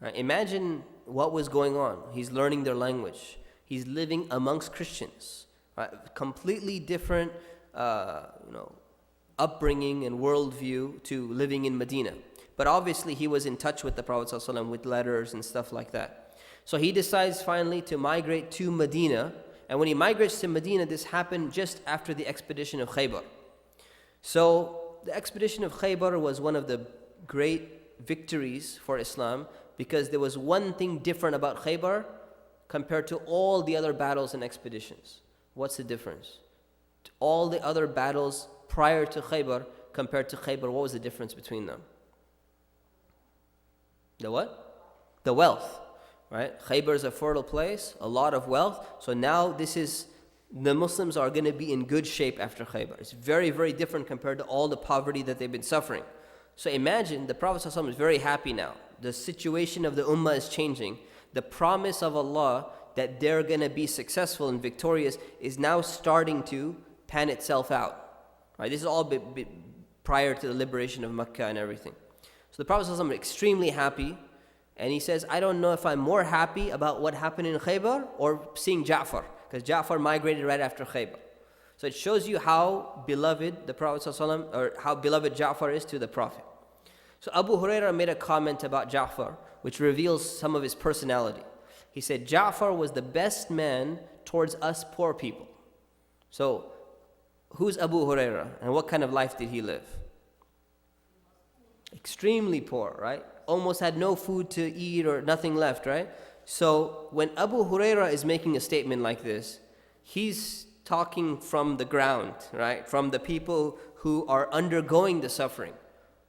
Right? Imagine what was going on. He's learning their language. He's living amongst Christians. Right? Completely different upbringing and worldview to living in Medina. But obviously he was in touch with the Prophet ﷺ with letters and stuff like that. So he decides finally to migrate to Medina. And when he migrates to Medina, this happened just after the expedition of Khaybar. So the expedition of Khaybar was one of the great victories for Islam, because there was one thing different about Khaybar compared to all the other battles and expeditions. What's the difference? All the other battles prior to Khaybar compared to Khaybar, what was the difference between them? The what? The wealth, right? Khaybar is a fertile place, a lot of wealth. So now this is the Muslims are going to be in good shape after Khaybar. It's very, very different compared to all the poverty that they've been suffering. So imagine the Prophet ﷺ is very happy now. The situation of the Ummah is changing. The promise of Allah that they're going to be successful and victorious is now starting to pan itself out. Right? This is all prior to the liberation of Mecca and everything. So the Prophet ﷺ is extremely happy. And he says, I don't know if I'm more happy about what happened in Khaybar or seeing Ja'far. Because Ja'far migrated right after Khaybar. So it shows you how beloved the Prophet ﷺ, or how beloved Ja'far is to the Prophet. So Abu Hurairah made a comment about Ja'far, which reveals some of his personality. He said, Ja'far was the best man towards us poor people. So, who's Abu Hurairah and what kind of life did he live? Extremely poor, right? Almost had no food to eat or nothing left, right? So, when Abu Hurairah is making a statement like this, he's talking from the ground, right? From the people who are undergoing the suffering.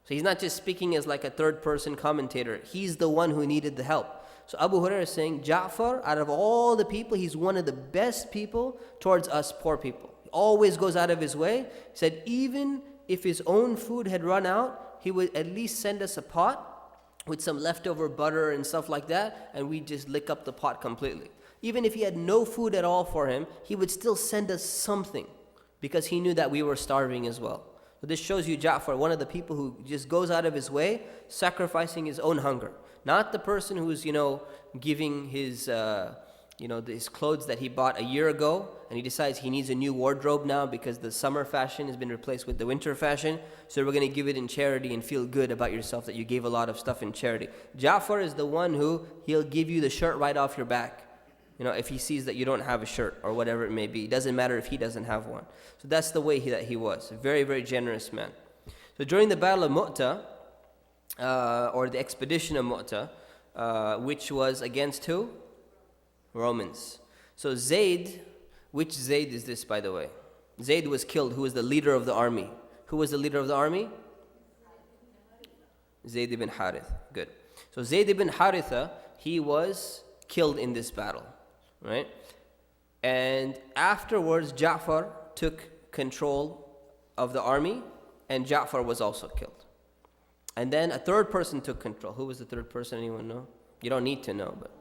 So he's not just speaking as like a third person commentator. He's the one who needed the help. So Abu Hurairah is saying, Ja'far, out of all the people, he's one of the best people towards us poor people. He always goes out of his way. He said, even if his own food had run out, he would at least send us a pot with some leftover butter and stuff like that, and we'd just lick up the pot completely. Even if he had no food at all for him, he would still send us something because he knew that we were starving as well. So this shows you Ja'far, one of the people who just goes out of his way, sacrificing his own hunger. Not the person who's, giving his, his clothes that he bought a year ago, and he decides he needs a new wardrobe now because the summer fashion has been replaced with the winter fashion. So we're going to give it in charity and feel good about yourself that you gave a lot of stuff in charity. Ja'far is the one who, he'll give you the shirt right off your back. If he sees that you don't have a shirt or whatever it may be. It doesn't matter if he doesn't have one. So that's the way that he was. A very, very generous man. So during the Battle of Mu'tah, or the expedition of Mu'tah, which was against who? Romans. So Zayd, which Zayd is this, by the way? Zayd was killed, who was the leader of the army. Who was the leader of the army? Zayd ibn Harith. Good. So Zayd ibn Haritha, he was killed in this battle. Right? And afterwards, Ja'far took control of the army, and Ja'far was also killed. And then a third person took control. Who was the third person? Anyone know? You don't need to know, but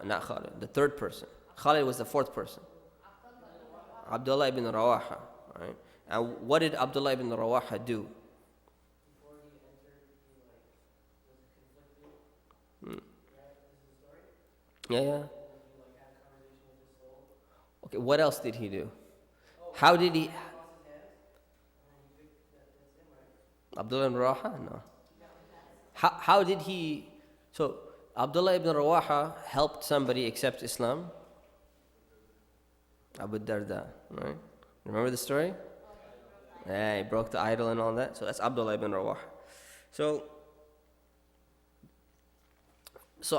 not Khalid. The third person. Khalid was the fourth person. Abdullah ibn Rawaha. Right? And what did Abdullah ibn Rawaha do? Before he entered, he was conflicted. Right? This is the story. Yeah. And he had a conversation with his soul. Okay, what else did he do? How did he... Cross his hands, and then he picked that's him, right? Abdullah ibn Rawaha? No. How did he... So, Abdullah ibn Rawaha helped somebody accept Islam? Abu Darda, right? Remember the story? Yeah, he broke the idol and all that. So that's Abdullah ibn Rawaha. So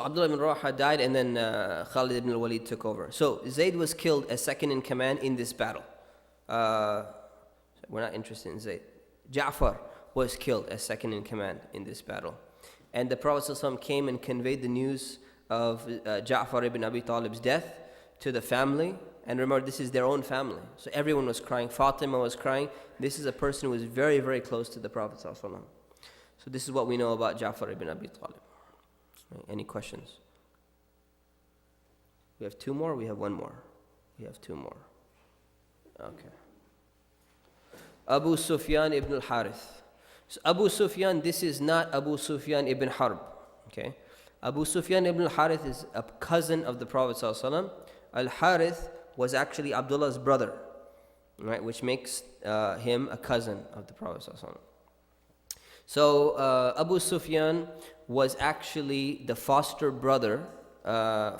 Abdullah ibn Rawaha died, and then Khalid ibn al-Walid took over. So Zayd was killed as second in command in this battle. We're not interested in Zayd. Ja'far was killed as second in command in this battle. And the Prophet ﷺ came and conveyed the news of Ja'far ibn Abi Talib's death to the family. And remember, this is their own family. So everyone was crying. Fatima was crying. This is a person who was very, very close to the Prophet ﷺ. So this is what we know about Ja'far ibn Abi Talib. Right, any questions? We have two more, we have one more. We have two more. Okay. Abu Sufyan ibn al-Harith. So Abu Sufyan, this is not Abu Sufyan ibn Harb. Okay. Abu Sufyan ibn al-Harith is a cousin of the Prophet ﷺ. Al-Harith was actually Abdullah's brother, right, which makes him a cousin of the Prophet ﷺ. So Abu Sufyan was actually the foster brother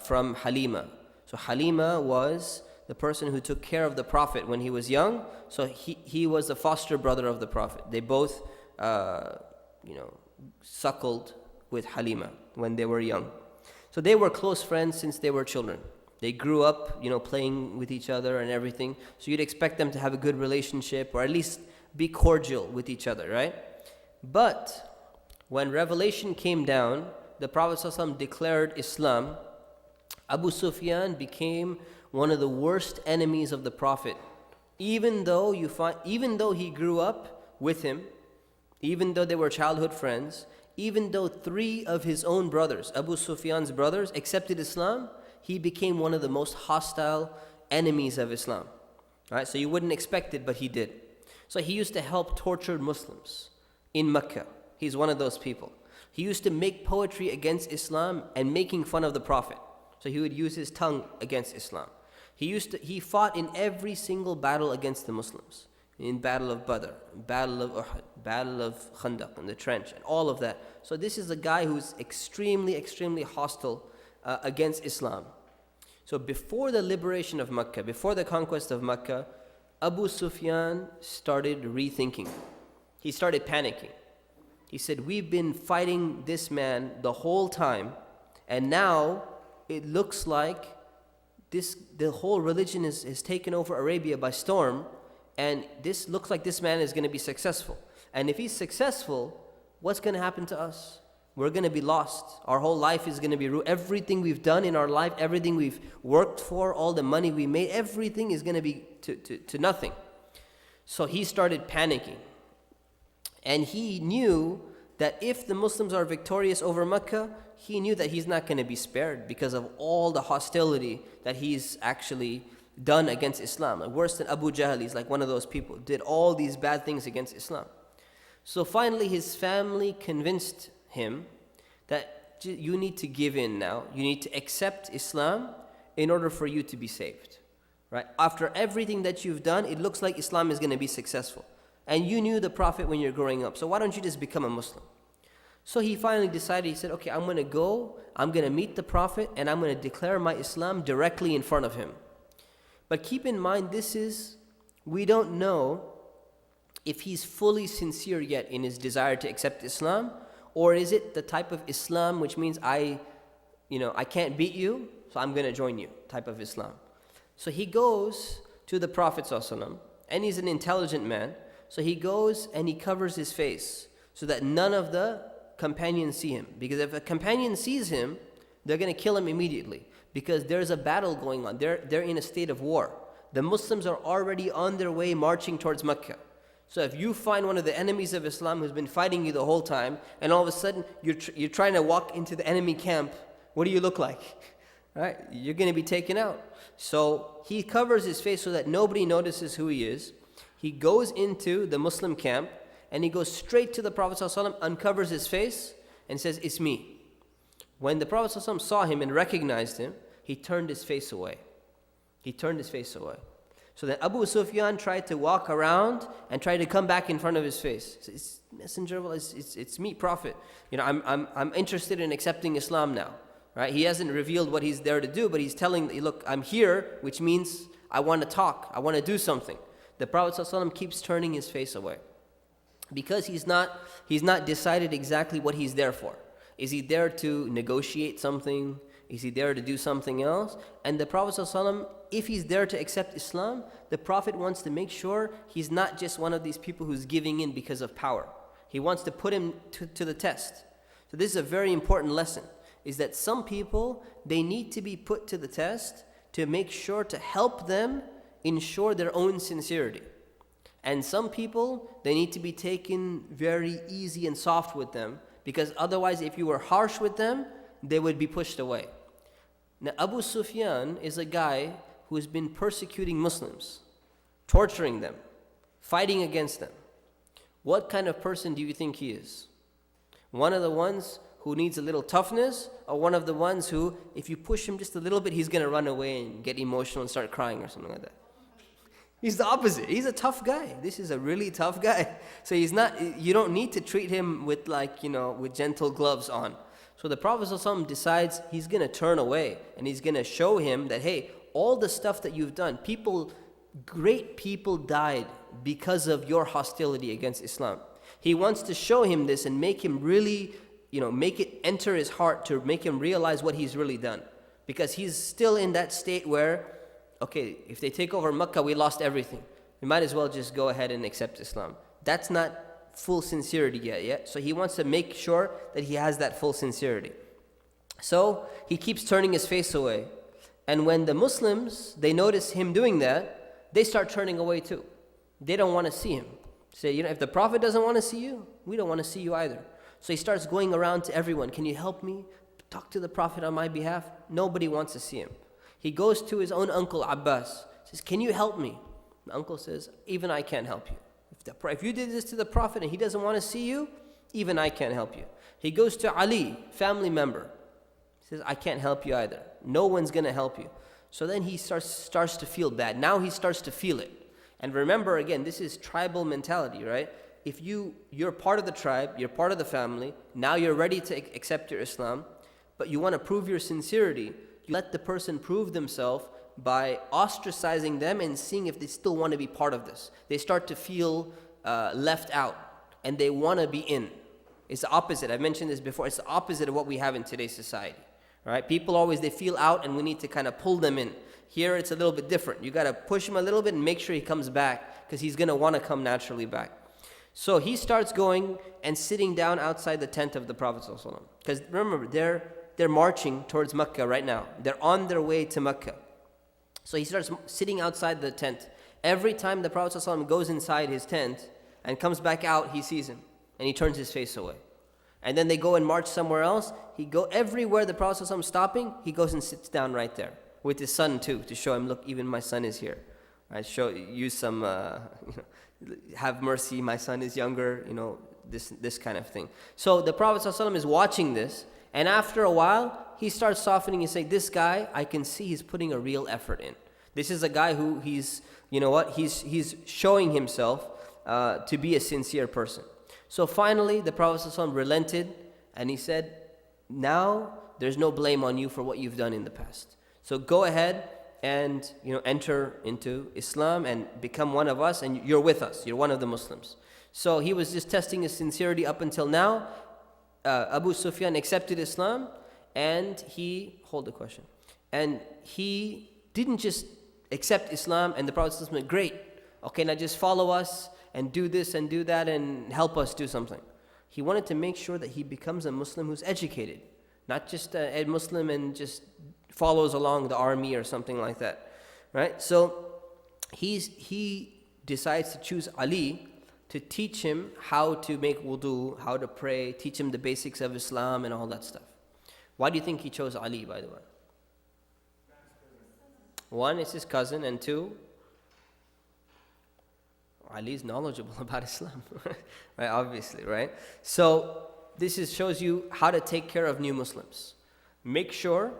from Halima. So Halima was the person who took care of the Prophet when he was young. So he was the foster brother of the Prophet. They both, suckled with Halima when they were young. So they were close friends since they were children. They grew up, playing with each other and everything. So you'd expect them to have a good relationship, or at least be cordial with each other, right? But when revelation came down, the Prophet ﷺ declared Islam. Abu Sufyan became one of the worst enemies of the Prophet. Even though he grew up with him, even though they were childhood friends, even though 3 of his own brothers, Abu Sufyan's brothers, accepted Islam, he became one of the most hostile enemies of Islam. Right? So you wouldn't expect it, but he did. So he used to help tortured Muslims in Mecca. He's one of those people. He used to make poetry against Islam and making fun of the Prophet. So he would use his tongue against Islam. He fought in every single battle against the Muslims. In Battle of Badr, Battle of Uhud, Battle of Khandaq, in the trench, and all of that. So this is a guy who's extremely, extremely hostile against Islam. So before the liberation of Mecca, before the conquest of Mecca, Abu Sufyan started rethinking. He started panicking. He said, we've been fighting this man the whole time, and now it looks like the whole religion is taken over Arabia by storm, and this looks like this man is going to be successful. And if he's successful, what's going to happen to us? We're going to be lost. Our whole life is going to be ruined. Everything we've done in our life, everything we've worked for, all the money we made, everything is going to be to nothing. So he started panicking. And he knew that if the Muslims are victorious over Mecca, he knew that he's not going to be spared because of all the hostility that he's actually done against Islam. Like worse than Abu Jahl, he's like one of those people, did all these bad things against Islam. So finally his family convinced him that you need to give in now. You need to accept Islam in order for you to be saved. Right? After everything that you've done, it looks like Islam is going to be successful. And you knew the Prophet when you're growing up, so why don't you just become a Muslim? So he finally decided, he said, okay, I'm going to meet the Prophet, and I'm going to declare my Islam directly in front of him. But keep in mind, we don't know if he's fully sincere yet in his desire to accept Islam, or is it the type of Islam which means I can't beat you, so I'm going to join you type of Islam. So he goes to the Prophet ﷺ, and he's an intelligent man, so he goes and he covers his face so that none of the companions see him. Because if a companion sees him, they're going to kill him immediately. Because there's a battle going on. They're in a state of war. The Muslims are already on their way marching towards Mecca. So if you find one of the enemies of Islam who's been fighting you the whole time, and all of a sudden you're trying to walk into the enemy camp, what do you look like? Right? You're going to be taken out. So he covers his face so that nobody notices who he is. He goes into the Muslim camp, and he goes straight to the Prophet ﷺ, uncovers his face, and says, it's me. When the Prophet ﷺ saw him and recognized him, he turned his face away. So then Abu Sufyan tried to walk around and try to come back in front of his face. He said, it's Messenger of Allah, it's me, Prophet. I'm interested in accepting Islam now. Right? He hasn't revealed what he's there to do, but he's telling, look, I'm here, which means I want to talk, I want to do something. The Prophet ﷺ keeps turning his face away because he's not decided exactly what he's there for. Is he there to negotiate something? Is he there to do something else? And the Prophet ﷺ, if he's there to accept Islam, the Prophet wants to make sure he's not just one of these people who's giving in because of power. He wants to put him to the test. So this is a very important lesson, is that some people, they need to be put to the test to make sure to help them ensure their own sincerity. And some people, they need to be taken very easy and soft with them, because otherwise if you were harsh with them, they would be pushed away. Now Abu Sufyan is a guy who has been persecuting Muslims, torturing them, fighting against them. What kind of person do you think he is? One of the ones who needs a little toughness, or one of the ones who, if you push him just a little bit, he's going to run away and get emotional and start crying or something like that? He's the opposite. He's a tough guy. This is a really tough guy. So you don't need to treat him with with gentle gloves on. So the Prophet ﷺ decides he's going to turn away, and he's going to show him that, hey, all the stuff that you've done, great people died because of your hostility against Islam. He wants to show him this and make him really, make it enter his heart to make him realize what he's really done. Because he's still in that state where, okay, if they take over Mecca, we lost everything. We might as well just go ahead and accept Islam. That's not full sincerity yet. So he wants to make sure that he has that full sincerity. So he keeps turning his face away. And when the Muslims, they notice him doing that, they start turning away too. They don't want to see him. Say, if the Prophet doesn't want to see you, we don't want to see you either. So he starts going around to everyone. Can you help me? Talk to the Prophet on my behalf. Nobody wants to see him. He goes to his own uncle Abbas. Says, can you help me? The uncle says, even I can't help you. If you did this to the Prophet and he doesn't want to see you, even I can't help you. He goes to Ali, family member. He says, I can't help you either. No one's going to help you. So then he starts to feel bad. Now he starts to feel it. And remember, again, this is tribal mentality, right? If you're part of the tribe, you're part of the family, now you're ready to accept your Islam, but you want to prove your sincerity, you let the person prove themselves by ostracizing them and seeing if they still want to be part of this. They start to feel left out, and they want to be in. It's the opposite. I've mentioned this before. It's the opposite of what we have in today's society. Right? People always, they feel out and we need to kind of pull them in. Here it's a little bit different. You got to push him a little bit and make sure he comes back, because he's going to want to come naturally back. So he starts going and sitting down outside the tent of the Prophet ﷺ. Because remember, they're marching towards Mecca right now. They're on their way to Mecca. So he starts sitting outside the tent. Every time the Prophet ﷺ goes inside his tent and comes back out, he sees him and he turns his face away. And then they go and march somewhere else. Everywhere the Prophet ﷺ is stopping, he goes and sits down right there with his son too, to show him, look, even my son is here. Right? Use some, have mercy, my son is younger, this kind of thing. So the Prophet ﷺ is watching this, and after a while, he starts softening and saying, this guy, I can see he's putting a real effort in. This is a guy who he's showing himself to be a sincere person. So finally, the Prophet ﷺ relented, and he said, now there's no blame on you for what you've done in the past. So go ahead and enter into Islam and become one of us, and you're with us. You're one of the Muslims. So he was just testing his sincerity up until now. Abu Sufyan accepted Islam, and hold the question. And he didn't just accept Islam, and the Prophet said, great, okay, now just follow us and do this and do that and help us do something. He wanted to make sure that he becomes a Muslim who's educated, not just a Muslim and just follows along the army or something like that, right? So he decides to choose Ali to teach him how to make wudu, how to pray, teach him the basics of Islam and all that stuff. Why do you think he chose Ali, by the way? One, it's his cousin, and two, Ali is knowledgeable about Islam, right? Obviously, right? So this shows you how to take care of new Muslims. Make sure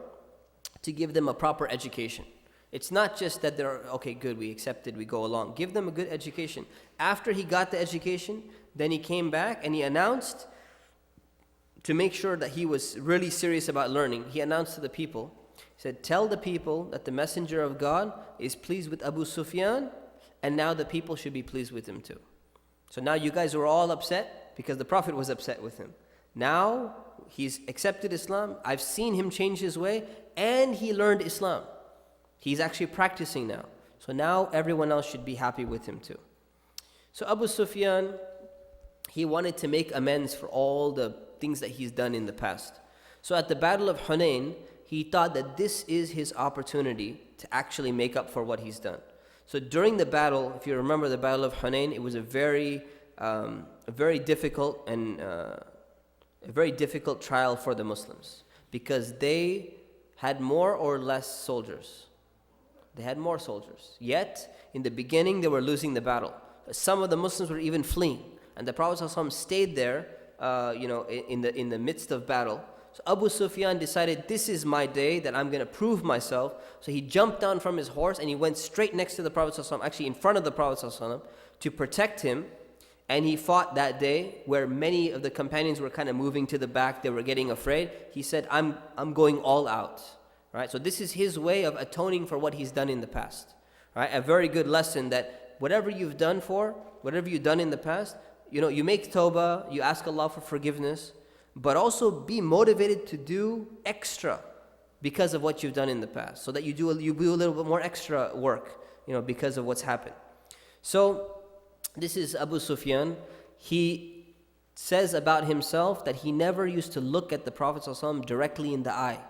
to give them a proper education. It's not just that they're, okay, good, we accepted, we go along. Give them a good education. After he got the education, then he came back and he announced, to make sure that he was really serious about learning, he announced to the people, he said, tell the people that the messenger of God is pleased with Abu Sufyan, and now the people should be pleased with him too. So now you guys were all upset because the Prophet was upset with him. Now he's accepted Islam. I've seen him change his way, and he learned Islam. He's actually practicing now. So now everyone else should be happy with him too. So Abu Sufyan, he wanted to make amends for all the things that he's done in the past. So at the Battle of Hunain, he thought that this is his opportunity to actually make up for what he's done. So during the battle, if you remember the Battle of Hunain, it was a very difficult and a very difficult trial for the Muslims, because they had more or less soldiers. They had more soldiers. Yet, in the beginning, they were losing the battle. Some of the Muslims were even fleeing, and the Prophet ﷺ stayed there, in the midst of battle. So Abu Sufyan decided, this is my day that I'm going to prove myself. So he jumped down from his horse and he went straight next to the Prophet ﷺ, actually in front of the Prophet ﷺ, to protect him. And he fought that day where many of the companions were kind of moving to the back. They were getting afraid. He said, I'm going all out. Right? So this is his way of atoning for what he's done in the past. Right? A very good lesson that whatever you've done in the past, you make tawbah, you ask Allah for forgiveness, but also be motivated to do extra because of what you've done in the past, so that you do a little bit more extra work, because of what's happened. So this is Abu Sufyan. He says about himself that he never used to look at the Prophet ﷺ directly in the eye.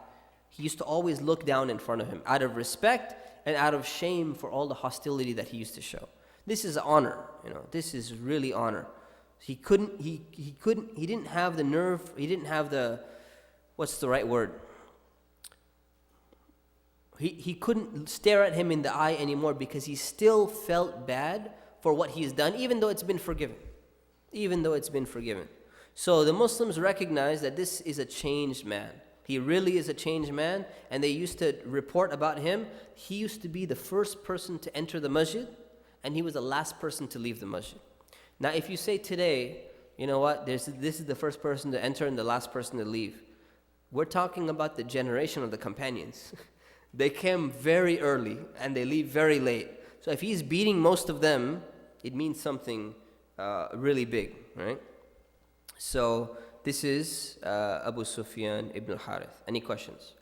He used to always look down in front of him out of respect and out of shame for all the hostility that he used to show. This is honor, this is really honor. He didn't have the nerve, he didn't have the, what's the right word? He couldn't stare at him in the eye anymore because he still felt bad for what he's done, even though it's been forgiven. Even though it's been forgiven. So the Muslims recognize that this is a changed man. He really is a changed man, and they used to report about him. He used to be the first person to enter the masjid, and he was the last person to leave the masjid. Now, if you say today, you know what, this is the first person to enter and the last person to leave, we're talking about the generation of the companions. They came very early, and they leave very late. So if he's beating most of them, it means something really big, right? So this is Abu Sufyan ibn al-Harith. Any questions?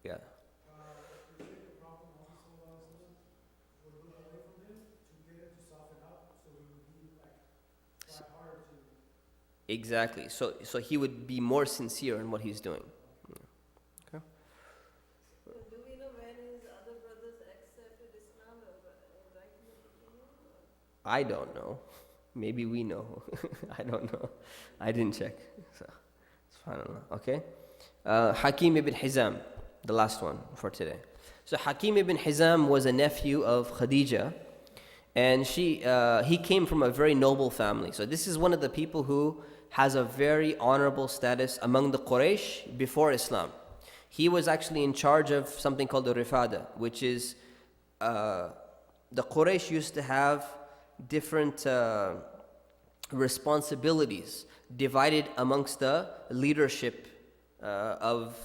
Yeah. Exactly. So he would be more sincere in what he's doing. Okay. Do we know when his other brothers accepted Islam right in the beginning? I don't know. Maybe we know. I don't know. I didn't check. So, subhanAllah. Okay. Hakim ibn Hizam, the last one for today. So Hakim ibn Hizam was a nephew of Khadija, and he came from a very noble family. So this is one of the people who has a very honorable status among the Quraysh before Islam. He was actually in charge of something called the Rifada, which is the Quraysh used to have different responsibilities divided amongst the leadership of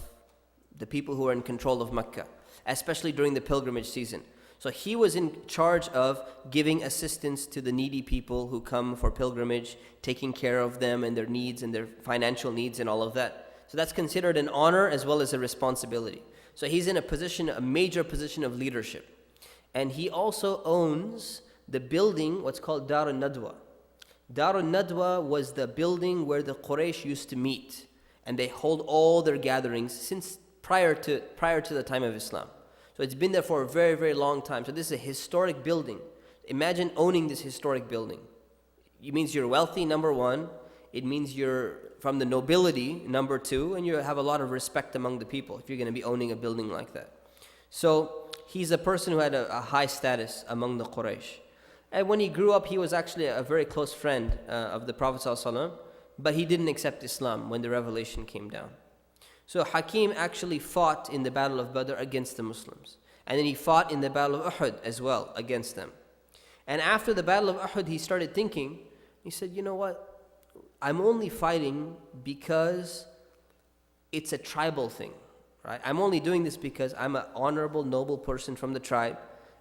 the people who are in control of Mecca, especially during the pilgrimage season. So he was in charge of giving assistance to the needy people who come for pilgrimage, taking care of them and their needs and their financial needs and all of that. So that's considered an honor as well as a responsibility. So he's in a major position of leadership. And he also owns the building, what's called Dar al-Nadwa. Dar al-Nadwa was the building where the Quraysh used to meet, and they hold all their gatherings since prior to the time of Islam. So it's been there for a very, very long time. So this is a historic building. Imagine owning this historic building. It means you're wealthy, number one. It means you're from the nobility, number two, and you have a lot of respect among the people if you're going to be owning a building like that. So he's a person who had a high status among the Quraysh. And when he grew up, he was actually a very close friend of the Prophet ﷺ, but he didn't accept Islam when the revelation came down. So Hakim actually fought in the Battle of Badr against the Muslims. And then he fought in the Battle of Uhud as well against them. And after the Battle of Uhud, he started thinking, he said, you know what? I'm only fighting because it's a tribal thing, right? I'm only doing this because I'm an honorable, noble person from the tribe.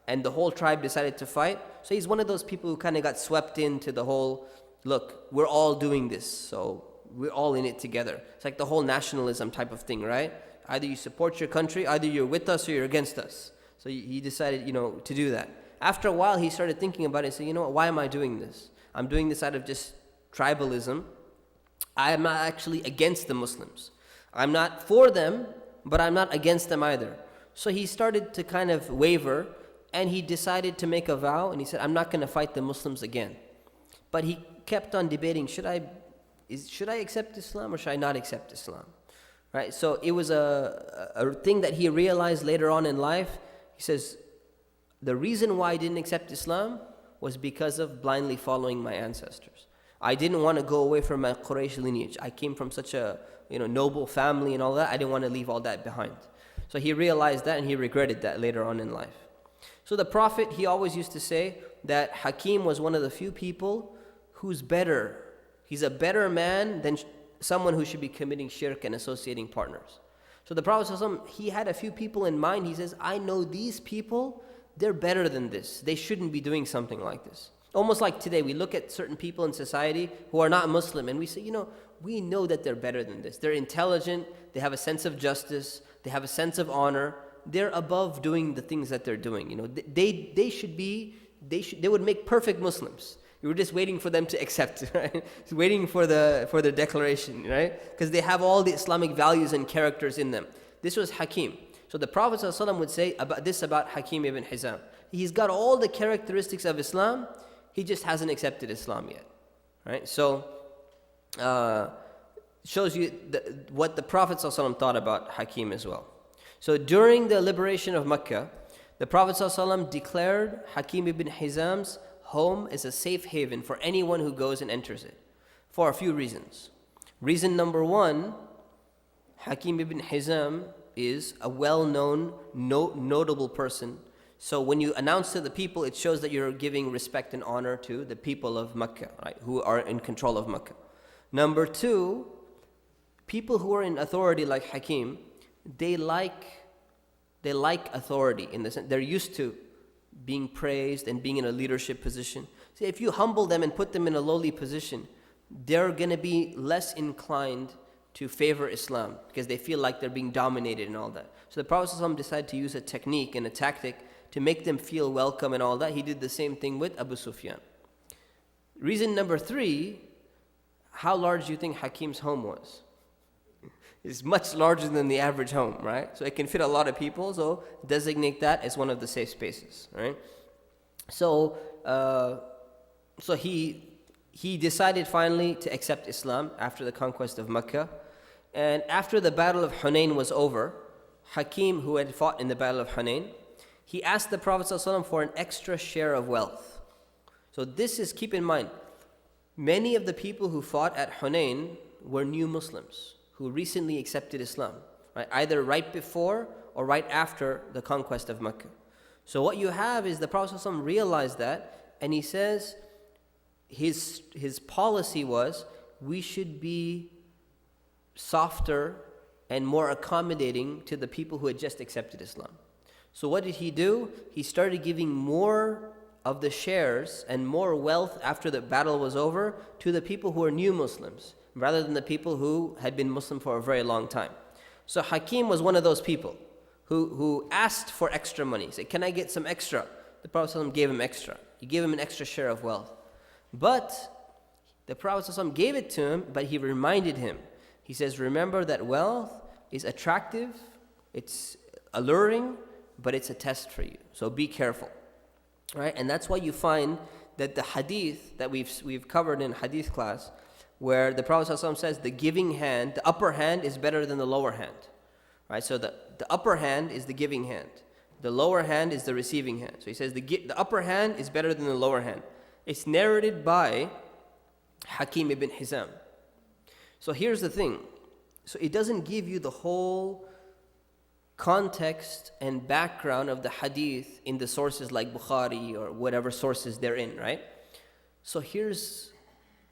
And the whole tribe decided to fight. So he's one of those people who kind of got swept into the whole, look, we're all doing this, so we're all in it together. It's like the whole nationalism type of thing, right? Either you support your country, either you're with us or you're against us. So he decided, to do that. After a while, he started thinking about it and said, you know what, why am I doing this? I'm doing this out of just tribalism. I am not actually against the Muslims. I'm not for them, but I'm not against them either. So he started to kind of waver, and he decided to make a vow, and he said, I'm not going to fight the Muslims again. But he kept on debating, should I accept Islam or should I not accept Islam? Right? So it was a thing that he realized later on in life. He says, the reason why I didn't accept Islam was because of blindly following my ancestors. I didn't want to go away from my Quraysh lineage. I came from such a noble family and all that. I didn't want to leave all that behind. So he realized that and he regretted that later on in life. So the Prophet, he always used to say that Hakim was one of the few people who's better. He's a better man than someone who should be committing shirk and associating partners. So the Prophet ﷺ, he had a few people in mind. He says, I know these people, they're better than this. They shouldn't be doing something like this. Almost like today, we look at certain people in society who are not Muslim and we say, we know that they're better than this. They're intelligent, they have a sense of justice, they have a sense of honor. They're above doing the things that they're doing. They would make perfect Muslims. You were just waiting for them to accept, right? Waiting for the declaration, right? Because they have all the Islamic values and characters in them. This was Hakim. So the Prophet ﷺ would say about Hakim ibn Hizam. He's got all the characteristics of Islam, he just hasn't accepted Islam yet. Right? So, shows you what the Prophet ﷺ thought about Hakim as well. So during the liberation of Mecca, the Prophet ﷺ declared Hakim ibn Hizam's home as a safe haven for anyone who goes and enters it, for a few reasons. Reason number one, Hakim ibn Hizam is a well-known, notable person. So when you announce to the people, it shows that you're giving respect and honor to the people of Mecca, right, who are in control of Mecca. Number two, people who are in authority like Hakim, they like authority in the sense they're used to being praised and being in a leadership position. See, if you humble them and put them in a lowly position, they're going to be less inclined to favor Islam because they feel like they're being dominated and all that. So the Prophet ﷺ decided to use a technique and a tactic to make them feel welcome and all that. He did the same thing with Abu Sufyan. Reason number three, how large do you think Hakim's home was? It's much larger than the average home, right? So it can fit a lot of people, so designate that as one of the safe spaces, right? So he decided finally to accept Islam after the conquest of Mecca. And after the battle of Hunayn was over, Hakim, who had fought in the battle of Hunayn, he asked the Prophet ﷺ for an extra share of wealth. So this is, keep in mind, many of the people who fought at Hunayn were new Muslims who recently accepted Islam, right? Either right before or right after the conquest of Mecca. So what you have is the Prophet ﷺ realized that, and he says his policy was we should be softer and more accommodating to the people who had just accepted Islam. So what did he do? He started giving more of the shares and more wealth after the battle was over to the people who are new Muslims, rather than the people who had been Muslim for a very long time. So Hakim was one of those people who asked for extra money. He said, can I get some extra? The Prophet ﷺ gave him extra. He gave him an extra share of wealth. But the Prophet ﷺ gave it to him, but he reminded him. He says, remember that wealth is attractive, it's alluring, but it's a test for you. So be careful. Right? And that's why you find that the hadith that we've covered in hadith class, where the Prophet ﷺ says the giving hand, the upper hand is better than the lower hand. Right? So the upper hand is the giving hand. The lower hand is the receiving hand. So he says the upper hand is better than the lower hand. It's narrated by Hakim ibn Hizam. So here's the thing. So it doesn't give you the whole context and background of the hadith in the sources like Bukhari or whatever sources they're in, right? So here's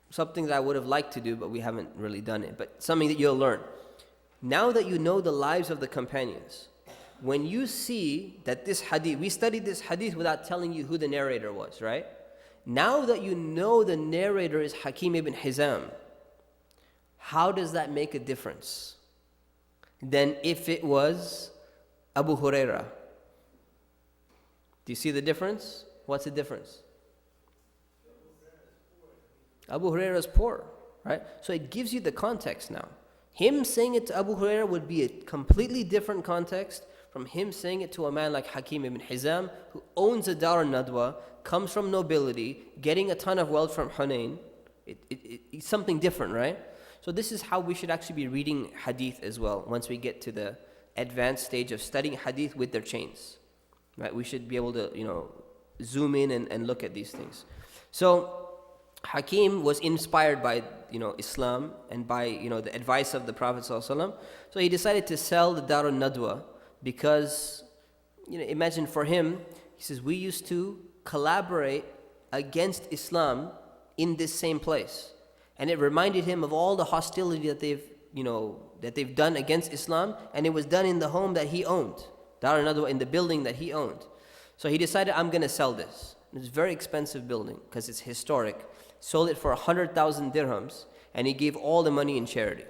something that I would have liked to do, but we haven't really done it. But something that you'll learn. Now that you know the lives of the companions, when you see that this hadith, we studied this hadith without telling you who the narrator was, right? Now that you know the narrator is Hakim ibn Hizam, how does that make a difference than if it was Abu Huraira? Do you see the difference? What's the difference? Abu Huraira is poor, right? So it gives you the context now. Him saying it to Abu Huraira would be a completely different context from him saying it to a man like Hakim ibn Hizam, who owns a Dar al-Nadwa, comes from nobility, getting a ton of wealth from Hunayn. It's something different, right? So this is how we should actually be reading hadith as well, once we get to the advanced stage of studying hadith with their chains. Right? We should be able to, zoom in and look at these things. So Hakim was inspired by, Islam and by, the advice of the Prophet ﷺ. So he decided to sell the Dar al-Nadwa because, imagine for him, he says, we used to collaborate against Islam in this same place. And it reminded him of all the hostility that they've done against Islam, and it was done in the home that he owned, Dar al-Nadwa, in the building that he owned. So he decided, I'm going to sell this. It's a very expensive building because it's historic. Sold it for 100,000 dirhams, and he gave all the money in charity.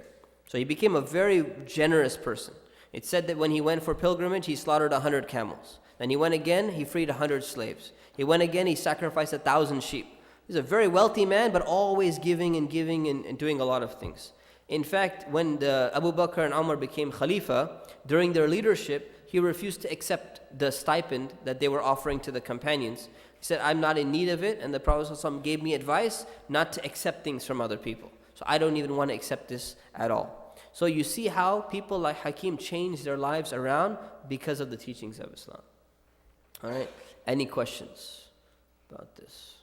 So he became a very generous person. It said that when he went for pilgrimage, he slaughtered 100 camels. Then he went again, he freed 100 slaves. He went again, he sacrificed 1,000 sheep. He's a very wealthy man, but always giving and doing a lot of things. In fact, when Abu Bakr and Umar became Khalifa, during their leadership, he refused to accept the stipend that they were offering to the companions. He said, I'm not in need of it, and the Prophet ﷺ gave me advice not to accept things from other people. So I don't even want to accept this at all. So you see how people like Hakim changed their lives around because of the teachings of Islam. All right, any questions about this?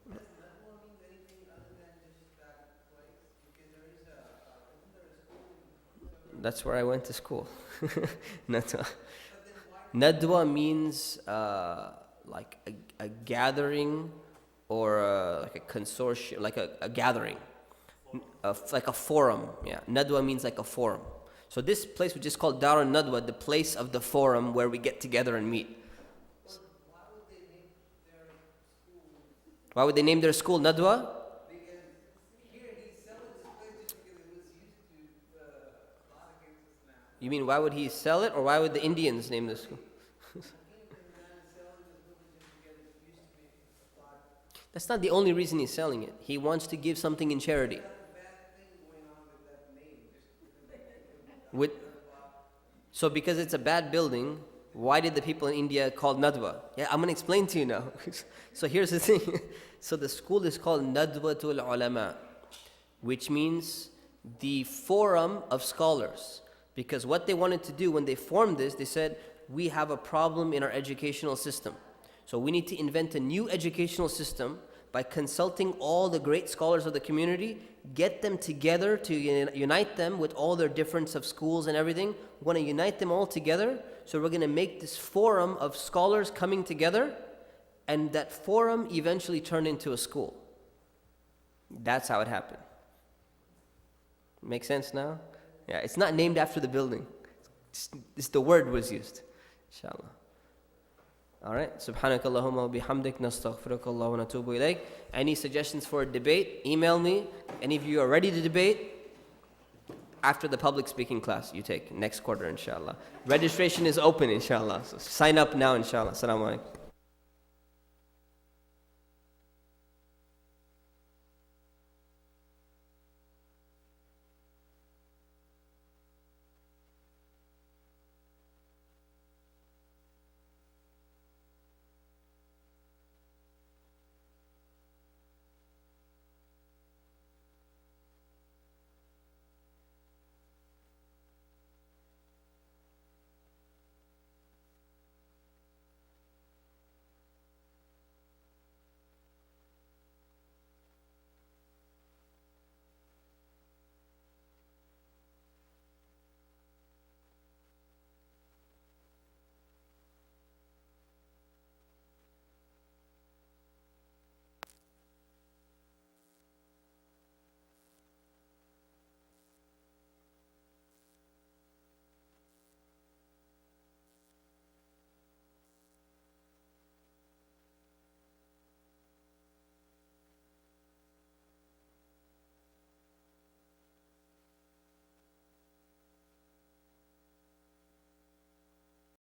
Does Nadwa mean anything other than just that place? Because there is isn't there a school? That's where I went to school. Nadwa. But then why Nadwa means like a gathering or like a consortium, like a gathering, like a forum. Yeah, Nadwa means like a forum. So this place which is called Darun Nadwa, the place of the forum where we get together and meet. why would they name their school? Why would they name their school Nadwa? Because here he's selling this place just because it was used to plot against Islam. You mean why would he sell it, or why would the Indians name the school? That's not the only reason he's selling it. He wants to give something in charity. So because it's a bad building, why did the people in India call Nadwa? Yeah, I'm going to explain to you now. So here's the thing. So the school is called Nadwatul Ulama, which means the forum of scholars. Because what they wanted to do when they formed this, they said, we have a problem in our educational system. So we need to invent a new educational system by consulting all the great scholars of the community, get them together to unite them with all their difference of schools and everything. We want to unite them all together. So we're going to make this forum of scholars coming together, and that forum eventually turned into a school. That's how it happened. Make sense now? Yeah, it's not named after the building. It's the word was used. Inshallah. All right. Subhanakallahumma wa bihamdik nastaghfirukallah wa natubu ilayk. Any suggestions for a debate? Email me. Any of you are ready to debate? After the public speaking class you take next quarter, inshallah. Registration is open, inshallah. So sign up now, inshallah. Assalamu alaikum.